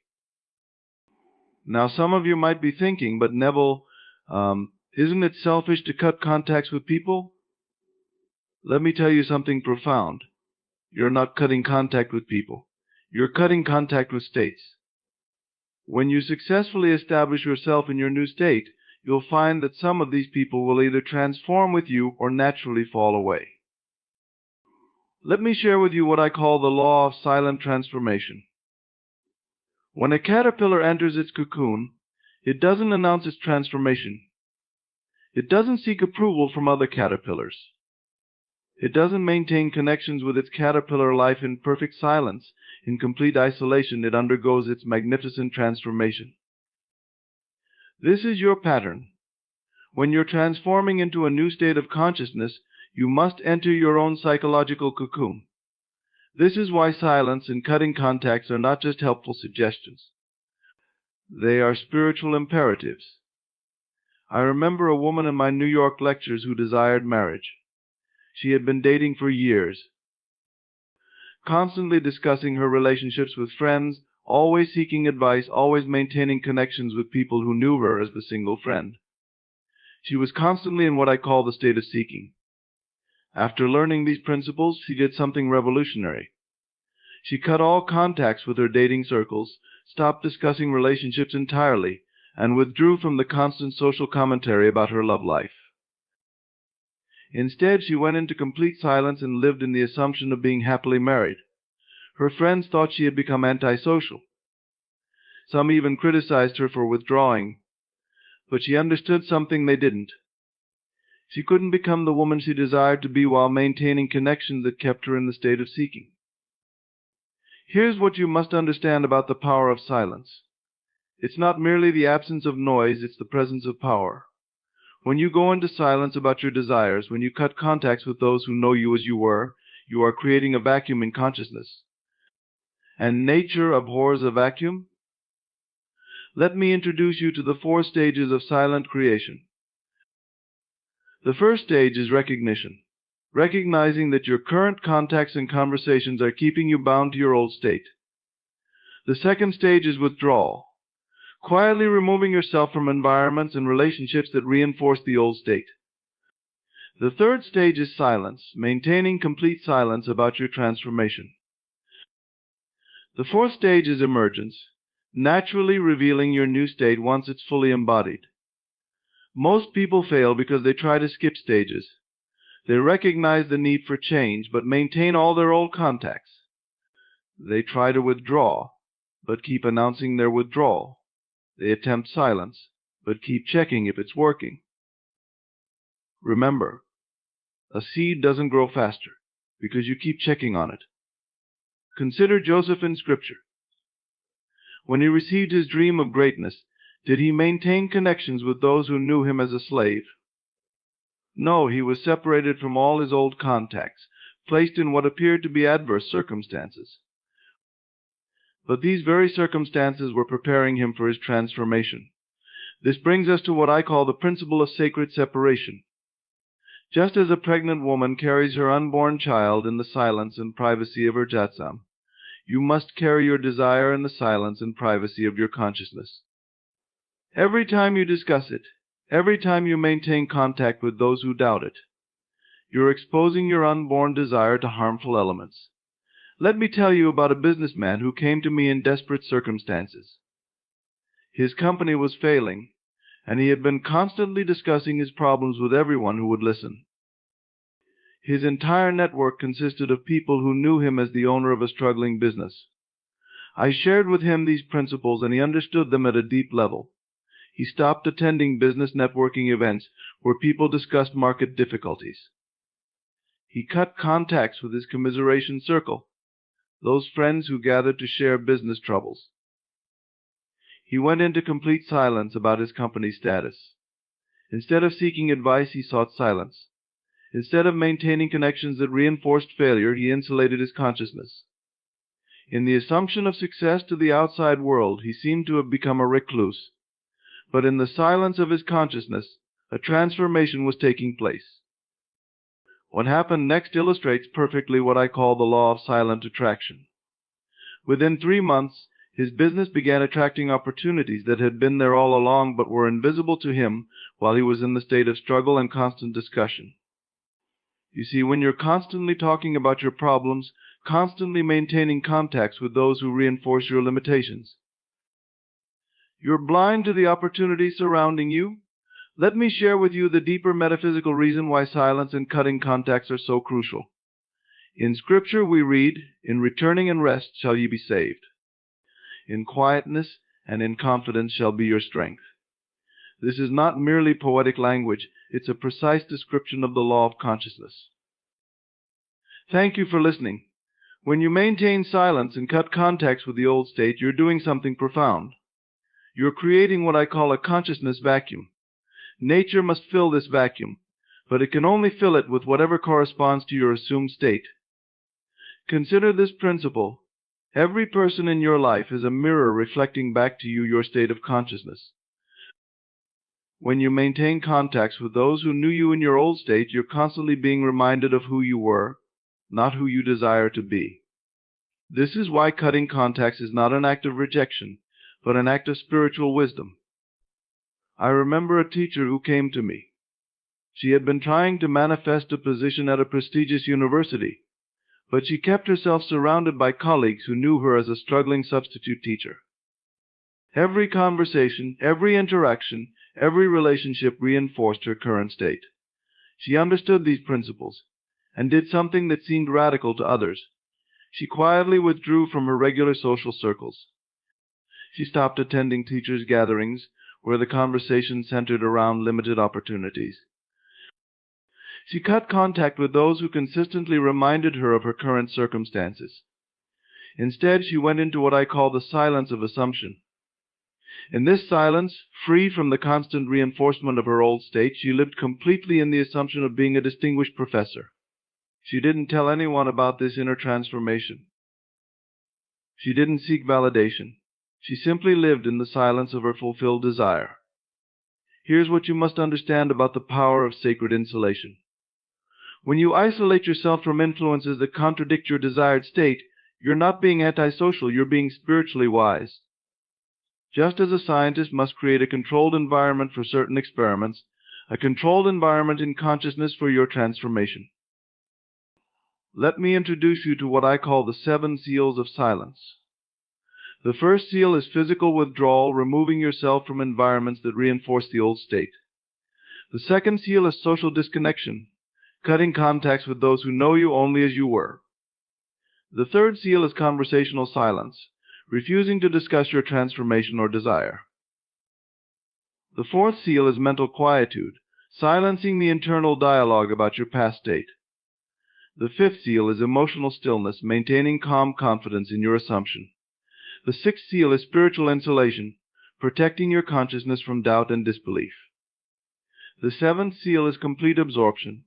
Now, some of you might be thinking, but Neville, Isn't it selfish to cut contacts with people? Let me tell you something profound. You're not cutting contact with people. You're cutting contact with states. When you successfully establish yourself in your new state, you'll find that some of these people will either transform with you or naturally fall away. Let me share with you what I call the law of silent transformation. When a caterpillar enters its cocoon, it doesn't announce its transformation. It doesn't seek approval from other caterpillars. It doesn't maintain connections with its caterpillar life in perfect silence. In complete isolation, it undergoes its magnificent transformation. This is your pattern. When you're transforming into a new state of consciousness, you must enter your own psychological cocoon. This is why silence and cutting contacts are not just helpful suggestions. They are spiritual imperatives. I remember a woman in my New York lectures who desired marriage. She had been dating for years, constantly discussing her relationships with friends, always seeking advice, always maintaining connections with people who knew her as the single friend. She was constantly in what I call the state of seeking. After learning these principles, she did something revolutionary. She cut all contacts with her dating circles, stopped discussing relationships entirely, and withdrew from the constant social commentary about her love life. Instead, she went into complete silence and lived in the assumption of being happily married. Her friends thought she had become antisocial. Some even criticized her for withdrawing, but she understood something they didn't. She couldn't become the woman she desired to be while maintaining connections that kept her in the state of seeking. Here's what you must understand about the power of silence. It's not merely the absence of noise, it's the presence of power. When you go into silence about your desires, when you cut contacts with those who know you as you are creating a vacuum in consciousness. And nature abhors a vacuum? Let me introduce you to the 4 stages of silent creation. The first stage is recognition, recognizing that your current contacts and conversations are keeping you bound to your old state. The second stage is withdrawal, quietly removing yourself from environments and relationships that reinforce the old state. The third stage is silence, maintaining complete silence about your transformation. The fourth stage is emergence, naturally revealing your new state once it's fully embodied. Most people fail because they try to skip stages. They recognize the need for change, but maintain all their old contacts. They try to withdraw, but keep announcing their withdrawal. They attempt silence, but keep checking if it's working. Remember, a seed doesn't grow faster because you keep checking on it. Consider Joseph in Scripture. When he received his dream of greatness, did he maintain connections with those who knew him as a slave? No, he was separated from all his old contacts, placed in what appeared to be adverse circumstances. But these very circumstances were preparing him for his transformation. This brings us to what I call the principle of sacred separation. Just as a pregnant woman carries her unborn child in the silence and privacy of her jatsam, you must carry your desire in the silence and privacy of your consciousness. Every time you discuss it, every time you maintain contact with those who doubt it, you're exposing your unborn desire to harmful elements. Let me tell you about a businessman who came to me in desperate circumstances. His company was failing, and he had been constantly discussing his problems with everyone who would listen. His entire network consisted of people who knew him as the owner of a struggling business. I shared with him these principles, and he understood them at a deep level. He stopped attending business networking events where people discussed market difficulties. He cut contacts with his commiseration circle, those friends who gathered to share business troubles. He went into complete silence about his company's status. Instead of seeking advice, he sought silence. Instead of maintaining connections that reinforced failure, he insulated his consciousness. In the assumption of success to the outside world, he seemed to have become a recluse. But in the silence of his consciousness, a transformation was taking place. What happened next illustrates perfectly what I call the law of silent attraction. Within 3 months, his business began attracting opportunities that had been there all along but were invisible to him while he was in the state of struggle and constant discussion. You see, when you're constantly talking about your problems, constantly maintaining contacts with those who reinforce your limitations, you're blind to the opportunities surrounding you. Let me share with you the deeper metaphysical reason why silence and cutting contacts are so crucial. In Scripture we read, "In returning and rest shall ye be saved. In quietness and in confidence shall be your strength." This is not merely poetic language, it's a precise description of the law of consciousness. Thank you for listening. When you maintain silence and cut contacts with the old state, you're doing something profound. You're creating what I call a consciousness vacuum. Nature must fill this vacuum, but it can only fill it with whatever corresponds to your assumed state. Consider this principle. Every person in your life is a mirror reflecting back to you your state of consciousness. When you maintain contacts with those who knew you in your old state, you're constantly being reminded of who you were, not who you desire to be. This is why cutting contacts is not an act of rejection, but an act of spiritual wisdom. I remember a teacher who came to me. She had been trying to manifest a position at a prestigious university, but she kept herself surrounded by colleagues who knew her as a struggling substitute teacher. Every conversation, every interaction, every relationship reinforced her current state. She understood these principles and did something that seemed radical to others. She quietly withdrew from her regular social circles. She stopped attending teachers' gatherings where the conversation centered around limited opportunities. She cut contact with those who consistently reminded her of her current circumstances. Instead, she went into what I call the silence of assumption. In this silence, free from the constant reinforcement of her old state, she lived completely in the assumption of being a distinguished professor. She didn't tell anyone about this inner transformation. She didn't seek validation. She simply lived in the silence of her fulfilled desire. Here's what you must understand about the power of sacred insulation. When you isolate yourself from influences that contradict your desired state, you're not being antisocial, you're being spiritually wise. Just as a scientist must create a controlled environment for certain experiments, a controlled environment in consciousness for your transformation. Let me introduce you to what I call the 7 seals of silence. The first seal is physical withdrawal, removing yourself from environments that reinforce the old state. The second seal is social disconnection, cutting contacts with those who know you only as you were. The third seal is conversational silence, refusing to discuss your transformation or desire. The fourth seal is mental quietude, silencing the internal dialogue about your past state. The fifth seal is emotional stillness, maintaining calm confidence in your assumption. The sixth seal is spiritual insulation, protecting your consciousness from doubt and disbelief. The seventh seal is complete absorption,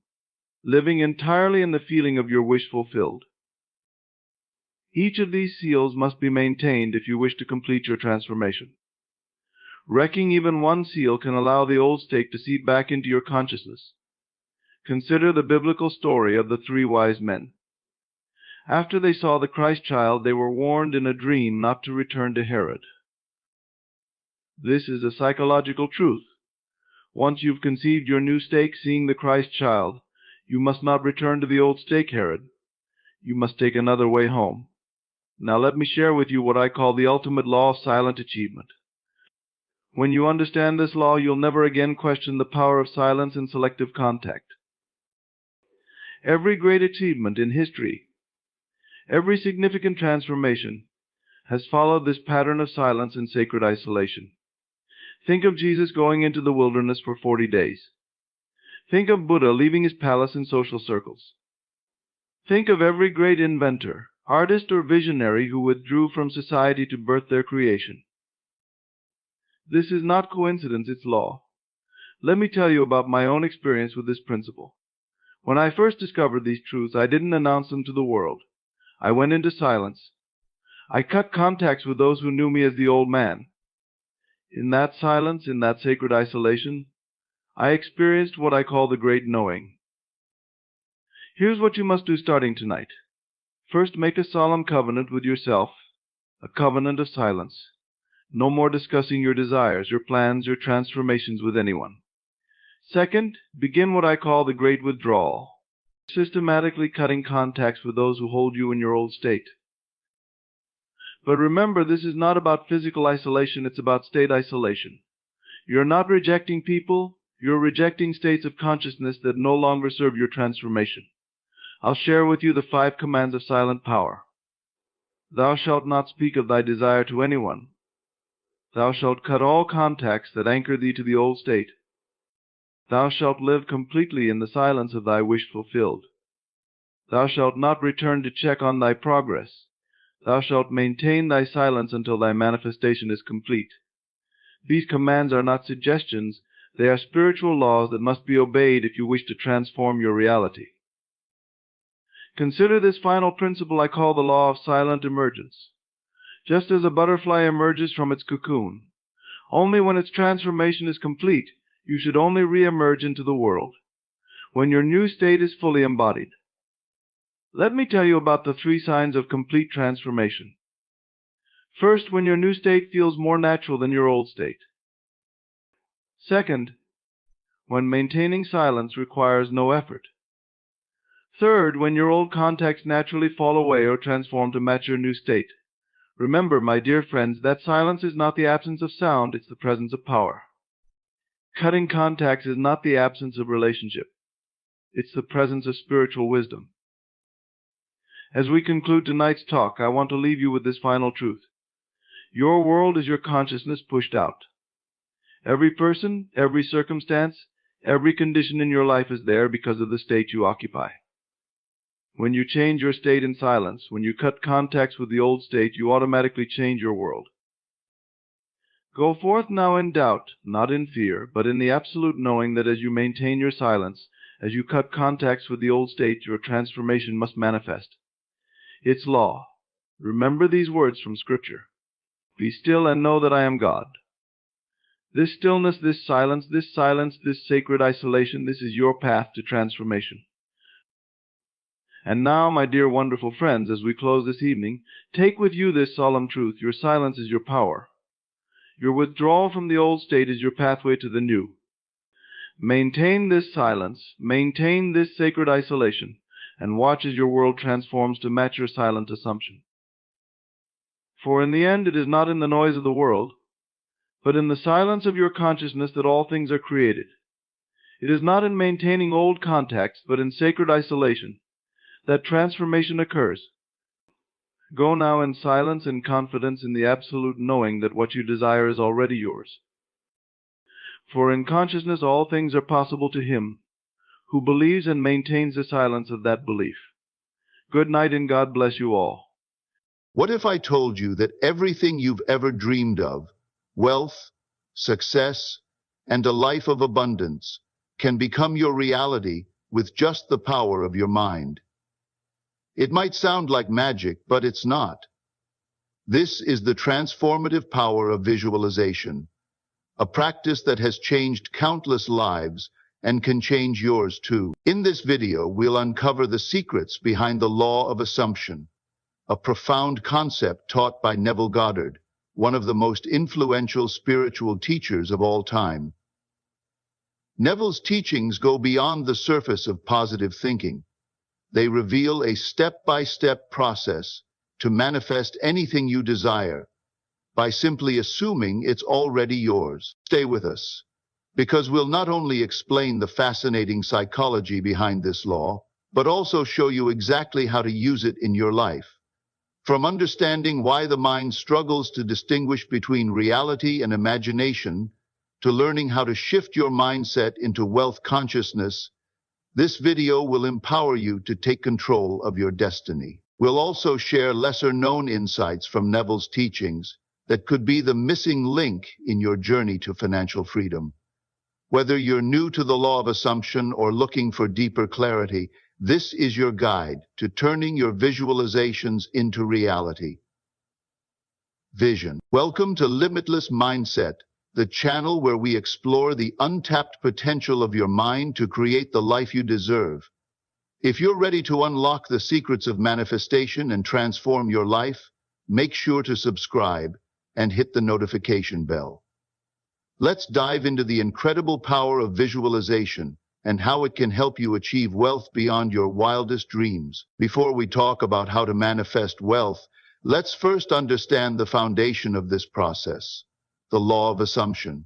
living entirely in the feeling of your wish fulfilled. Each of these seals must be maintained if you wish to complete your transformation. Wrecking even one seal can allow the old state to seep back into your consciousness. Consider the biblical story of the 3 wise men. After they saw the Christ child, they were warned in a dream not to return to Herod. This is a psychological truth. Once you've conceived your new state, seeing the Christ child, you must not return to the old state, Herod. You must take another way home. Now let me share with you what I call the ultimate law of silent achievement. When you understand this law, you'll never again question the power of silence and selective contact. Every great achievement in history, every significant transformation, has followed this pattern of silence and sacred isolation. Think of Jesus going into the wilderness for 40 days. Think of Buddha leaving his palace in social circles. Think of every great inventor, artist, or visionary who withdrew from society to birth their creation. This is not coincidence, it's law. Let me tell you about my own experience with this principle. When I first discovered these truths, I didn't announce them to the world. I went into silence. I cut contacts with those who knew me as the old man. In that silence, in that sacred isolation, I experienced what I call the great knowing. Here's what you must do starting tonight. First, make a solemn covenant with yourself, a covenant of silence. No more discussing your desires, your plans, your transformations with anyone. Second, begin what I call the Great Withdrawal, systematically cutting contacts with those who hold you in your old state. But remember, this is not about physical isolation, it's about state isolation. You're not rejecting people, you're rejecting states of consciousness that no longer serve your transformation. I'll share with you the 5 commands of silent power. Thou shalt not speak of thy desire to anyone. Thou shalt cut all contacts that anchor thee to the old state. Thou shalt live completely in the silence of thy wish fulfilled. Thou shalt not return to check on thy progress. Thou shalt maintain thy silence until thy manifestation is complete. These commands are not suggestions, they are spiritual laws that must be obeyed if you wish to transform your reality. Consider this final principle I call the law of silent emergence. Just as a butterfly emerges from its cocoon, only when its transformation is complete, you should only re-emerge into the world, when your new state is fully embodied. Let me tell you about the 3 signs of complete transformation. First, when your new state feels more natural than your old state. Second, when maintaining silence requires no effort. Third, when your old contacts naturally fall away or transform to match your new state. Remember, my dear friends, that silence is not the absence of sound, it's the presence of power. Cutting contacts is not the absence of relationship. It's the presence of spiritual wisdom. As we conclude tonight's talk, I want to leave you with this final truth. Your world is your consciousness pushed out. Every person, every circumstance, every condition in your life is there because of the state you occupy. When you change your state in silence, when you cut contacts with the old state, you automatically change your world. Go forth now in doubt, not in fear, but in the absolute knowing that as you maintain your silence, as you cut contacts with the old state, your transformation must manifest. It's law. Remember these words from Scripture. Be still and know that I am God. This stillness, this silence, this sacred isolation, this is your path to transformation. And now, my dear wonderful friends, as we close this evening, take with you this solemn truth. Your silence is your power. Your withdrawal from the old state is your pathway to the new. Maintain this silence, maintain this sacred isolation, and watch as your world transforms to match your silent assumption. For in the end, it is not in the noise of the world, but in the silence of your consciousness that all things are created. It is not in maintaining old contacts, but in sacred isolation, that transformation occurs. Go now in silence and confidence in the absolute knowing that what you desire is already yours. For in consciousness all things are possible to him who believes and maintains the silence of that belief. Good night and God bless you all. What if I told you that everything you've ever dreamed of, wealth, success, and a life of abundance, can become your reality with just the power of your mind? It might sound like magic, but it's not. This is the transformative power of visualization, a practice that has changed countless lives and can change yours too. In this video, we'll uncover the secrets behind the law of assumption, a profound concept taught by Neville Goddard, one of the most influential spiritual teachers of all time. Neville's teachings go beyond the surface of positive thinking. They reveal a step-by-step process to manifest anything you desire by simply assuming it's already yours. Stay with us, because we'll not only explain the fascinating psychology behind this law, but also show you exactly how to use it in your life. From understanding why the mind struggles to distinguish between reality and imagination, to learning how to shift your mindset into wealth consciousness, this video will empower you to take control of your destiny. We'll also share lesser-known insights from Neville's teachings that could be the missing link in your journey to financial freedom. Whether you're new to the law of assumption or looking for deeper clarity, this is your guide to turning your visualizations into reality. Vision. Welcome to Limitless Mindset, the channel where we explore the untapped potential of your mind to create the life you deserve. If you're ready to unlock the secrets of manifestation and transform your life, make sure to subscribe and hit the notification bell. Let's dive into the incredible power of visualization and how it can help you achieve wealth beyond your wildest dreams. Before we talk about how to manifest wealth, let's first understand the foundation of this process, the law of assumption.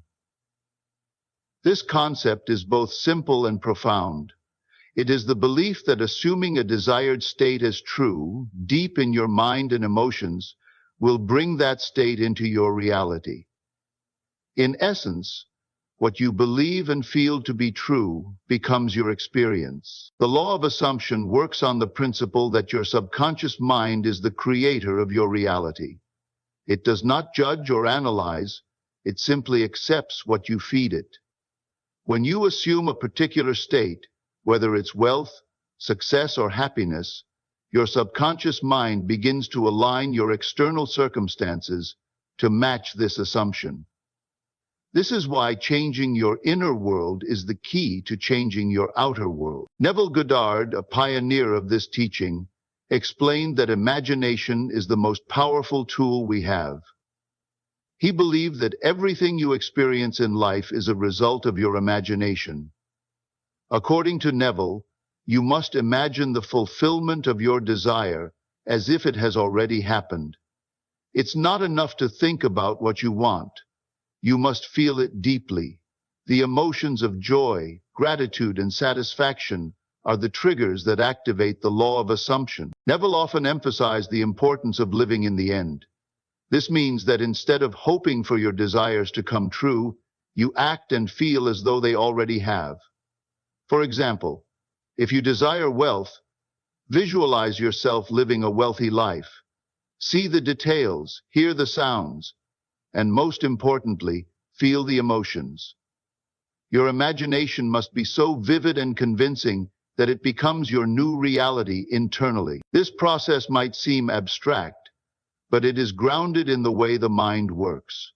This concept is both simple and profound. It is the belief that assuming a desired state as true, deep in your mind and emotions, will bring that state into your reality. In essence, what you believe and feel to be true becomes your experience. The law of assumption works on the principle that your subconscious mind is the creator of your reality. It does not judge or analyze, it simply accepts what you feed it. When you assume a particular state, whether it's wealth, success, or happiness, your subconscious mind begins to align your external circumstances to match this assumption. This is why changing your inner world is the key to changing your outer world. Neville Goddard, a pioneer of this teaching, explained that imagination is the most powerful tool we have. He believed that everything you experience in life is a result of your imagination. According to Neville, you must imagine the fulfillment of your desire as if it has already happened. It's not enough to think about what you want. You must feel it deeply. The emotions of joy, gratitude, and satisfaction are the triggers that activate the law of assumption. Neville often emphasized the importance of living in the end. This means that instead of hoping for your desires to come true, you act and feel as though they already have. For example, if you desire wealth, visualize yourself living a wealthy life. See the details, hear the sounds, and most importantly, feel the emotions. Your imagination must be so vivid and convincing that it becomes your new reality internally. This process might seem abstract, but it is grounded in the way the mind works.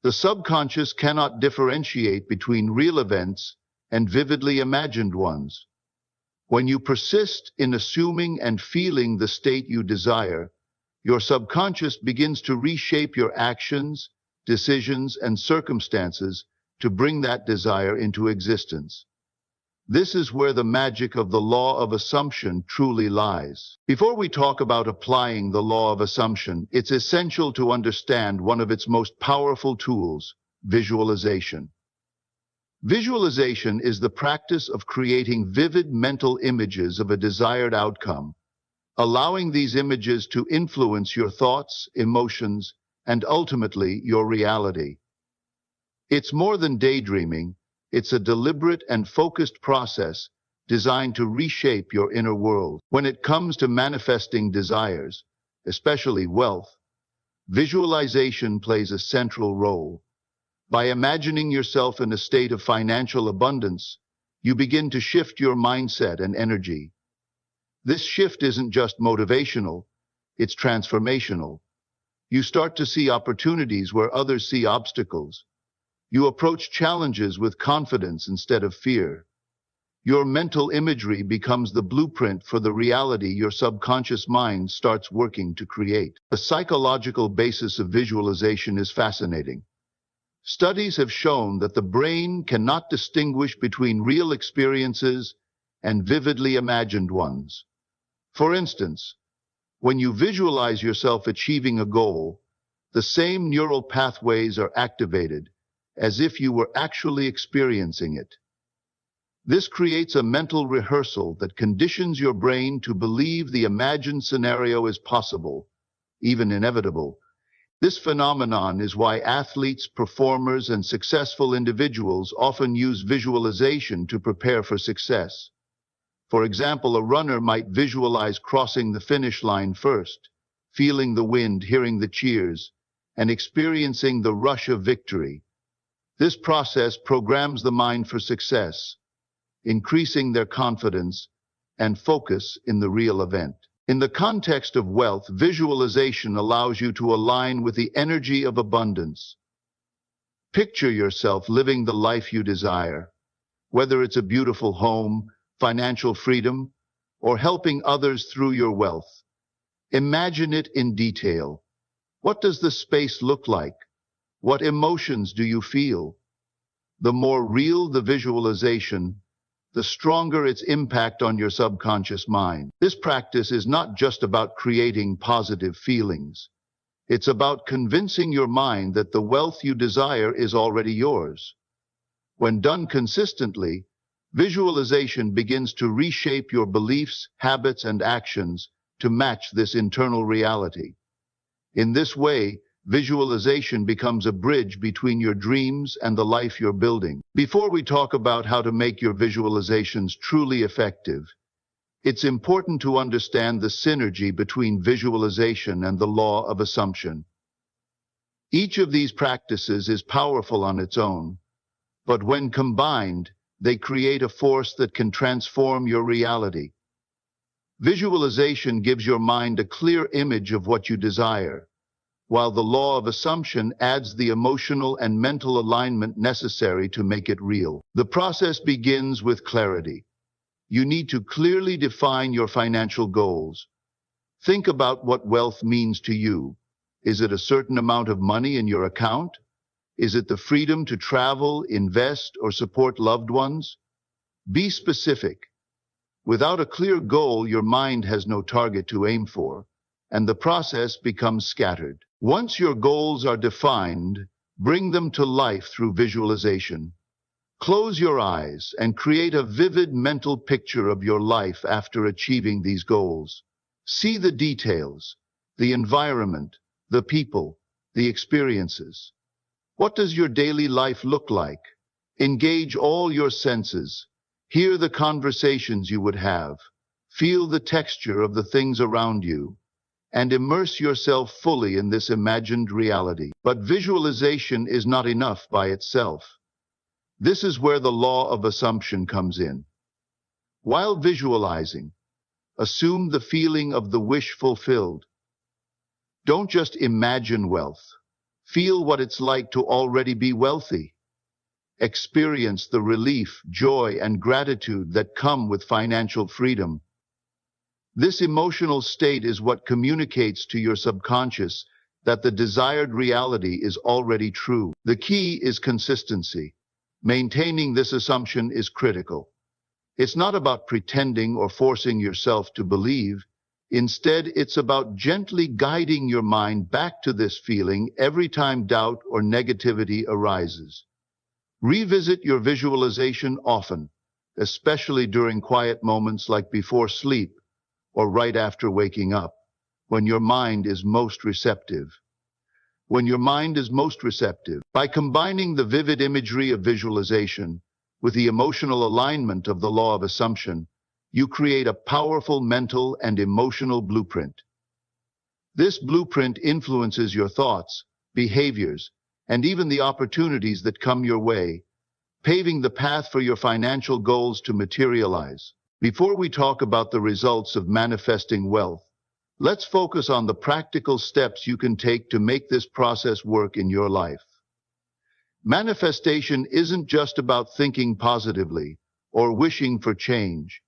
The subconscious cannot differentiate between real events and vividly imagined ones. When you persist in assuming and feeling the state you desire, your subconscious begins to reshape your actions, decisions, and circumstances to bring that desire into existence. This is where the magic of the law of assumption truly lies. Before we talk about applying the law of assumption, it's essential to understand one of its most powerful tools, visualization. Visualization is the practice of creating vivid mental images of a desired outcome, allowing these images to influence your thoughts, emotions, and ultimately your reality. It's more than daydreaming, it's a deliberate and focused process designed to reshape your inner world. When it comes to manifesting desires, especially wealth, visualization plays a central role. By imagining yourself in a state of financial abundance, you begin to shift your mindset and energy. This shift isn't just motivational, it's transformational. You start to see opportunities where others see obstacles. You approach challenges with confidence instead of fear. Your mental imagery becomes the blueprint for the reality your subconscious mind starts working to create. The psychological basis of visualization is fascinating. Studies have shown that the brain cannot distinguish between real experiences and vividly imagined ones. For instance, when you visualize yourself achieving a goal, the same neural pathways are activated, as if you were actually experiencing it. This creates a mental rehearsal that conditions your brain to believe the imagined scenario is possible, even inevitable. This phenomenon is why athletes, performers, and successful individuals often use visualization to prepare for success. For example, a runner might visualize crossing the finish line first, feeling the wind, hearing the cheers, and experiencing the rush of victory. This process programs the mind for success, increasing their confidence and focus in the real event. In the context of wealth, visualization allows you to align with the energy of abundance. Picture yourself living the life you desire, whether it's a beautiful home, financial freedom, or helping others through your wealth. Imagine it in detail. What does the space look like? What emotions do you feel? The more real the visualization, the stronger its impact on your subconscious mind. This practice is not just about creating positive feelings. It's about convincing your mind that the wealth you desire is already yours. When done consistently, visualization begins to reshape your beliefs, habits, and actions to match this internal reality. In this way, visualization becomes a bridge between your dreams and the life you're building. Before we talk about how to make your visualizations truly effective, it's important to understand the synergy between visualization and the law of assumption. Each of these practices is powerful on its own, but when combined, they create a force that can transform your reality. Visualization gives your mind a clear image of what you desire, while the law of assumption adds the emotional and mental alignment necessary to make it real. The process begins with clarity. You need to clearly define your financial goals. Think about what wealth means to you. Is it a certain amount of money in your account? Is it the freedom to travel, invest, or support loved ones? Be specific. Without a clear goal, your mind has no target to aim for, and the process becomes scattered. Once your goals are defined, bring them to life through visualization. Close your eyes and create a vivid mental picture of your life after achieving these goals. See the details, the environment, the people, the experiences. What does your daily life look like? Engage all your senses. Hear the conversations you would have. Feel the texture of the things around you, and immerse yourself fully in this imagined reality. But visualization is not enough by itself. This is where the law of assumption comes in. While visualizing, assume the feeling of the wish fulfilled. Don't just imagine wealth. Feel what it's like to already be wealthy. Experience the relief, joy, and gratitude that come with financial freedom. This emotional state is what communicates to your subconscious that the desired reality is already true. The key is consistency. Maintaining this assumption is critical. It's not about pretending or forcing yourself to believe. Instead, it's about gently guiding your mind back to this feeling every time doubt or negativity arises. Revisit your visualization often, especially during quiet moments like before sleep or right after waking up, when your mind is most receptive. By combining the vivid imagery of visualization with the emotional alignment of the law of assumption, you create a powerful mental and emotional blueprint. This blueprint influences your thoughts, behaviors, and even the opportunities that come your way, paving the path for your financial goals to materialize. Before we talk about the results of manifesting wealth, let's focus on the practical steps you can take to make this process work in your life. Manifestation isn't just about thinking positively or wishing for change.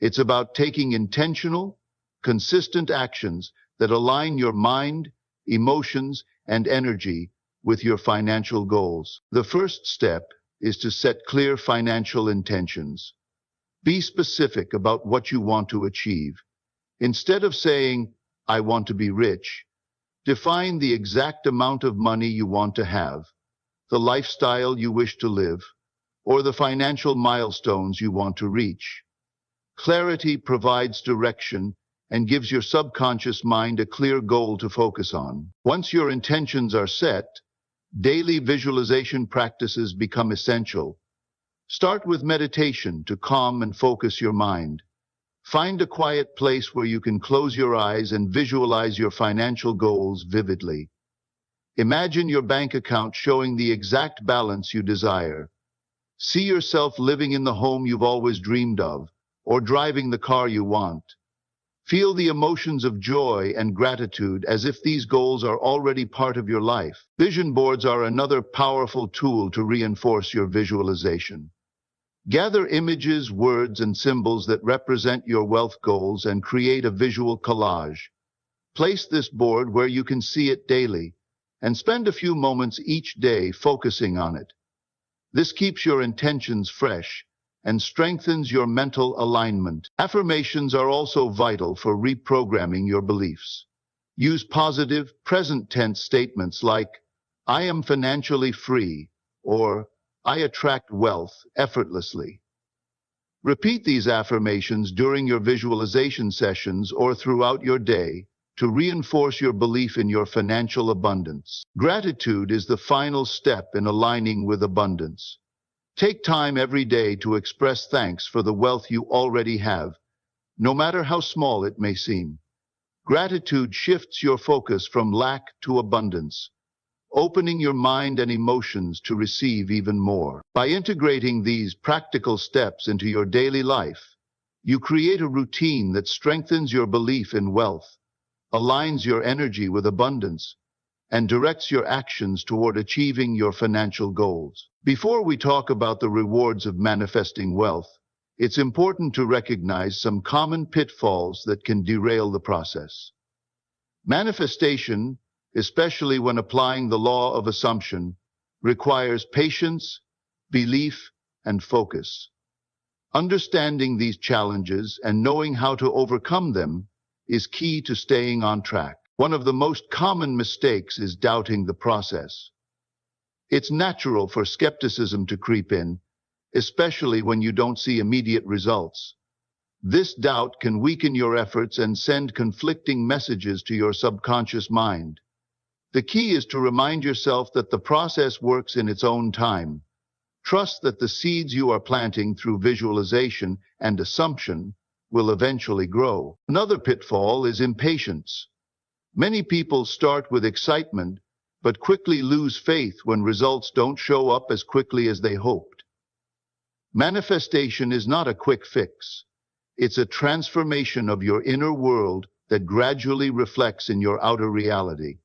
It's about taking intentional, consistent actions that align your mind, emotions, and energy with your financial goals. The first step is to set clear financial intentions. Be specific about what you want to achieve. Instead of saying, "I want to be rich," define the exact amount of money you want to have, the lifestyle you wish to live, or the financial milestones you want to reach. Clarity provides direction and gives your subconscious mind a clear goal to focus on. Once your intentions are set, daily visualization practices become essential. Start with meditation to calm and focus your mind. Find a quiet place where you can close your eyes and visualize your financial goals vividly. Imagine your bank account showing the exact balance you desire. See yourself living in the home you've always dreamed of, or driving the car you want. Feel the emotions of joy and gratitude as if these goals are already part of your life. Vision boards are another powerful tool to reinforce your visualization. Gather images, words, and symbols that represent your wealth goals and create a visual collage. Place this board where you can see it daily, and spend a few moments each day focusing on it. This keeps your intentions fresh and strengthens your mental alignment. Affirmations are also vital for reprogramming your beliefs. Use positive, present tense statements like, I am financially free, or I attract wealth effortlessly. Repeat these affirmations during your visualization sessions or throughout your day to reinforce your belief in your financial abundance. Gratitude is the final step in aligning with abundance. Take time every day to express thanks for the wealth you already have, no matter how small it may seem. Gratitude shifts your focus from lack to abundance, opening your mind and emotions to receive even more. By integrating these practical steps into your daily life, you create a routine that strengthens your belief in wealth, aligns your energy with abundance, and directs your actions toward achieving your financial goals. Before we talk about the rewards of manifesting wealth, it's important to recognize some common pitfalls that can derail the process. Manifestation, especially when applying the law of assumption, requires patience, belief, and focus. Understanding these challenges and knowing how to overcome them is key to staying on track. One of the most common mistakes is doubting the process. It's natural for skepticism to creep in, especially when you don't see immediate results. This doubt can weaken your efforts and send conflicting messages to your subconscious mind. The key is to remind yourself that the process works in its own time. Trust that the seeds you are planting through visualization and assumption will eventually grow. Another pitfall is impatience. Many people start with excitement, but quickly lose faith when results don't show up as quickly as they hoped. Manifestation is not a quick fix. It's a transformation of your inner world that gradually reflects in your outer reality.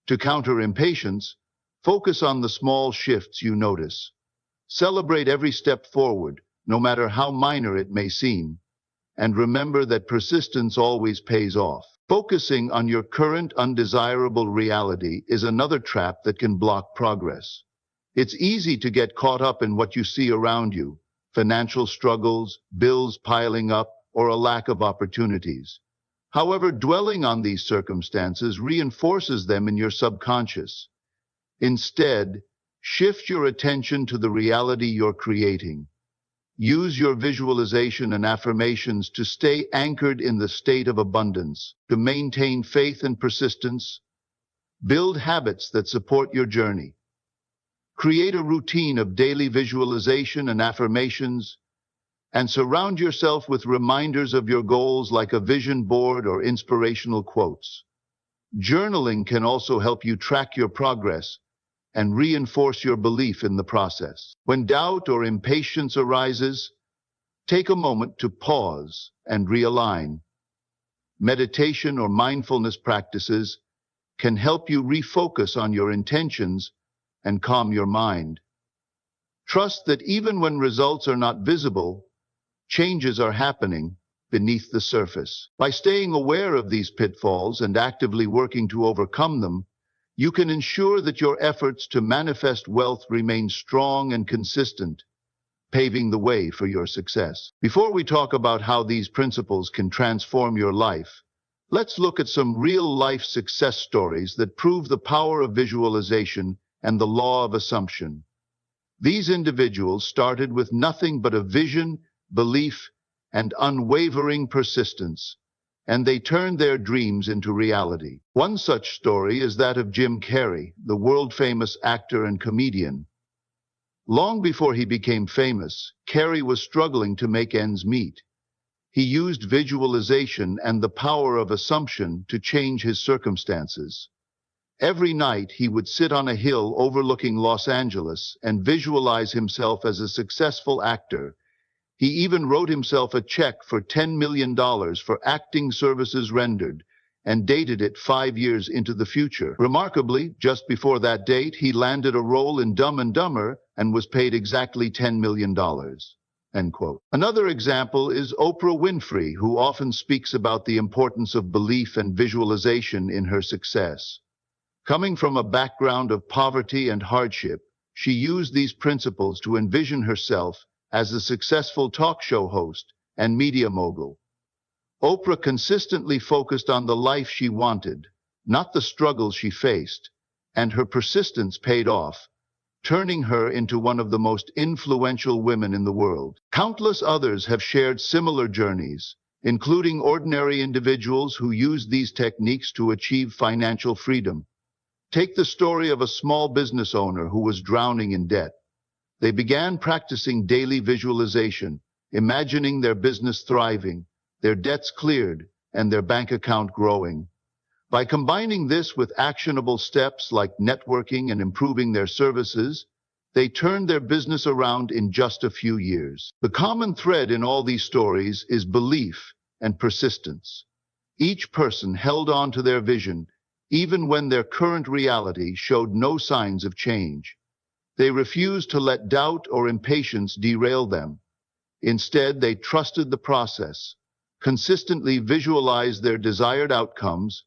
To counter impatience, focus on the small shifts you notice. Celebrate every step forward, no matter how minor it may seem, and remember that persistence always pays off. Focusing on your current undesirable reality is another trap that can block progress. It's easy to get caught up in what you see around you, financial struggles, bills piling up, or a lack of opportunities. However, dwelling on these circumstances reinforces them in your subconscious. Instead, shift your attention to the reality you're creating. Use your visualization and affirmations to stay anchored in the state of abundance, to maintain faith and persistence. Build habits that support your journey. Create a routine of daily visualization and affirmations, and surround yourself with reminders of your goals like a vision board or inspirational quotes. Journaling can also help you track your progress and reinforce your belief in the process. When doubt or impatience arises, take a moment to pause and realign. Meditation or mindfulness practices can help you refocus on your intentions and calm your mind. Trust that even when results are not visible, changes are happening beneath the surface. By staying aware of these pitfalls and actively working to overcome them, you can ensure that your efforts to manifest wealth remain strong and consistent, paving the way for your success. Before we talk about how these principles can transform your life, let's look at some real-life success stories that prove the power of visualization and the law of assumption. These individuals started with nothing but a vision, belief, and unwavering persistence, and they turned their dreams into reality. One such story is that of Jim Carrey, the world-famous actor and comedian. Long before he became famous, Carrey was struggling to make ends meet. He used visualization and the power of assumption to change his circumstances. Every night he would sit on a hill overlooking Los Angeles and visualize himself as a successful actor. He even wrote himself a check for $10 million for acting services rendered and dated it 5 years into the future. Remarkably, just before that date, he landed a role in Dumb and Dumber and was paid exactly $10 million. End quote. Another example is Oprah Winfrey, who often speaks about the importance of belief and visualization in her success. Coming from a background of poverty and hardship, she used these principles to envision herself as a successful talk show host and media mogul. Oprah consistently focused on the life she wanted, not the struggles she faced, and her persistence paid off, turning her into one of the most influential women in the world. Countless others have shared similar journeys, including ordinary individuals who used these techniques to achieve financial freedom. Take the story of a small business owner who was drowning in debt. They began practicing daily visualization, imagining their business thriving, their debts cleared, and their bank account growing. By combining this with actionable steps like networking and improving their services, they turned their business around in just a few years. The common thread in all these stories is belief and persistence. Each person held on to their vision, even when their current reality showed no signs of change. They refused to let doubt or impatience derail them. Instead, they trusted the process, consistently visualized their desired outcomes,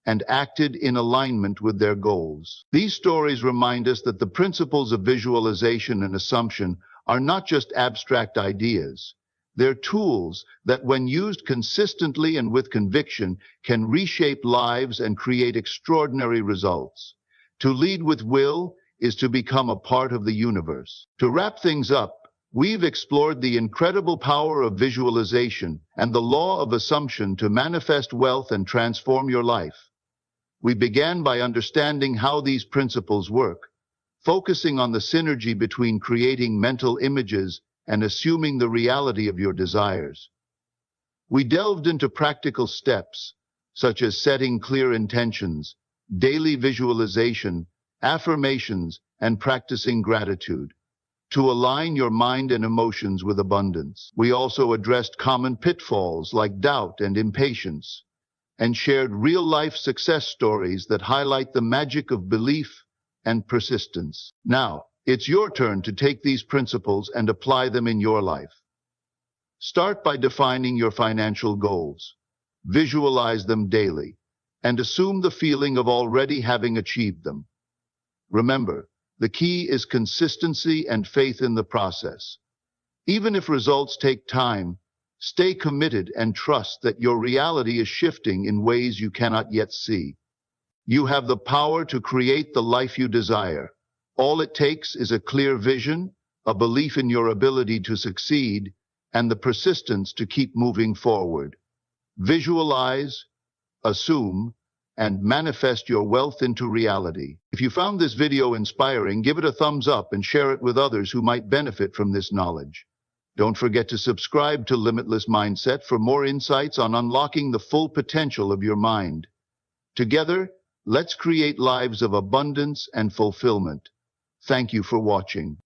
and acted in alignment with their goals. These stories remind us that the principles of visualization and assumption are not just abstract ideas. They're tools that, when used consistently and with conviction, can reshape lives and create extraordinary results. To lead with will is to become a part of the universe. To wrap things up, we've explored the incredible power of visualization and the law of assumption to manifest wealth and transform your life. We began by understanding how these principles work, focusing on the synergy between creating mental images and assuming the reality of your desires. We delved into practical steps, such as setting clear intentions, daily visualization, affirmations, and practicing gratitude, to align your mind and emotions with abundance. We also addressed common pitfalls like doubt and impatience, and shared real-life success stories that highlight the magic of belief and persistence. Now, it's your turn to take these principles and apply them in your life. Start by defining your financial goals. Visualize them daily, and assume the feeling of already having achieved them. Remember, the key is consistency and faith in the process. Even if results take time, stay committed and trust that your reality is shifting in ways you cannot yet see. You have the power to create the life you desire. All it takes is a clear vision, a belief in your ability to succeed, and the persistence to keep moving forward. Visualize, assume, and manifest your wealth into reality. If you found this video inspiring, give it a thumbs up and share it with others who might benefit from this knowledge. Don't forget to subscribe to Limitless Mindset for more insights on unlocking the full potential of your mind. Together, let's create lives of abundance and fulfillment. Thank you for watching.